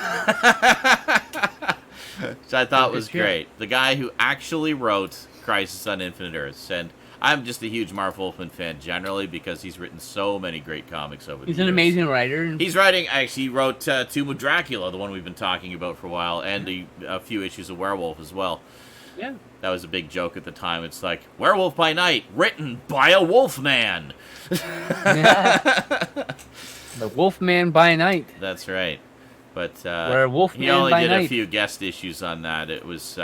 Which I thought was great. The guy who actually wrote Crisis on Infinite Earths. And I'm just a huge Marv Wolfman fan generally because he's written so many great comics over the years. He's an amazing writer. He's writing, actually, he wrote Tomb of Dracula, the one we've been talking about for a while, and a few issues of Werewolf as well. Yeah. That was a big joke at the time. It's like, Werewolf by Night, written by a Wolfman. The Wolfman by Night. That's right. But he only did a few guest issues on that. It was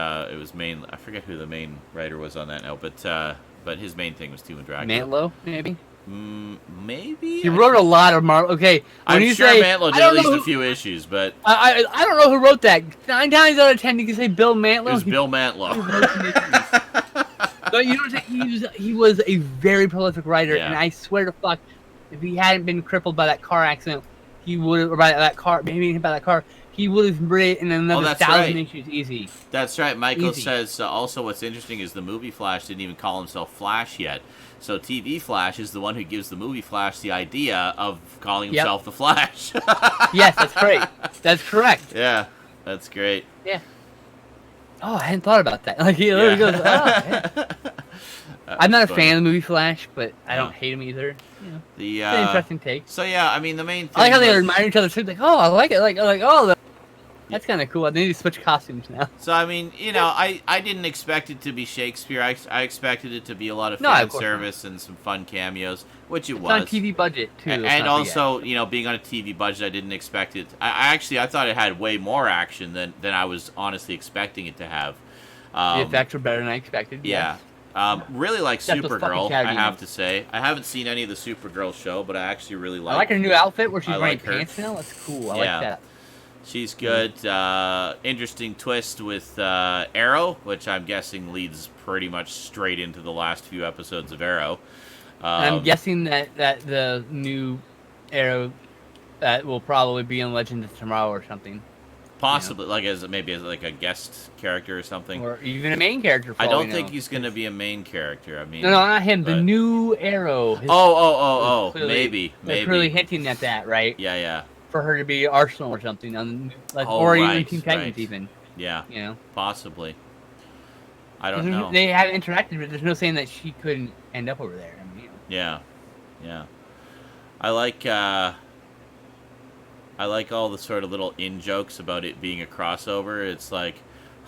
mainly, I forget who the main writer was on that now, but his main thing was Tomb of Dracula. Mantlo, maybe. Maybe he wrote a lot of Marvel. Okay, I'm sure Mantlo did at least a few issues, but I don't know who wrote that. 9 times out of 10, you can say Bill Mantlo. It was Bill Mantlo. But you know, he was a very prolific writer, and I swear to fuck, if he hadn't been crippled by that car accident he would have, or by that car, maybe hit by that car, he would have made it in another 1,000 issues easy. That's right. Michael says also what's interesting is the movie Flash didn't even call himself Flash yet. So TV Flash is the one who gives the movie Flash the idea of calling himself the Flash. Yes, that's great. That's correct. Yeah, that's great. Yeah. Oh, I hadn't thought about that. Like he literally goes, yeah. I'm not a fan of the movie Flash, but I don't hate him either. You know, it's an interesting take. So yeah, I mean the main thing I like how they admire each other too. Like, oh, I like it. Like oh, that's kind of cool. They need to switch costumes now. So I mean, I didn't expect it to be Shakespeare. I expected it to be a lot of fan service and some fun cameos, which it was. On a TV budget too. And also, being on a TV budget, I didn't expect it. I thought it had way more action than I was honestly expecting it to have. The effects were better than I expected. Yeah. Really like Supergirl, I have to say. I haven't seen any of the Supergirl show, but I actually really like. I like her new outfit where she's wearing pants now. That's cool. I like that. She's good. Interesting twist with Arrow, which I'm guessing leads pretty much straight into the last few episodes of Arrow. I'm guessing that the new Arrow will probably be in Legends of Tomorrow or something. Possibly, like as a guest character or something, or even a main character. I don't think he's going to be a main character. I mean, no, not him. The new Arrow. Maybe. They're really hinting at that, right? Yeah. For her to be Arsenal or something, or even Teen Titans, even. Yeah. Possibly. I don't know. They haven't interacted, but there's no saying that she couldn't end up over there. I mean, Yeah. I like all the sort of little in-jokes about it being a crossover. It's like,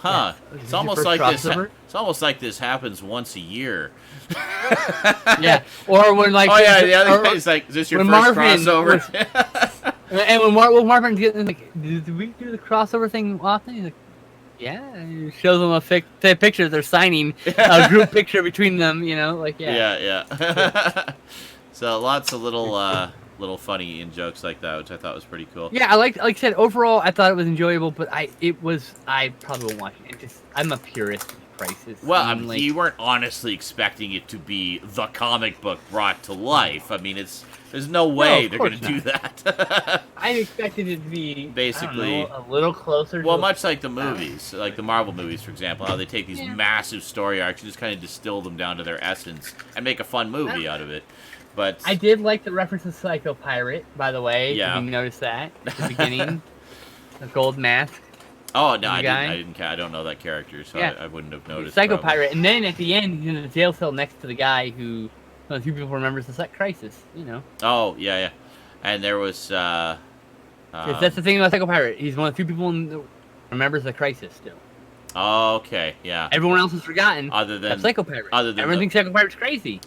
it's almost like crossover? It's almost like this happens once a year. Yeah, or when the other guy's like, is this your first crossover? And when Marvin's getting like, did we do the crossover thing often? He's like, yeah. He shows them a picture. They're signing a group picture between them. Yeah. So lots of little funny in jokes like that, which I thought was pretty cool. Yeah, like I said, overall I thought it was enjoyable, but I probably won't watch it. I'm a purist of Crisis. Well, you weren't honestly expecting it to be the comic book brought to life. I mean, there's no way they're going to do that. I expected it to be basically a little closer. Well, much like the movies, like the Marvel movies, for example, how they take these massive story arcs and just kind of distill them down to their essence and make a fun movie out of it. But I did like the reference to Psycho Pirate, by the way. Yeah. You noticed that at the beginning? The gold mask. Oh, no, I didn't. I don't know that character, so I wouldn't have noticed. Psycho Pirate. And then at the end, he's in a jail cell next to the guy who a few people remembers the Crisis, Oh, yeah. And there was... that's the thing about Psycho Pirate. He's one of the few people who remembers the Crisis still. Oh, okay, yeah. Everyone else has forgotten other than Psycho Pirate. Everyone thinks Psycho Pirate's crazy.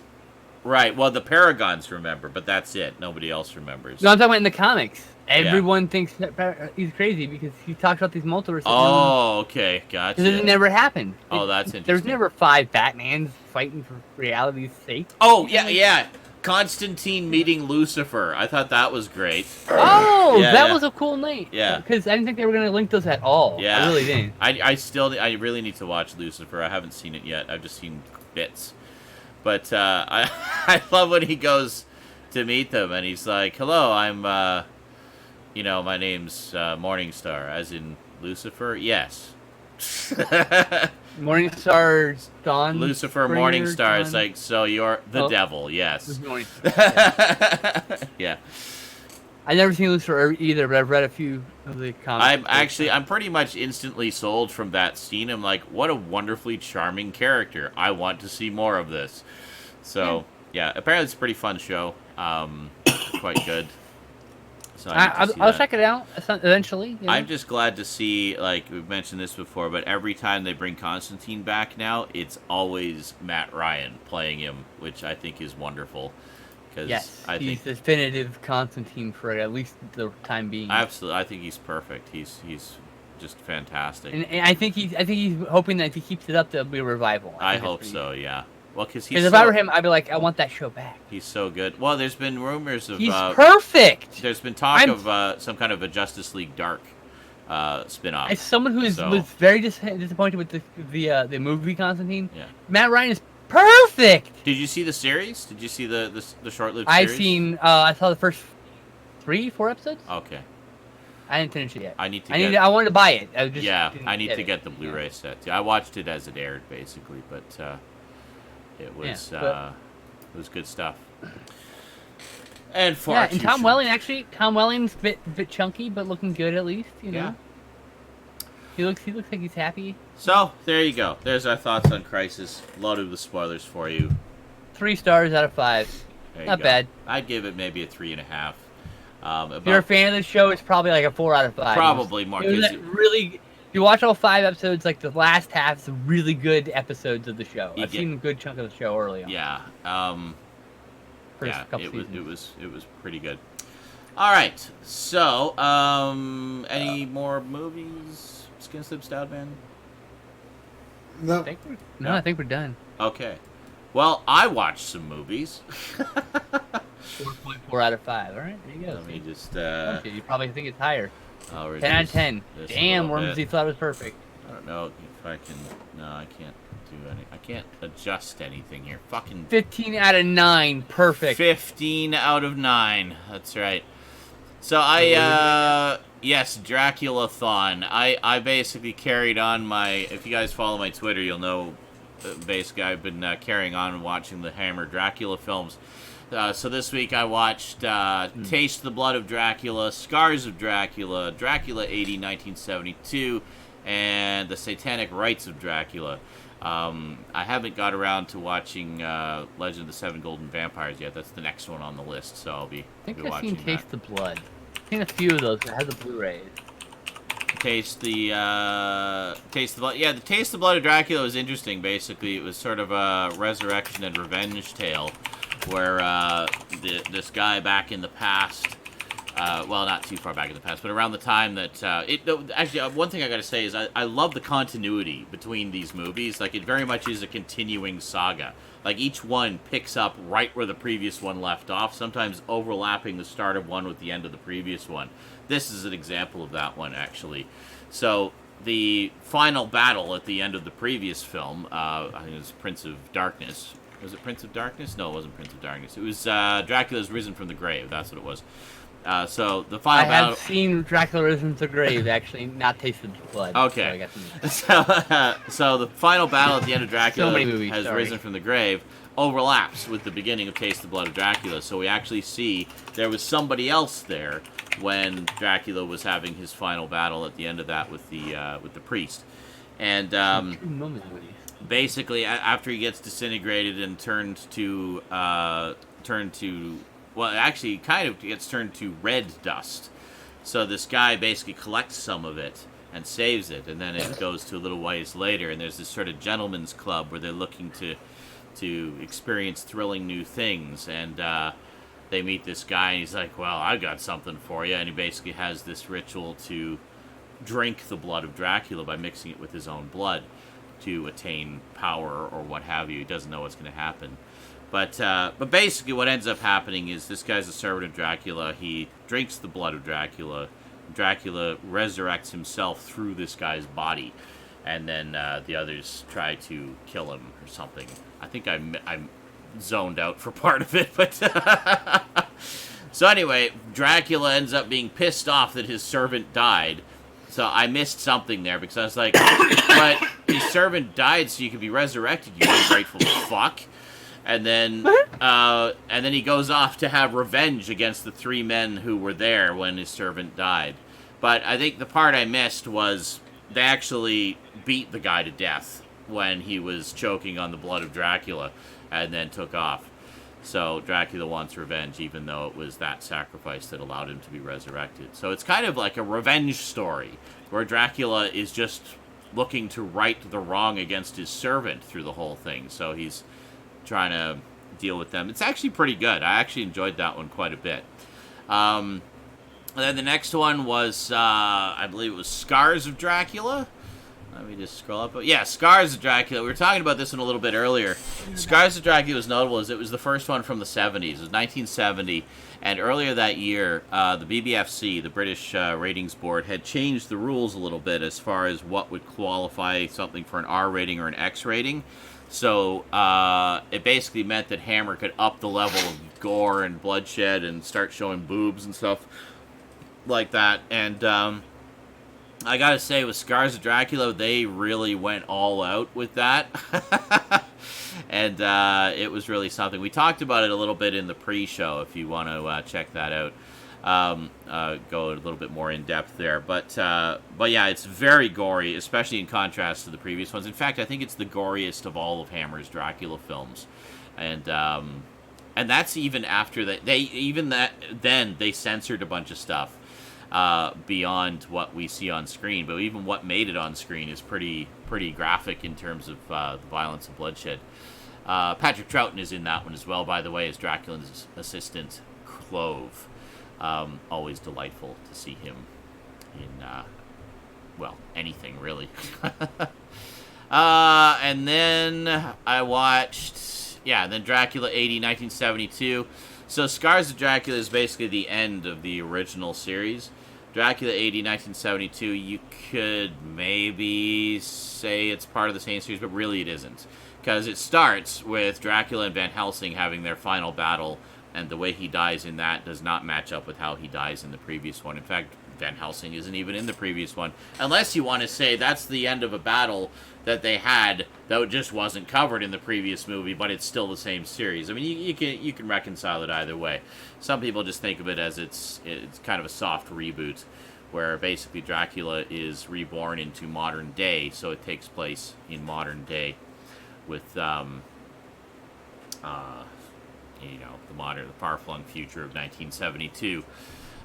Right, well, the Paragons remember, but that's it. Nobody else remembers. No, I'm talking about in the comics. Everyone thinks that he's crazy because he talks about these multiverses. Oh, okay, gotcha. Because it never happened. Oh, that's interesting. There's never 5 Batmans fighting for reality's sake. Oh, yeah. Constantine meeting Lucifer. I thought that was great. Oh, that was a cool night. Yeah. Because I didn't think they were going to link those at all. Yeah. I really didn't. I really need to watch Lucifer. I haven't seen it yet. I've just seen bits. But I love when he goes to meet them and he's like, hello, I'm, my name's Morningstar, as in Lucifer? Yes. Morningstar Dawn? Lucifer Morningstar is like, so you're the devil, yes. Yeah. I've never seen Lucifer either, but I've read a few of the comics. I'm pretty much instantly sold from that scene. I'm like, what a wonderfully charming character. I want to see more of this. So, yeah, apparently it's a pretty fun show. Quite good. So I'll check it out eventually. I'm just glad to see, like, we've mentioned this before, but every time they bring Constantine back now, it's always Matt Ryan playing him, which I think is wonderful. Yes, he's the definitive Constantine for at least the time being. Absolutely, I think he's perfect. He's just fantastic. And I think he's hoping that if he keeps it up, there'll be a revival. I hope so. Yeah. Well, because if I were him, I'd be like, I want that show back. He's so good. Well, there's been rumors of he's perfect. There's been talk of some kind of a Justice League Dark spin-off. As someone who was very disappointed with the movie Constantine, Matt Ryan is perfect. Did you see the series? Did you see the short-lived series? I saw the first 4 episodes. Okay. I didn't finish it yet. I wanted to buy it. I need to get the Blu-ray set. I watched it as it aired, basically, but it was good stuff. And far too and Tom short. Welling Tom Welling's a bit chunky, but looking good at least. You know. He looks like he's happy. So there you go. There's our thoughts on Crisis. Loaded with spoilers for you. 3 stars out of 5. Not bad. I'd give it maybe a 3.5. If you're a fan of the show, it's probably like a 4 out of 5. Probably more. If you watch all 5 episodes, like the last half is really good episodes of the show. I've seen a good chunk of the show early on. Yeah. It was pretty good. All right. So, any more movies? Skinslip, Stoudman? No. I think we're done. Okay. Well, I watched some movies. 4.4 out of 5. All right, there you go. Let me just. You probably think it's higher. 10 out of 10. Damn, Wormsy thought it was perfect. I don't know if I can. No, I can't do any. I can't adjust anything here. Fucking. 15 out of 9. Perfect. 15 out of 9. That's right. So yes, Dracula-thon. I basically carried on my. If you guys follow my Twitter, you'll know. Basically, I've been carrying on watching the Hammer Dracula films. So this week I watched Taste the Blood of Dracula, Scars of Dracula, Dracula 80, 1972, and The Satanic Rites of Dracula. I haven't got around to watching Legend of the Seven Golden Vampires yet. That's the next one on the list, so I'll be watching that. I think I've seen Taste the Blood. I've seen a few of those that have the Blu-rays. Taste the Blood. Yeah, the Taste the Blood of Dracula was interesting. Basically, it was sort of a resurrection and revenge tale, where this guy back in the past, well, not too far back in the past, but around the time that actually, one thing I got to say is I love the continuity between these movies. Like, it very much is a continuing saga. Like, each one picks up right where the previous one left off, sometimes overlapping the start of one with the end of the previous one. This is an example of that one, actually. So, the final battle at the end of the previous film, I think it was Prince of Darkness. Was it Prince of Darkness? No, it wasn't Prince of Darkness. It was Dracula's Risen from the Grave. That's what it was. So, the final battle... I have seen Dracula Risen from the Grave, actually, not tasted the blood. Okay. So the final battle at the end of Dracula has Risen from the Grave overlaps with the beginning of Taste the Blood of Dracula. So we actually see there was somebody else there when Dracula was having his final battle at the end of that with the priest. And basically, after he gets disintegrated and turned to well, actually, kind of gets turned to red dust. So this guy basically collects some of it and saves it, and then it goes to a little ways later, and there's this sort of gentleman's club where they're looking to experience thrilling new things, and they meet this guy, and he's like, well, I've got something for you, and he basically has this ritual to drink the blood of Dracula by mixing it with his own blood to attain power or what have you. He doesn't know what's going to happen. But basically what ends up happening is this guy's a servant of Dracula. He drinks the blood of Dracula. Dracula resurrects himself through this guy's body. And then the others try to kill him or something. I think I'm zoned out for part of it. But so anyway, Dracula ends up being pissed off that his servant died. So I missed something there because I was like, but his servant died so you could be resurrected, you ungrateful fuck. And then he goes off to have revenge against the 3 men who were there when his servant died. But I think the part I missed was they actually beat the guy to death when he was choking on the blood of Dracula and then took off. So Dracula wants revenge, even though it was that sacrifice that allowed him to be resurrected. So it's kind of like a revenge story where Dracula is just looking to right the wrong against his servant through the whole thing. So he's trying to deal with them. It's actually pretty good. I actually enjoyed that one quite a bit. And then the next one was, I believe it was Scars of Dracula. Let me just scroll up. Yeah, Scars of Dracula. We were talking about this one a little bit earlier. Scars of Dracula was notable as it was the first one from the 70s. It was 1970. And earlier that year, the BBFC, the British Ratings Board, had changed the rules a little bit as far as what would qualify something for an R rating or an X rating. So it basically meant that Hammer could up the level of gore and bloodshed and start showing boobs and stuff like that. And I gotta say, with Scars of Dracula, they really went all out with that. And it was really something. We talked about it a little bit in the pre-show, if you want to check that out. Go a little bit more in depth there. But yeah, it's very gory, especially in contrast to the previous ones. In fact, I think it's the goriest of all of Hammer's Dracula films. And that's even after that. Then they censored a bunch of stuff beyond what we see on screen. But even what made it on screen is pretty graphic in terms of the violence and bloodshed. Patrick Troughton is in that one as well, by the way, as Dracula's assistant, Clove. Always delightful to see him in, anything, really. And then I watched, then Dracula 80, 1972. So Scars of Dracula is basically the end of the original series. Dracula 80, 1972, you could maybe say it's part of the same series, but really it isn't. Because it starts with Dracula and Van Helsing having their final battle, and the way he dies in that does not match up with how he dies in the previous one. In fact, Van Helsing isn't even in the previous one. Unless you want to say that's the end of a battle that they had that just wasn't covered in the previous movie, but it's still the same series. I mean, you can reconcile it either way. Some people just think of it as it's kind of a soft reboot, where basically Dracula is reborn into modern day, so it takes place in modern day with the far-flung future of 1972.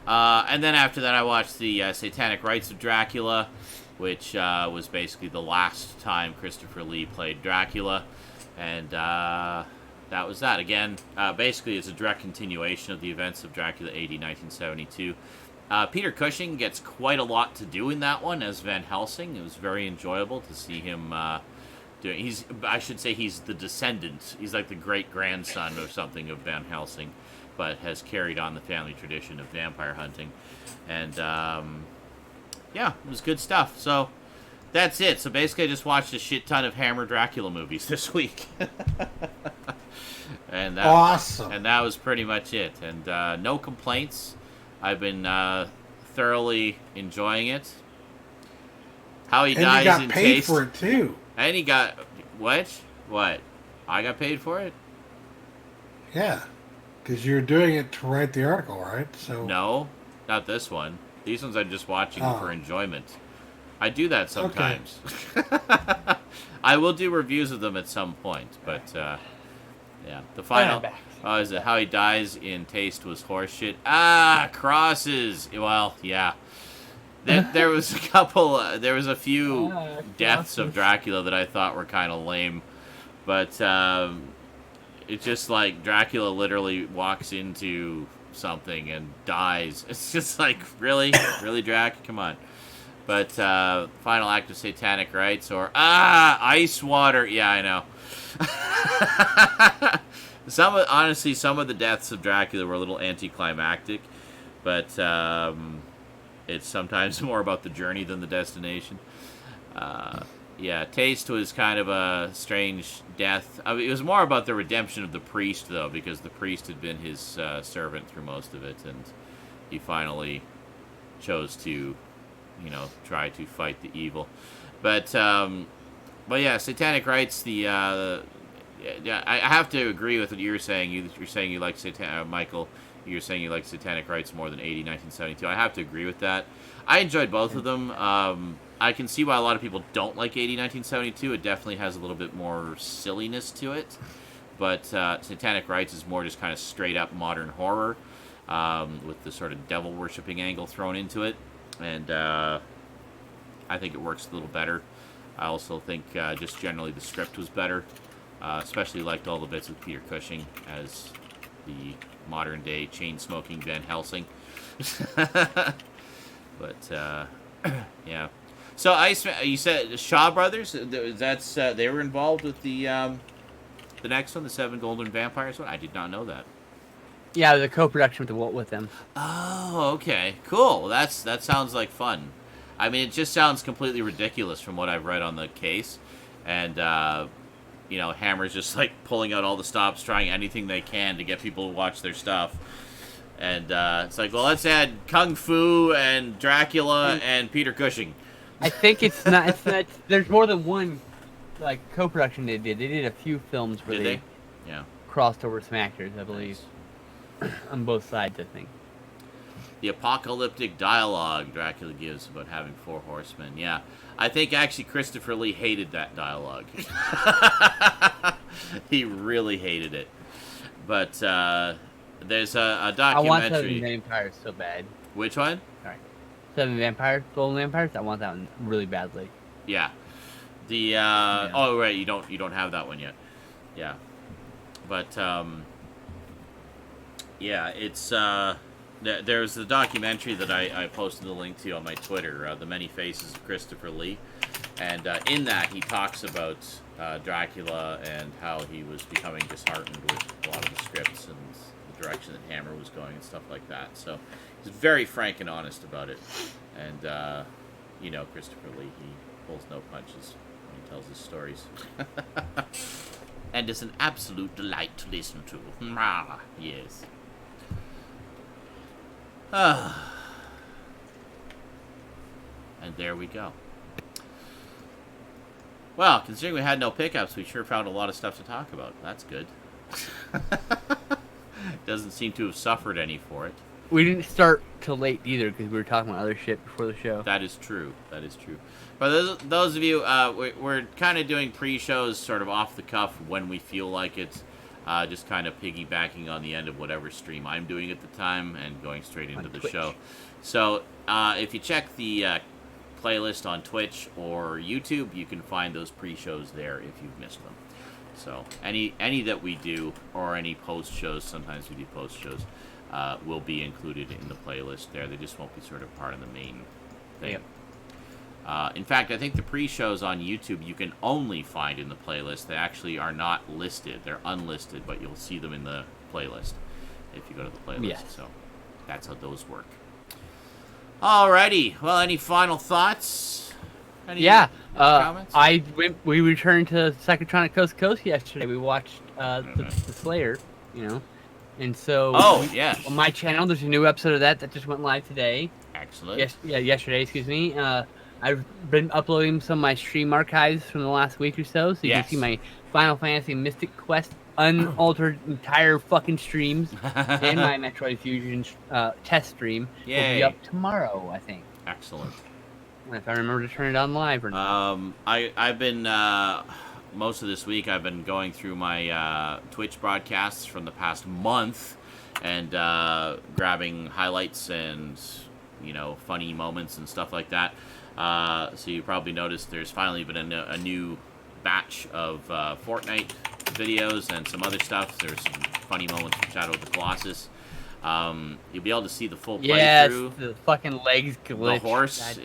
And then after that, I watched the Satanic Rites of Dracula, which was basically the last time Christopher Lee played Dracula. And that was that. Again, basically it's a direct continuation of the events of Dracula 80, 1972. Peter Cushing gets quite a lot to do in that one as Van Helsing. It was very enjoyable to see him he's the descendant. He's like the great-grandson or something of Van Helsing, but has carried on the family tradition of vampire hunting. And, it was good stuff. So, that's it. So, basically, I just watched a shit ton of Hammer Dracula movies this week. And that, awesome. And that was pretty much it. And no complaints. I've been thoroughly enjoying it. How he dies in taste. And you got paid for it, too. And he got... What? What? I got paid for it? Yeah. Because you're doing it to write the article, right? So no, not this one. These ones I'm just watching for enjoyment. I do that sometimes. Okay. I will do reviews of them at some point, but the final... is it How He Dies in Taste was horseshit? Crosses! Well, yeah. There was a couple... there was a few deaths of Dracula that I thought were kind of lame, but it's just like Dracula literally walks into something and dies. It's just like, really? Really, Drac? Come on. But final act of Satanic Rites, or ice water. Yeah, I know. Honestly, some of the deaths of Dracula were a little anticlimactic, but it's sometimes more about the journey than the destination. Taste was kind of a strange death. I mean, it was more about the redemption of the priest, though, because the priest had been his servant through most of it, and he finally chose to, try to fight the evil. But yeah, Satanic Rites. I have to agree with what you were saying. You're saying you like Michael. You're saying you like Satanic Rites more than 80, 1972. I have to agree with that. I enjoyed both of them. I can see why a lot of people don't like 80, 1972. It definitely has a little bit more silliness to it. But Satanic Rites is more just kind of straight-up modern horror with the sort of devil-worshipping angle thrown into it. And I think it works a little better. I also think just generally the script was better. Especially liked all the bits with Peter Cushing as the modern-day chain-smoking Van Helsing. But, yeah. So, you said Shaw Brothers, they were involved with the next one, the Seven Golden Vampires one? I did not know that. Yeah, the co-production with them. Oh, okay. Cool. Well, that sounds like fun. I mean, it just sounds completely ridiculous from what I've read on the case. And, Hammer's just like pulling out all the stops, trying anything they can to get people to watch their stuff. And it's like, well, let's add Kung Fu and Dracula and Peter Cushing. I think it's not. There's more than one like co-production they did. They did a few films where they crossed over some actors, I believe, on both sides. I think. The apocalyptic dialogue Dracula gives about having 4 horsemen. Yeah, I think actually Christopher Lee hated that dialogue. He really hated it. But there's a documentary. I want 7 Vampires so bad. Which one? Sorry. 7 Vampires, Golden Vampires. I want that one really badly. Yeah. The oh right, you don't have that one yet. Yeah. But yeah, it's there's the documentary that I posted the link to on my Twitter, The Many Faces of Christopher Lee, and in that he talks about Dracula and how he was becoming disheartened with a lot of the scripts and the direction that Hammer was going and stuff like that. So he's very frank and honest about it, and Christopher Lee, he pulls no punches when he tells his stories. And it's an absolute delight to listen to. Yes. And there we go. Well, considering we had no pickups, we sure found a lot of stuff to talk about. That's good. Doesn't seem to have suffered any for it. We didn't start till late either because we were talking about other shit before the show. That is true. That is true. But those of you, we're kind of doing pre-shows sort of off the cuff when we feel like it. Just kind of piggybacking on the end of whatever stream I'm doing at the time and going straight into the show. So if you check the playlist on Twitch or YouTube, you can find those pre-shows there if you've missed them. So any that we do, or any post shows, sometimes we do post shows, will be included in the playlist there. They just won't be sort of part of the main thing. Yep. In fact, I think the pre-shows on YouTube you can only find in the playlist. They actually are not listed. They're unlisted, but you'll see them in the playlist if you go to the playlist. Yes. So that's how those work. Alrighty. Well, any final thoughts? Any comments? We returned to Psychotronic Coast to Coast yesterday. We watched the Slayer, and so on my channel there's a new episode of that just went live today. Excellent. Yesterday, excuse me. I've been uploading some of my stream archives from the last week or so you can see my Final Fantasy Mystic Quest unaltered entire fucking streams and my Metroid Fusion test stream will be up tomorrow, I think. Excellent. If I remember to turn it on live or not. I've been most of this week I've been going through my Twitch broadcasts from the past month and grabbing highlights and funny moments and stuff like that. So you probably noticed there's finally been a new batch of Fortnite videos and some other stuff. There's some funny moments from Shadow of the Colossus. You'll be able to see the full playthrough. Yes, the fucking legs glitch.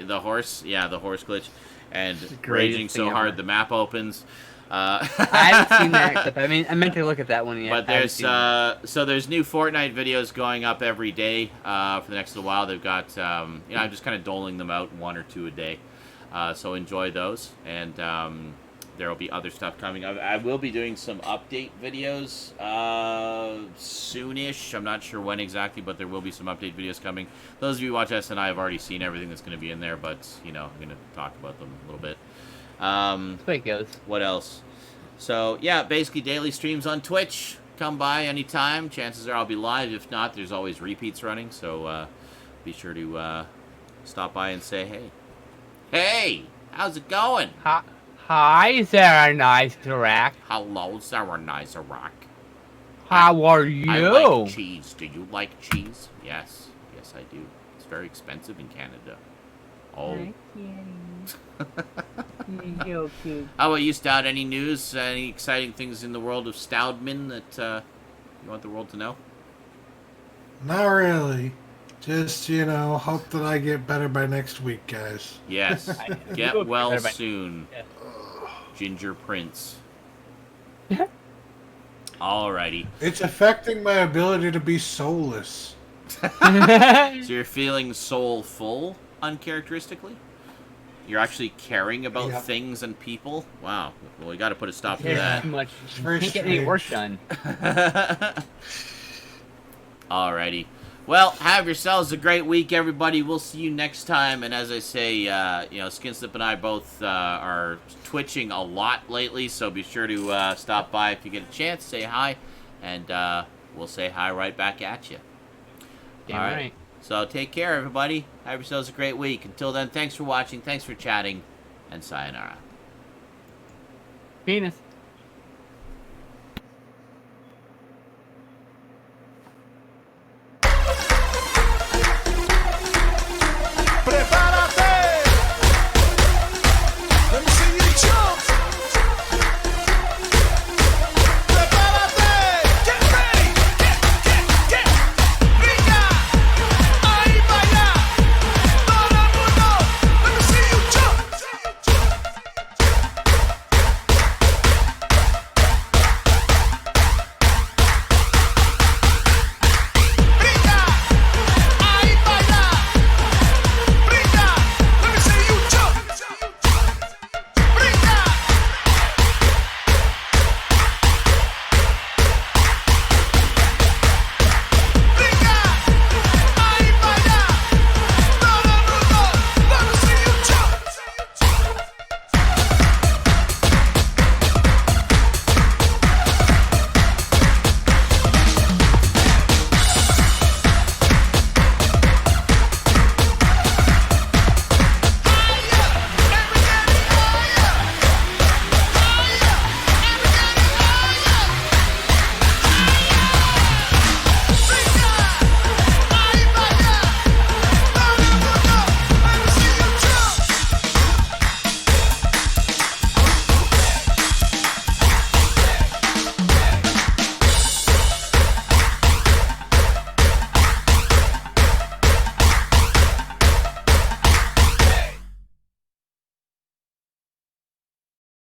The horse glitch. And raging so hard the map opens. I haven't seen that clip. I meant to look at that one yet. But there's there's new Fortnite videos going up every day for the next little while. They've got I'm just kind of doling them out 1 or 2 a day. So enjoy those, and there will be other stuff coming. I will be doing some update videos soonish. I'm not sure when exactly, but there will be some update videos coming. Those of you who watch SNI have already seen everything that's going to be in there, but I'm going to talk about them a little bit. That's the way it goes. What else? So yeah, basically daily streams on Twitch. Come by anytime. Chances are I'll be live. If not, there's always repeats running. So be sure to stop by and say hey. Hey, how's it going? Hi, Zaranyzerak. Hello, Zaranyzerak. How are you? I like cheese. Do you like cheese? Yes, I do. It's very expensive in Canada. Oh. So cute. How about you, Stoud? Any news? Any exciting things in the world of Stoudman that you want the world to know? Not really. Just, hope that I get better by next week, guys. Yes. Get well soon. Yeah. Ginger Prince. Alrighty. It's affecting my ability to be soulless. So you're feeling soulful, uncharacteristically? You're actually caring about Yep. things and people? Wow. Well, we got to put a stop to There's that. too much. very Can't get any work strange. done. Alrighty. Well, have yourselves a great week, everybody. We'll see you next time. And as I say, you know, Skinslip and I both are twitching a lot lately, so be sure to stop by if you get a chance. Say hi, and we'll say hi right back at you. Damn All right. So take care, everybody. Have yourselves a great week. Until then, thanks for watching, thanks for chatting, and sayonara. Penis.